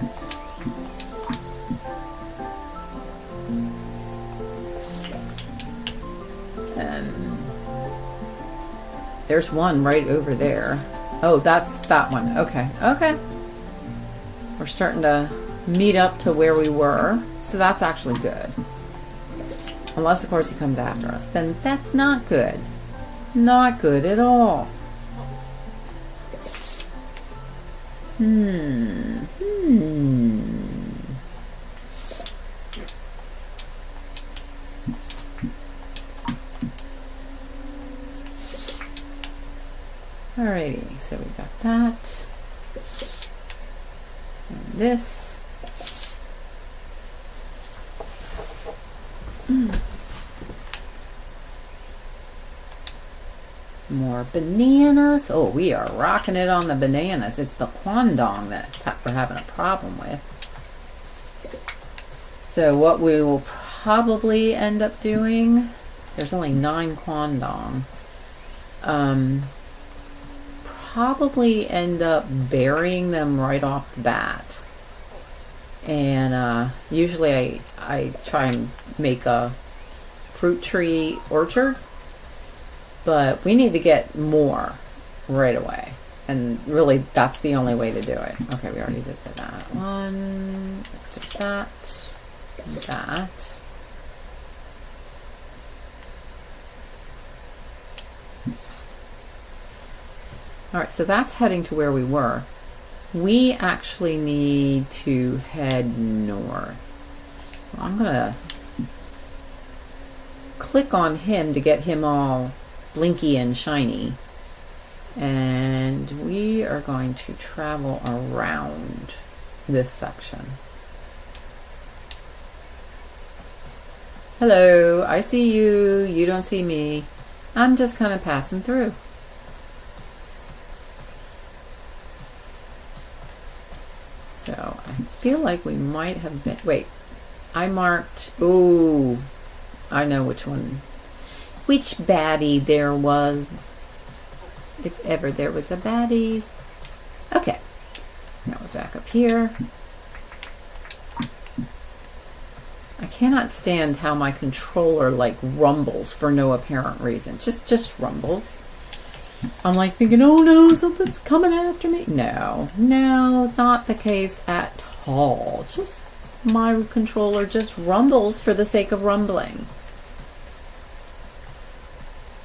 There's one right over there. Oh, that's that one. Okay. Okay. We're starting to meet up to where we were. So that's actually good. Unless, of course, he comes after us. Then that's not good. Not good at all. Alrighty, so we got that. And this. More bananas. Oh, we are rocking it on the bananas. It's the quandong that we're having a problem with. So what we will probably end up doing, there's only 9 quandong. Probably end up burying them right off the bat. And usually I try and make a fruit tree orchard. But we need to get more right away. And really, that's the only way to do it. Okay, we already did that one. Let's get that. And that. Alright, so that's heading to where we were. We actually need to head north. Well, I'm going to click on him to get him all blinky and shiny. And we are going to travel around this section. Hello, I see you. You don't see me. I'm just kind of passing through. So I feel like we might have been, wait, I marked, ooh, I know which one, which baddie there was, if ever there was a baddie. Okay, now we're back up here. I cannot stand how my controller like rumbles for no apparent reason, just rumbles. I'm like thinking, oh no, something's coming after me. No, not the case at all. Just my controller just rumbles for the sake of rumbling.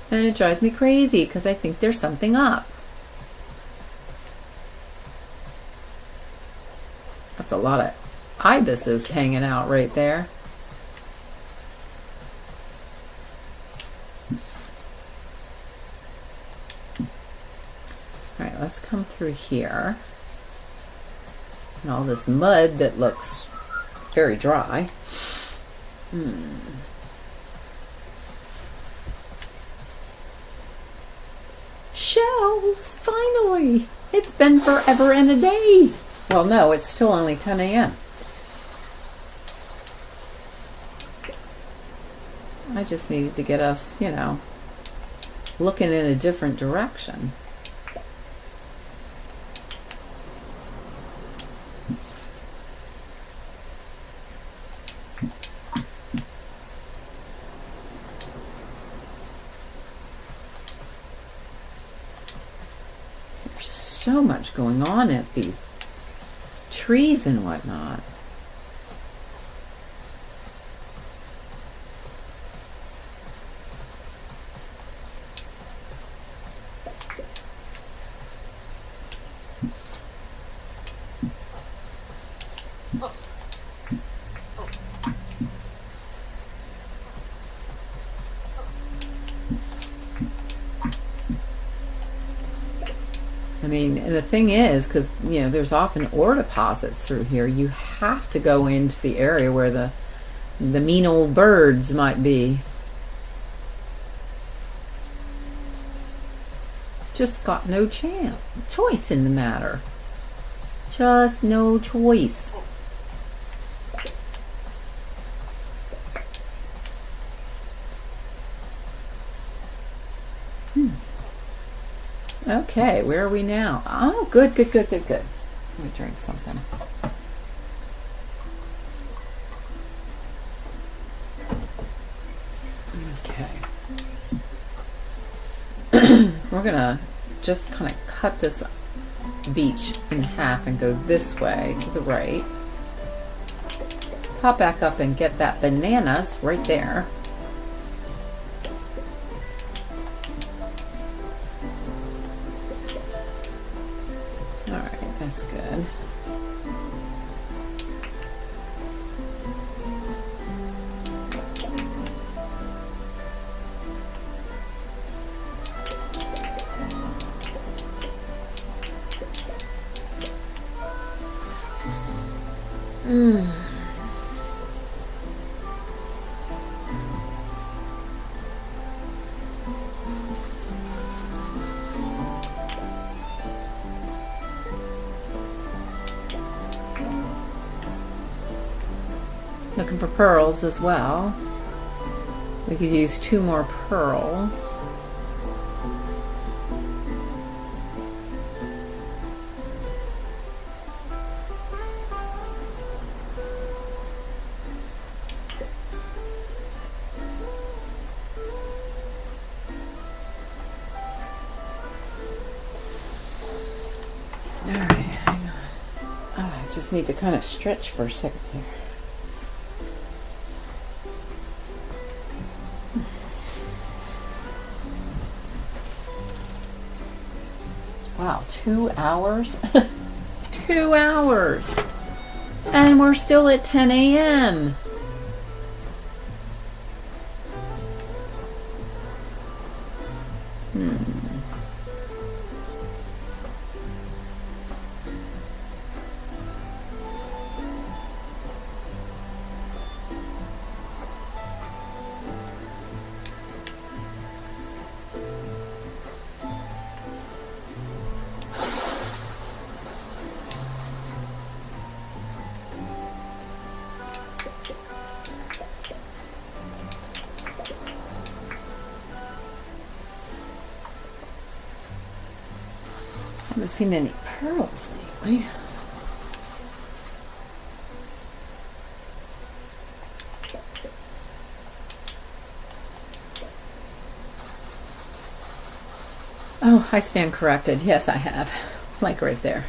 And it drives me crazy because I think there's something up. That's a lot of ibises hanging out right there. Alright, let's come through here. And all this mud that looks very dry. Shells! Finally! It's been forever and a day! Well, no, it's still only 10 a.m. I just needed to get us, you know, looking in a different direction. so much going on at these trees and whatnot. I mean, and the thing is, because, you know, there's often ore deposits through here, you have to go into the area where the mean old birds might be. Just got no choice in the matter. Just no choice. Okay, where are we now? Oh, good, good, good, good, good. Let me drink something. Okay. We're gonna just kind of cut this beach in half and go this way to the right. Pop back up and get that bananas right there. Alright, that's good. Looking for pearls as well. We could use 2 more pearls. Alright, hang on. Oh, I just need to kind of stretch for a second here. Wow, 2 hours? 2 hours! And we're still at 10 a.m. Haven't seen any pearls lately. Oh, I stand corrected. Yes, I have. Like right there.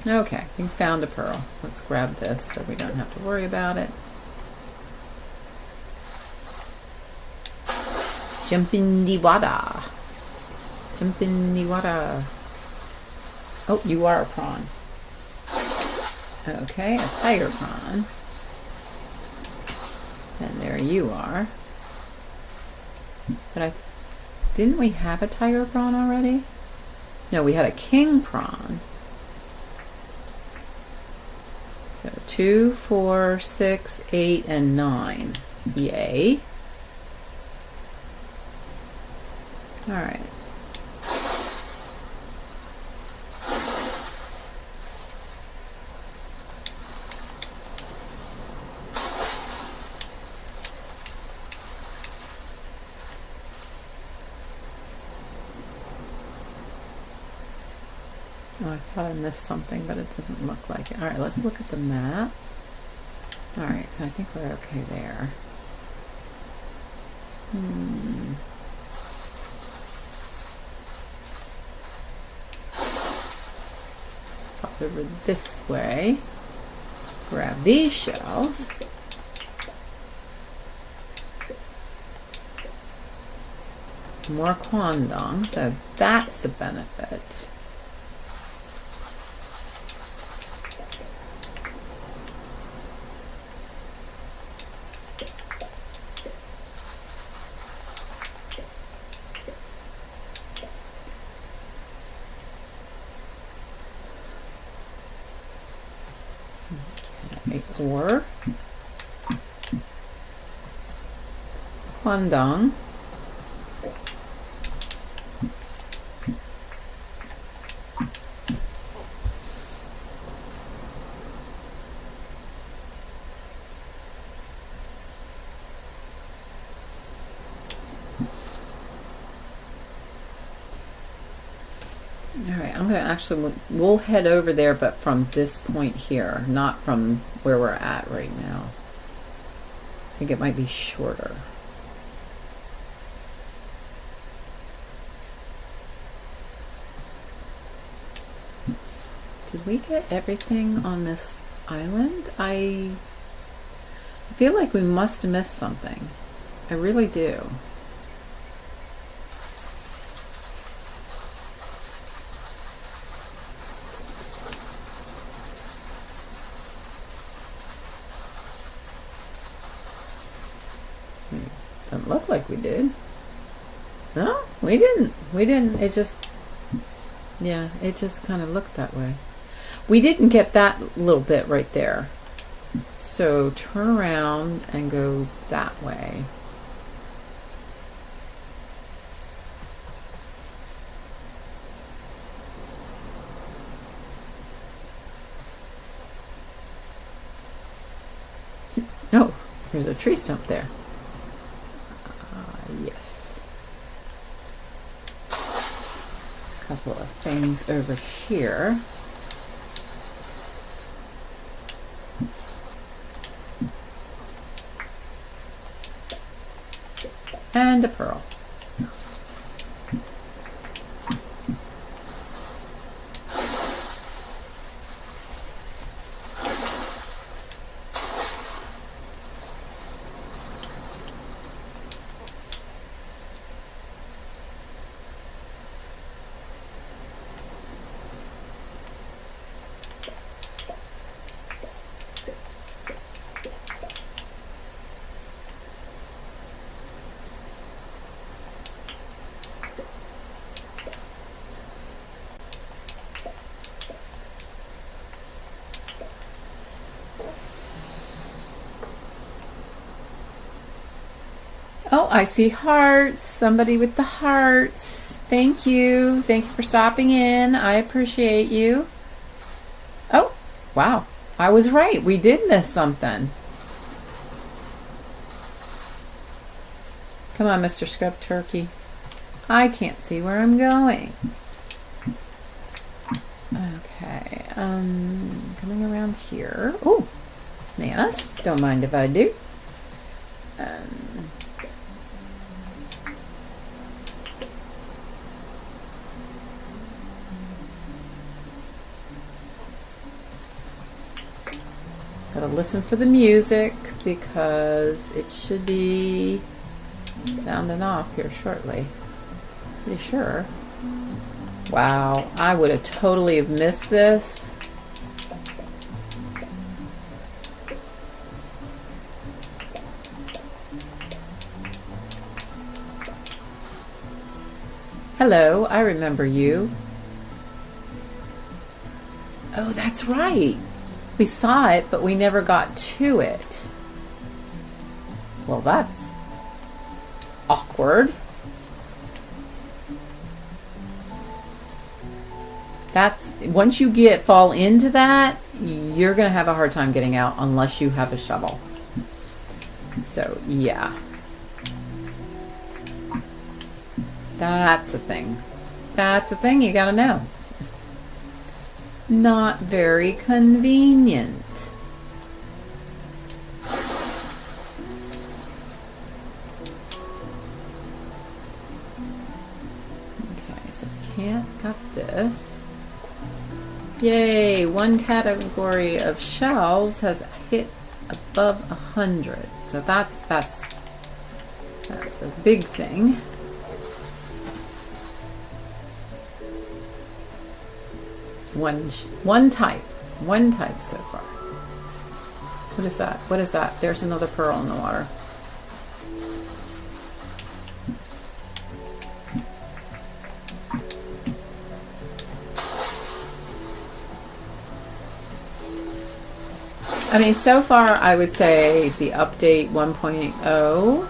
Okay, we found a pearl. Let's grab this so we don't have to worry about it. Jump in the water. Jump in the water. Oh, you are a prawn. Okay, a tiger prawn. And there you are. But didn't we have a tiger prawn already? No, we had a king prawn. So 2, 4, 6, 8, and 9. Yay. All right. Oh, I thought I missed something, but it doesn't look like it. All right, let's look at the map. All right, so I think we're okay there. pop over this way. Grab these shells. More quandong, so that's a benefit. Okay, or quandong. Alright, I'm going to actually, we'll head over there, but from this point here, not from where we're at right now. I think it might be shorter. Did we get everything on this island? I feel like we must have missed something. I really do. Doesn't look like we did. No, we didn't. We didn't. It just, yeah, it just kind of looked that way. We didn't get that little bit right there. So turn around and go that way. Oh, there's a tree stump there. Yes. A couple of things over here. And a pearl. Oh, I see hearts. Somebody with the hearts. Thank you. Thank you for stopping in. I appreciate you. Oh, wow. I was right. We did miss something. Come on, Mr. Scrub Turkey. I can't see where I'm going. Okay. Coming around here. Oh, bananas. Don't mind if I do. Gotta listen for the music because it should be sounding off here shortly. Pretty sure. Wow, I would have totally have missed this. Hello, I remember you. Oh, that's right. We saw it, but we never got to it. Well, that's awkward. That's, once you fall into that, you're going to have a hard time getting out unless you have a shovel. So, yeah. That's a thing. That's a thing you got to know. Not very convenient. Okay, so can't got this. Yay, one category of shells has hit above 100. So that's a big thing. One type so far. What is that? What is that? There's another pearl in the water. I mean, so far I would say the update 1.0,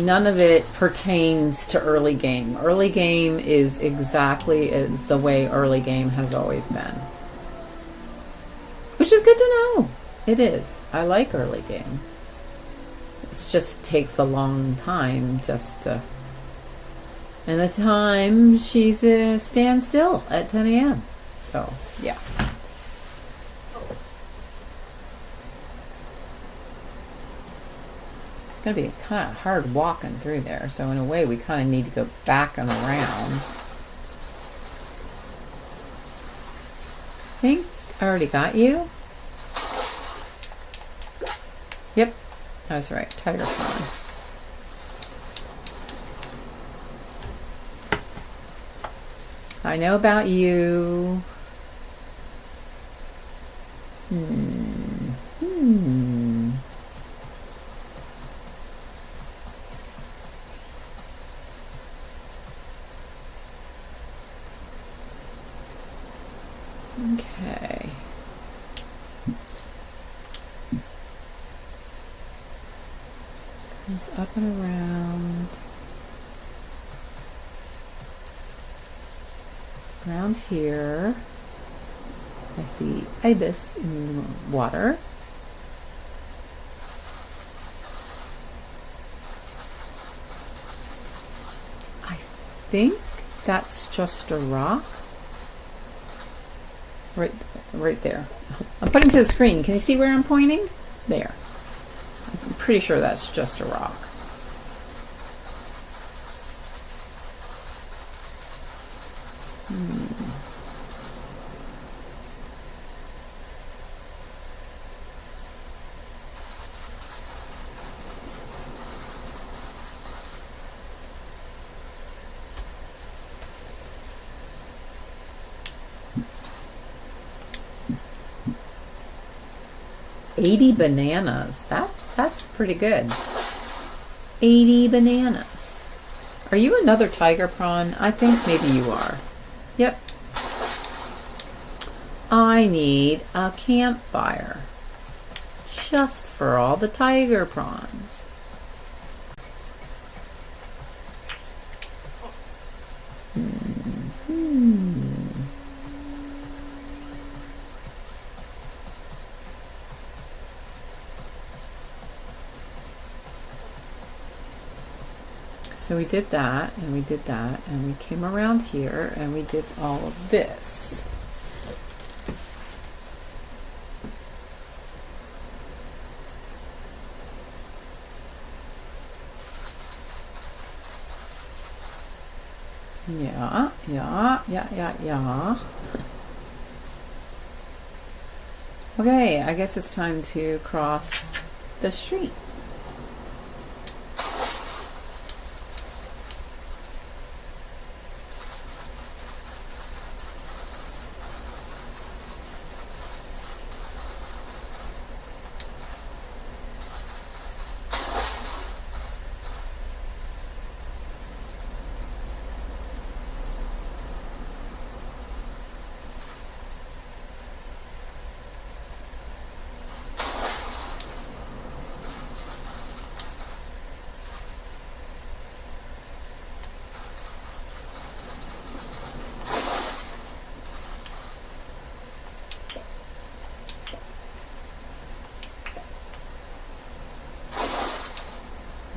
none of it pertains to early game. Early game is exactly as the way early game has always been. Which is good to know. It is. I like early game. It just takes a long time just to... And the time she's stands still at 10 a.m. So, yeah. It's going to be kind of hard walking through there. So in a way, we kind of need to go back and around. I think I already got you. Yep, I was right. Tiger prawn. I know about you. Okay. Comes up and around. Around here. I see ibis in the water. I think that's just a rock. Right there. I'm pointing to the screen. Can you see where I'm pointing? There. I'm pretty sure that's just a rock. $80 bananas. That's pretty good. 80 bananas. Are you another tiger prawn? I think maybe you are. Yep. I need a campfire. Just for all the tiger prawns. So we did that, and we did that, and we came around here, and we did all of this. Yeah. Okay, I guess it's time to cross the street.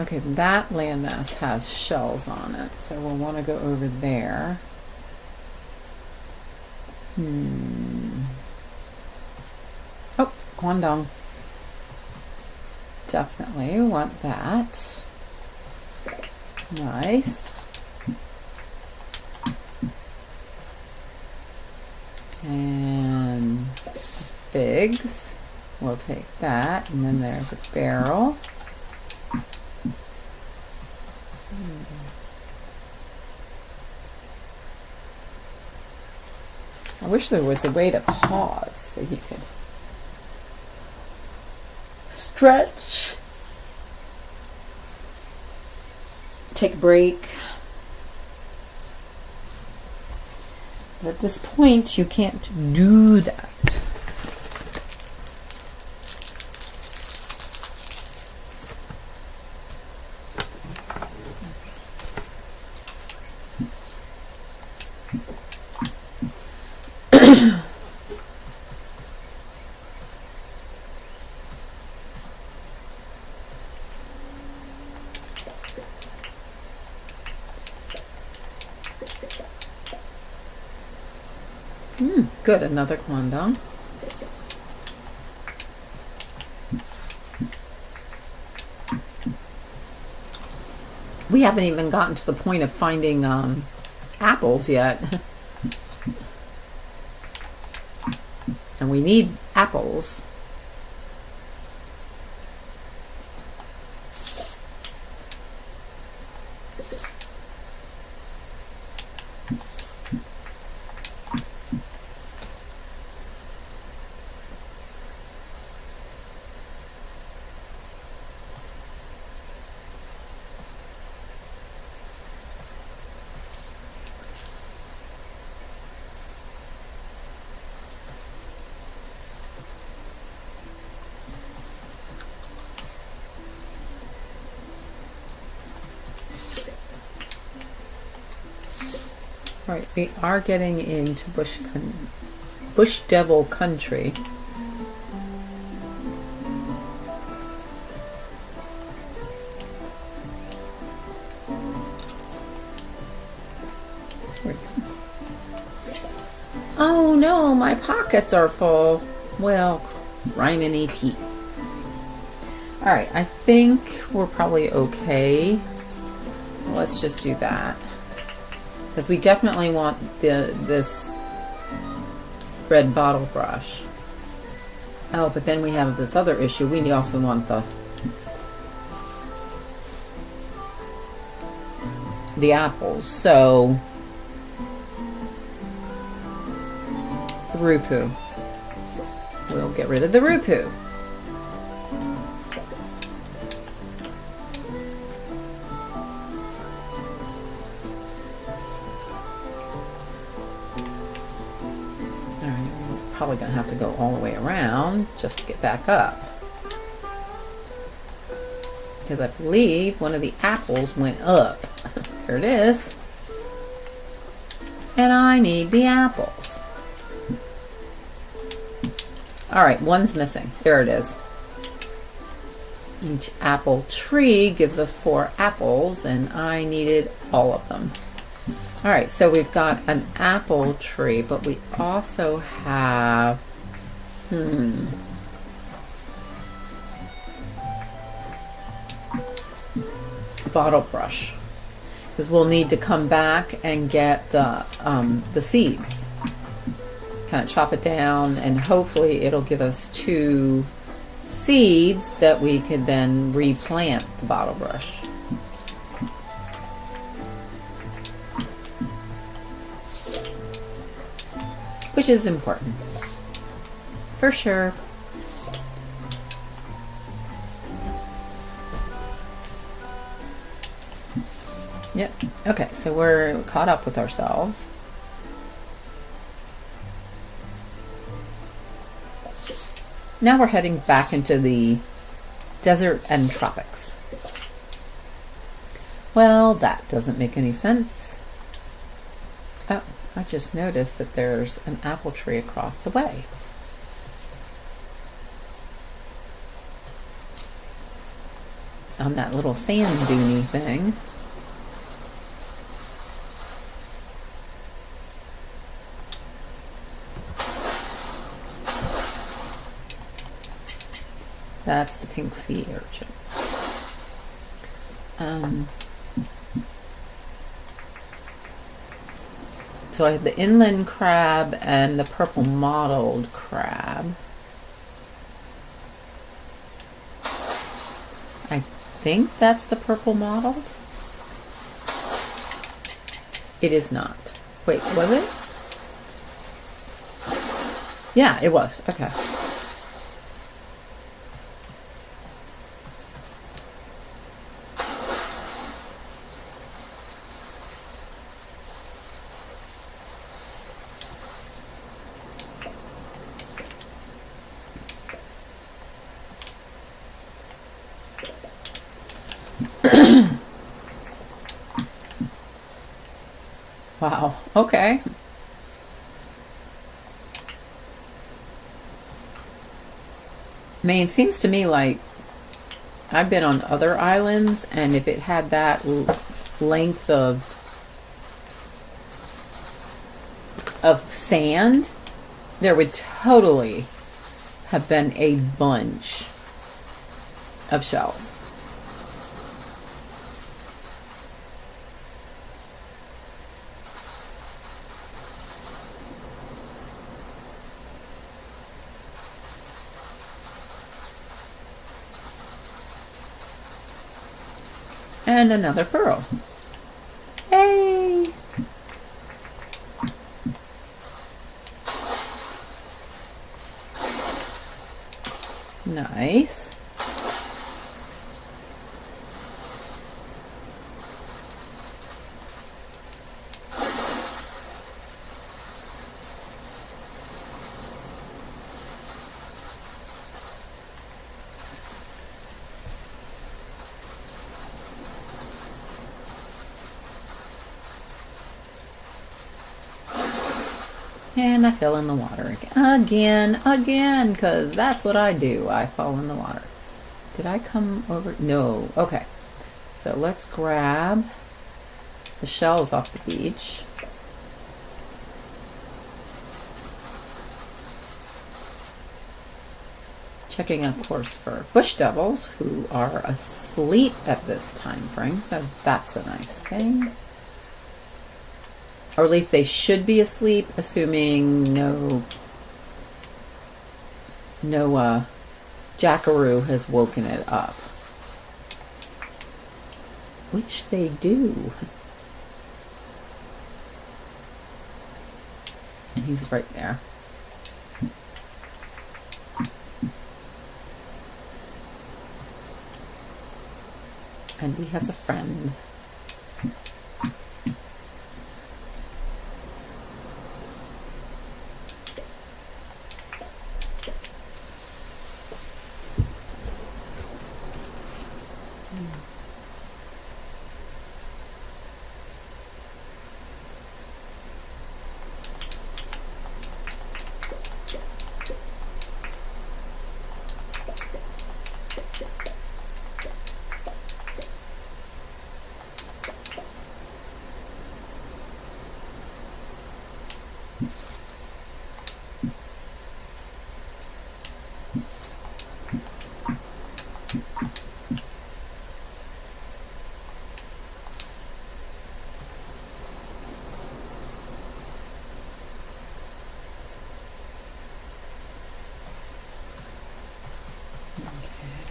Okay, that landmass has shells on it, so we'll want to go over there. Oh, Guangdong. Definitely want that. Nice. And figs. We'll take that. And then there's a barrel. I wish there was a way to pause so you could stretch, take a break. But at this point, you can't do that. Good, another quandong. We haven't even gotten to the point of finding apples yet. And we need apples. Right, we are getting into bush devil country. Oh no, my pockets are full. Well, Rhymini Pete. Alright, I think we're probably okay. Let's just do that. Because we definitely want this red bottle brush. Oh, but then we have this other issue. We also want the apples. So the Rupu. We'll get rid of the Rupu. Probably going to have to go all the way around just to get back up. Because I believe one of the apples went up. There it is. And I need the apples. Alright, one's missing. There it is. Each apple tree gives us 4 apples, and I needed all of them. Alright, so we've got an apple tree, but we also have, bottle brush. Because we'll need to come back and get the seeds. Kind of chop it down, and hopefully it'll give us 2 seeds that we could then replant the bottle brush. Which is important, for sure. Yep, okay, so we're caught up with ourselves. Now we're heading back into the desert and tropics. Well, that doesn't make any sense. Oh. I just noticed that there's an apple tree across the way. On that little sand duny thing. That's the pink sea urchin. So I had the inland crab and the purple mottled crab. I think that's the purple mottled. It is not. Wait, was it? Yeah, it was. Okay. Wow. Okay. I mean, it seems to me like I've been on other islands, and if it had that length of sand, there would totally have been a bunch of shells. And another pearl. Hey! Nice. And I fell in the water again, because that's what I do. I fall in the water. Did I come over? No. Okay. So let's grab the shells off the beach. Checking, of course, for bush devils who are asleep at this time frame. So that's a nice thing. Or at least they should be asleep, assuming no jackaroo has woken it up. Which they do. And he's right there. And he has a friend.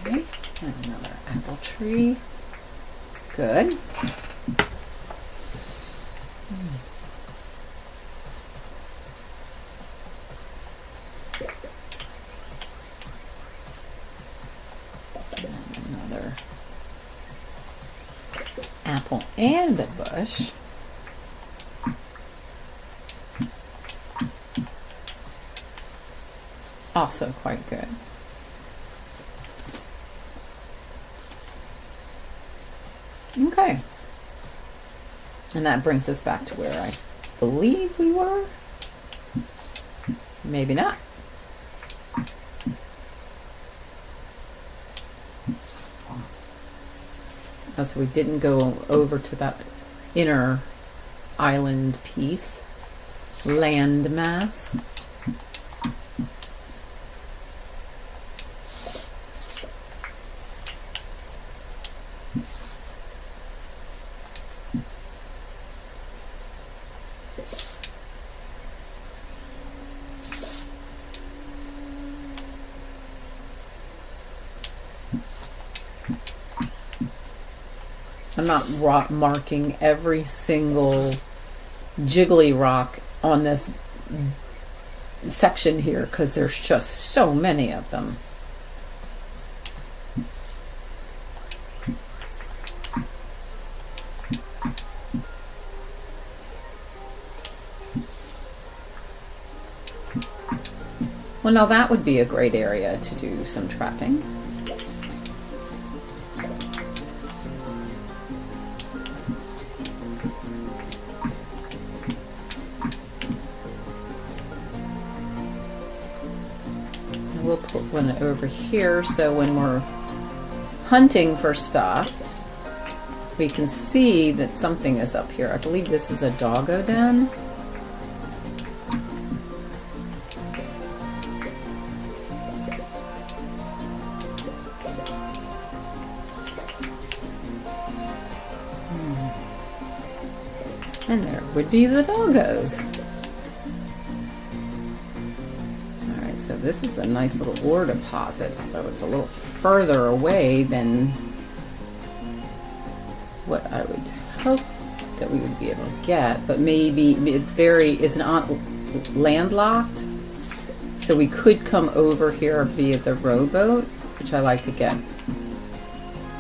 Okay, and another apple tree. Good. And another apple and a bush. Also quite good. Okay. And that brings us back to where I believe we were. Maybe not. Oh, so we didn't go over to that inner island piece, land mass. I'm not marking every single jiggly rock on this section here because there's just so many of them. Well, now that would be a great area to do some trapping. We'll put one over here so when we're hunting for stuff, we can see that something is up here. I believe this is a doggo den. And there would be the doggos. Alright, so this is a nice little ore deposit, although it's a little further away than what I would hope that we would be able to get, but maybe it's not landlocked, so we could come over here via the rowboat, which I like to get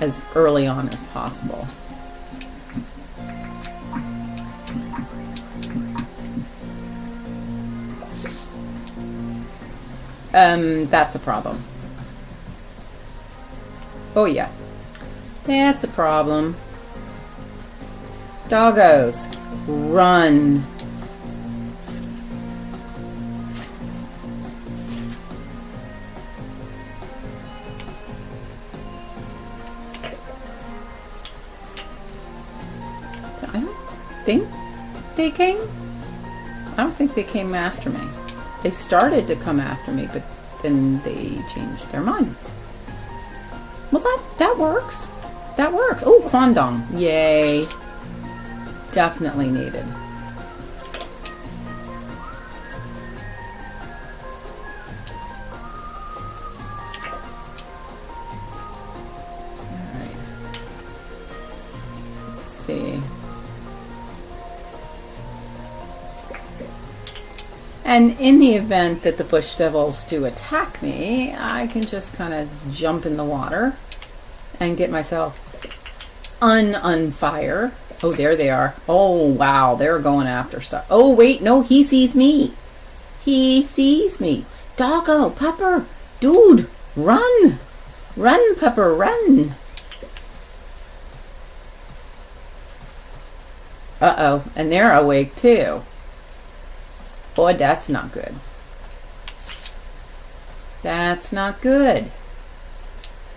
as early on as possible. That's a problem. Oh yeah, that's a problem. Doggos, run. So I don't think they came. I don't think they came after me. They started to come after me, but then they changed their mind. Well, that works. That works. Oh, Kwandong. Yay. Definitely needed. All right. Let's see. And in the event that the bush devils do attack me, I can just kind of jump in the water and get myself on fire. Oh, there they are. Oh, wow, they're going after stuff. Oh, wait, no, he sees me. He sees me. Doggo, Pepper, dude, run. Run, Pepper, run. Uh-oh, and they're awake too. Boy, that's not good. That's not good.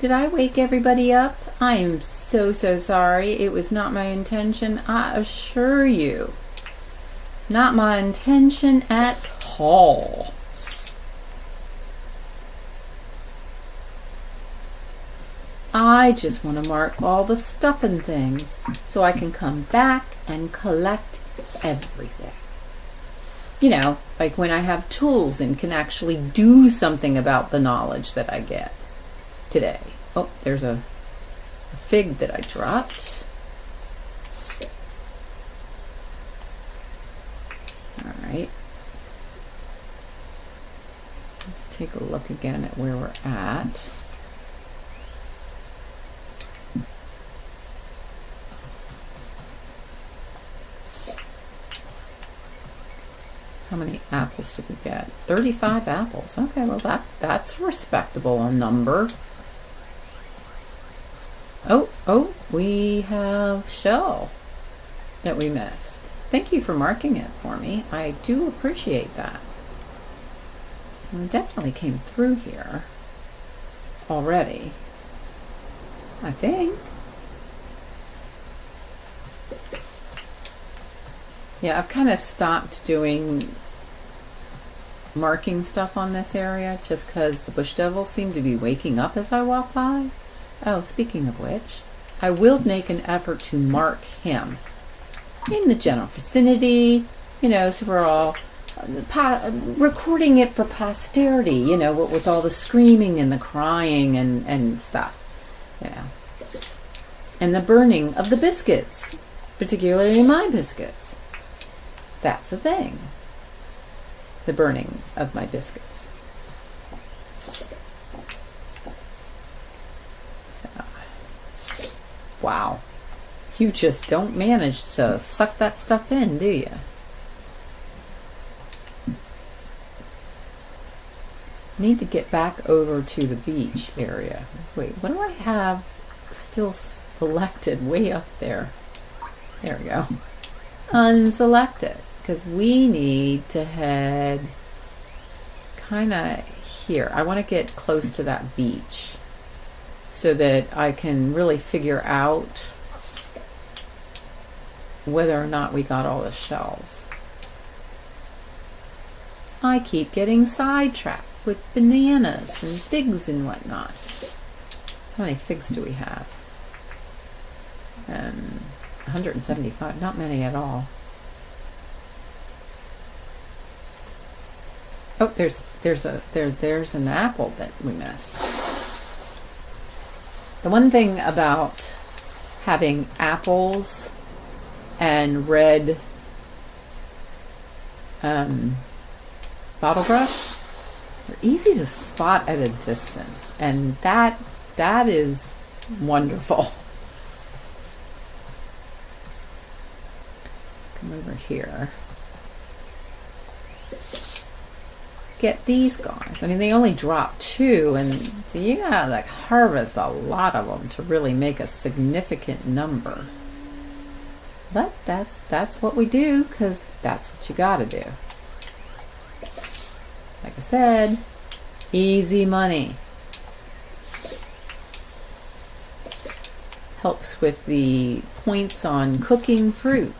Did I wake everybody up? I am so sorry. It was not my intention. I assure you. Not my intention at all. I just want to mark all the stuff and things so I can come back and collect everything. You know, like when I have tools and can actually do something about the knowledge that I get today. Oh, there's a fig that I dropped. All right. Let's take a look again at where we're at. How many apples did we get? 35 apples. Okay, well that's a respectable number. Oh, we have shell that we missed. Thank you for marking it for me. I do appreciate that. We definitely came through here already, I think. Yeah, I've kind of stopped doing marking stuff on this area just because the bush devils seem to be waking up as I walk by. Oh, speaking of which, I will make an effort to mark him in the general vicinity, you know, so we're all recording it for posterity, you know, with all the screaming and the crying and stuff, you know. and the burning of the biscuits, particularly my biscuits. That's a thing. The burning of my biscuits. So, wow. You just don't manage to suck that stuff in, do you? Need to get back over to the beach area. Wait, what do I have still selected way up there? There we go. Unselected. Because we need to head kind of here. I want to get close to that beach so that I can really figure out whether or not we got all the shells. I keep getting sidetracked with bananas and figs and whatnot. How many figs do we have? 175, not many at all. Oh, there's an apple that we missed. The one thing about having apples and red bottle brush, they're easy to spot at a distance, and that is wonderful. Come over here. Get these guys. I mean, they only drop 2, and so you gotta like harvest a lot of them to really make a significant number. But that's what we do, because that's what you gotta do. Like I said, easy money. Helps with the points on cooking fruit.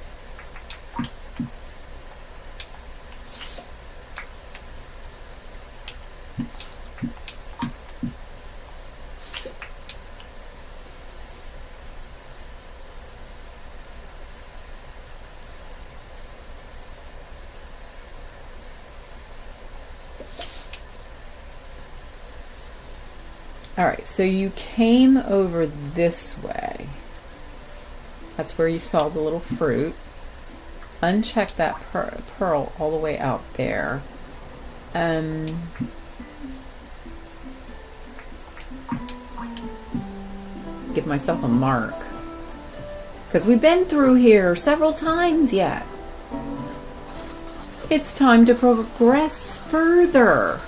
Alright, so you came over this way. That's where you saw the little fruit. Uncheck that pearl all the way out there. Give myself a mark. Because we've been through here several times yet. It's time to progress further.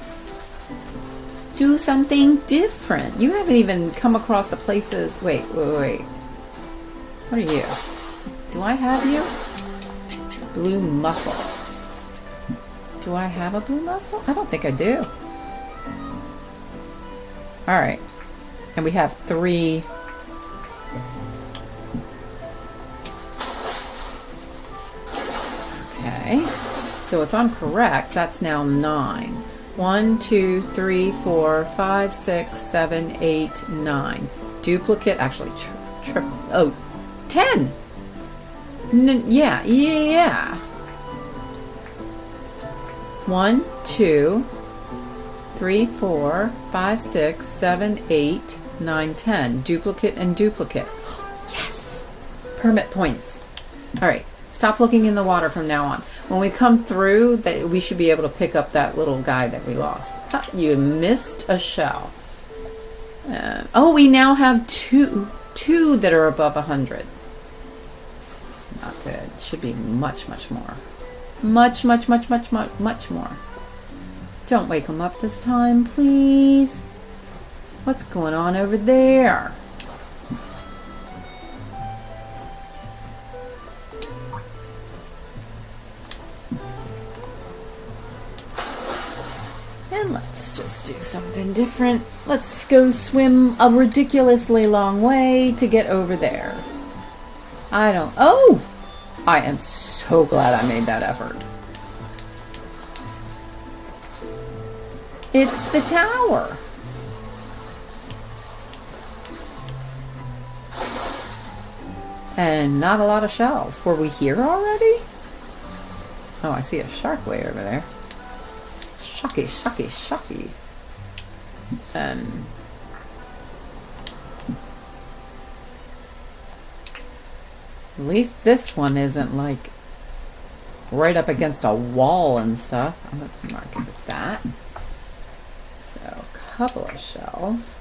Do something different. You haven't even come across the places. Wait. What are you? Do I have you? Blue mussel. Do I have a blue mussel? I don't think I do. Alright. And we have 3. Okay. So if I'm correct, that's now 9. 1, 2, 3, 4, 5, 6, 7, 8, 9. Duplicate, actually, oh, 10. Yeah. 1, 2, 3, 4, 5, 6, 7, 8, 9, 10. Duplicate and duplicate. Yes! Permit points. All right, stop looking in the water from now on. When we come through, we should be able to pick up that little guy that we lost. You missed a shell. Oh, we now have two that are above 100. Not good. Should be much more. Much more. Don't wake them up this time, please. What's going on over there? And let's just do something different. Let's go swim a ridiculously long way to get over there. Oh! I am so glad I made that effort. It's the tower. And not a lot of shells. Were we here already? Oh, I see a shark way over there. Shucky. At least this one isn't like right up against a wall and stuff. I'm going to mark it with that. So a couple of shells.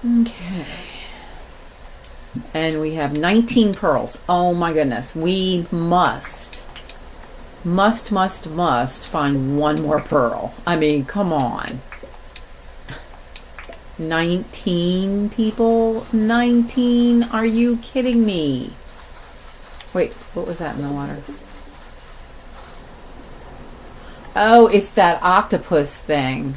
Okay. And we have 19 pearls. Oh my goodness. We must find one more pearl. I mean, come on. 19 people? 19? Are you kidding me? Wait, what was that in the water? Oh, it's that octopus thing.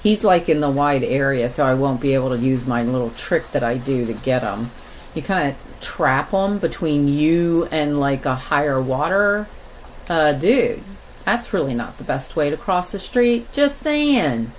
He's like in the wide area, so I won't be able to use my little trick that I do to get him. You kind of trap them between you and like a higher water. Dude, that's really not the best way to cross the street. Just saying.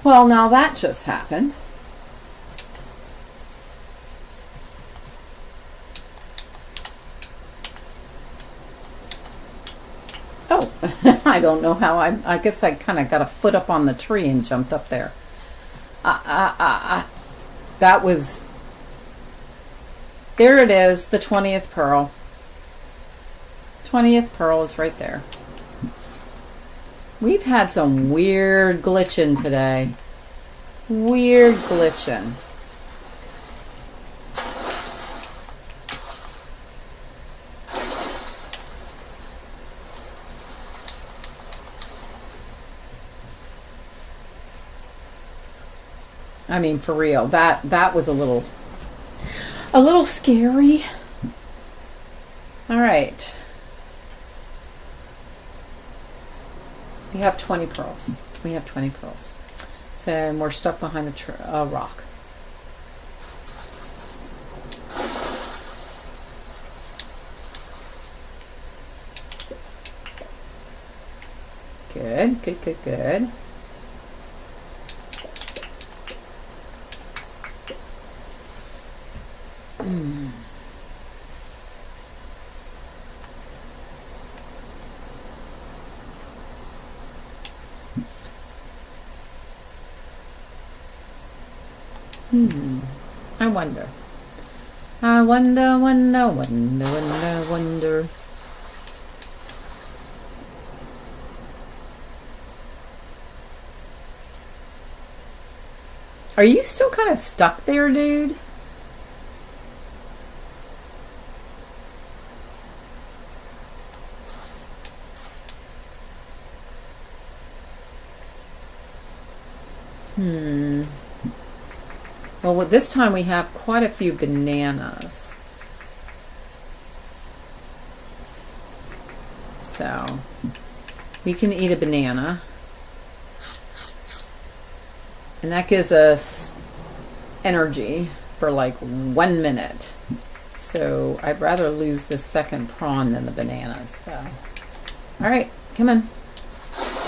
Well, now that just happened. Oh, I don't know how I guess I kind of got a foot up on the tree and jumped up there. That was, there it is, the 20th pearl. 20th pearl is right there. We've had some weird glitching today. Weird glitching. I mean, for real, that was a little scary. All right. We have 20 pearls. We have 20 pearls. So we're stuck behind a rock. Good, good, good, good. I wonder. I wonder, wonder, wonder, wonder, wonder. Are you still kind of stuck there, dude? Well, this time we have quite a few bananas. So, we can eat a banana. And that gives us energy for like 1 minute. So, I'd rather lose the second prawn than the bananas, though. Alright, come on.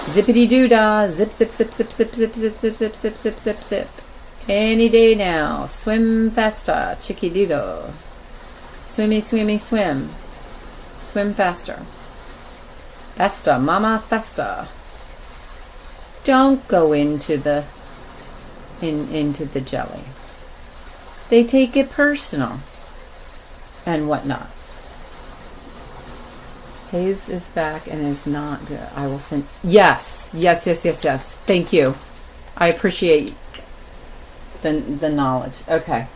Zippity-doo-dah. Zip, zip, zip, zip, zip, zip, zip, zip, zip, zip, zip, zip, zip. Any day now. Swim faster, chicky-doodle. Swimmy, swimmy, swim. Swim faster. Faster, mama, faster. Don't go into the jelly. They take it personal and whatnot. Hayes is back and is not good. I will send. Yes, yes, yes, yes, yes. Thank you. I appreciate the knowledge. Okay.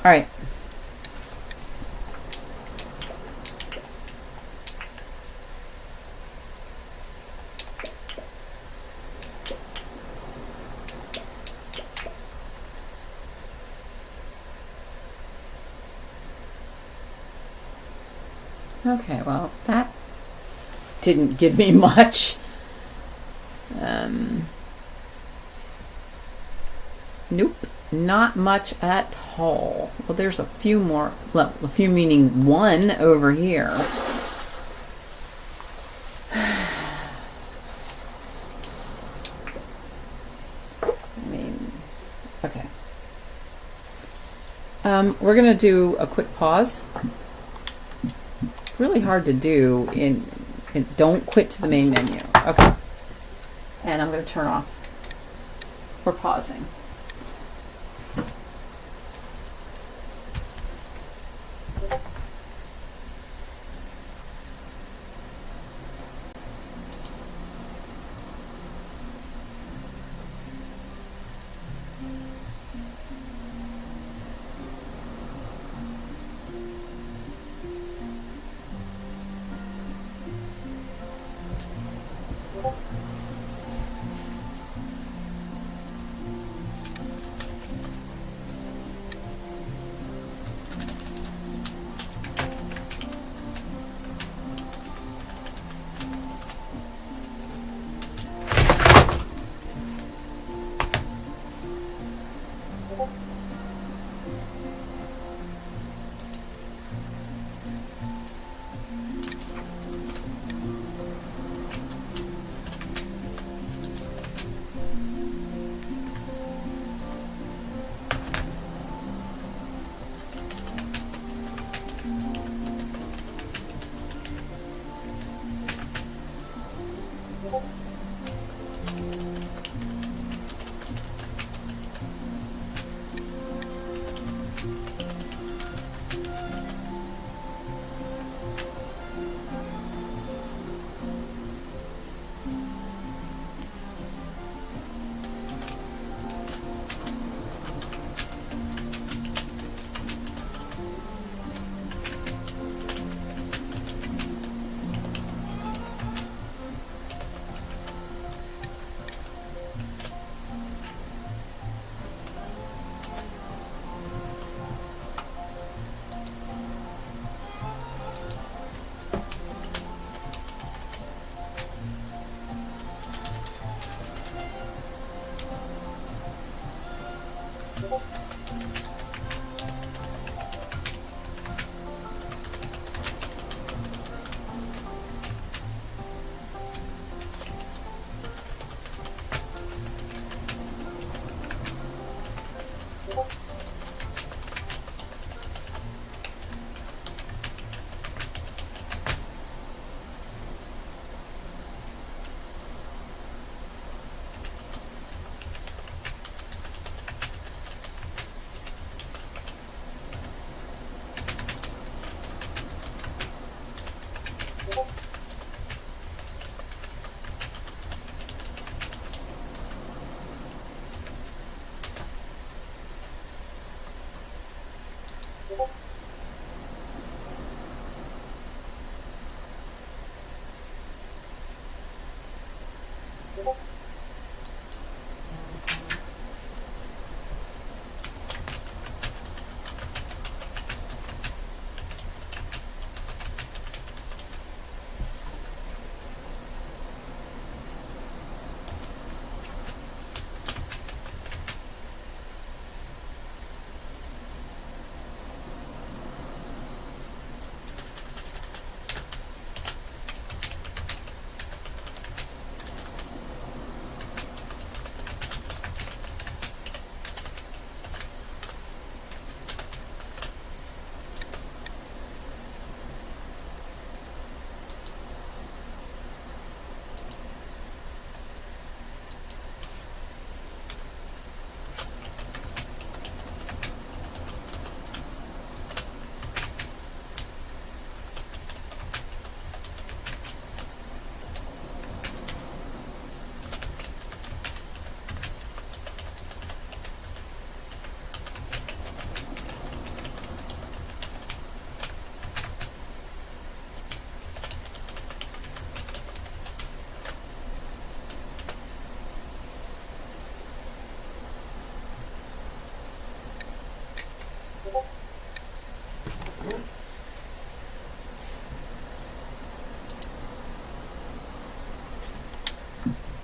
All right. Okay, well, that didn't give me much. Nope, not much at all. Well, there's a few more, well, a few meaning one over here. Okay. We're going to do a quick pause. Really hard to do in don't quit to the main menu. Okay. And I'm going to turn off. We're pausing.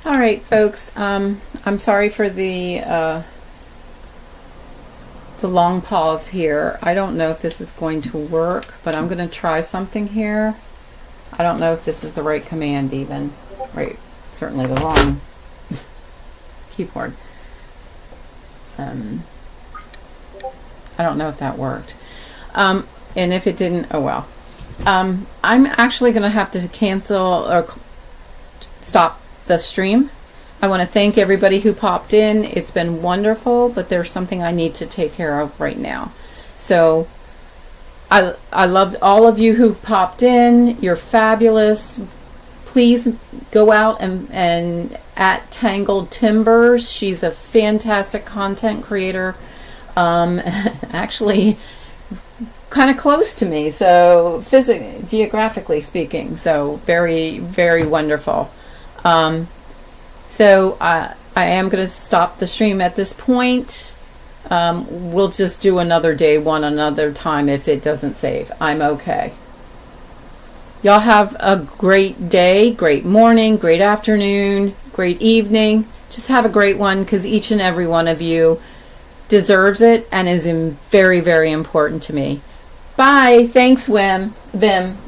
All right, folks. I'm sorry for the long pause here. I don't know if this is going to work, but I'm going to try something here. I don't know if this is the right command even. Right, certainly the wrong keyboard. I don't know if that worked. And if it didn't, oh well. I'm actually going to have to cancel or stop the stream. I want to thank everybody who popped in. It's been wonderful, but there's something I need to take care of right now. So I love all of you who popped in. You're fabulous. Please go out and at Tangled Timbers. She's a fantastic content creator. Actually kind of close to me, so geographically speaking, so very, very wonderful. So I am going to stop the stream at this point. We'll just do another day one another time if it doesn't save. I'm okay. Y'all have a great day, great morning, great afternoon, great evening. Just have a great one, because each and every one of you deserves it and is very, very important to me. Bye. Thanks, Vim.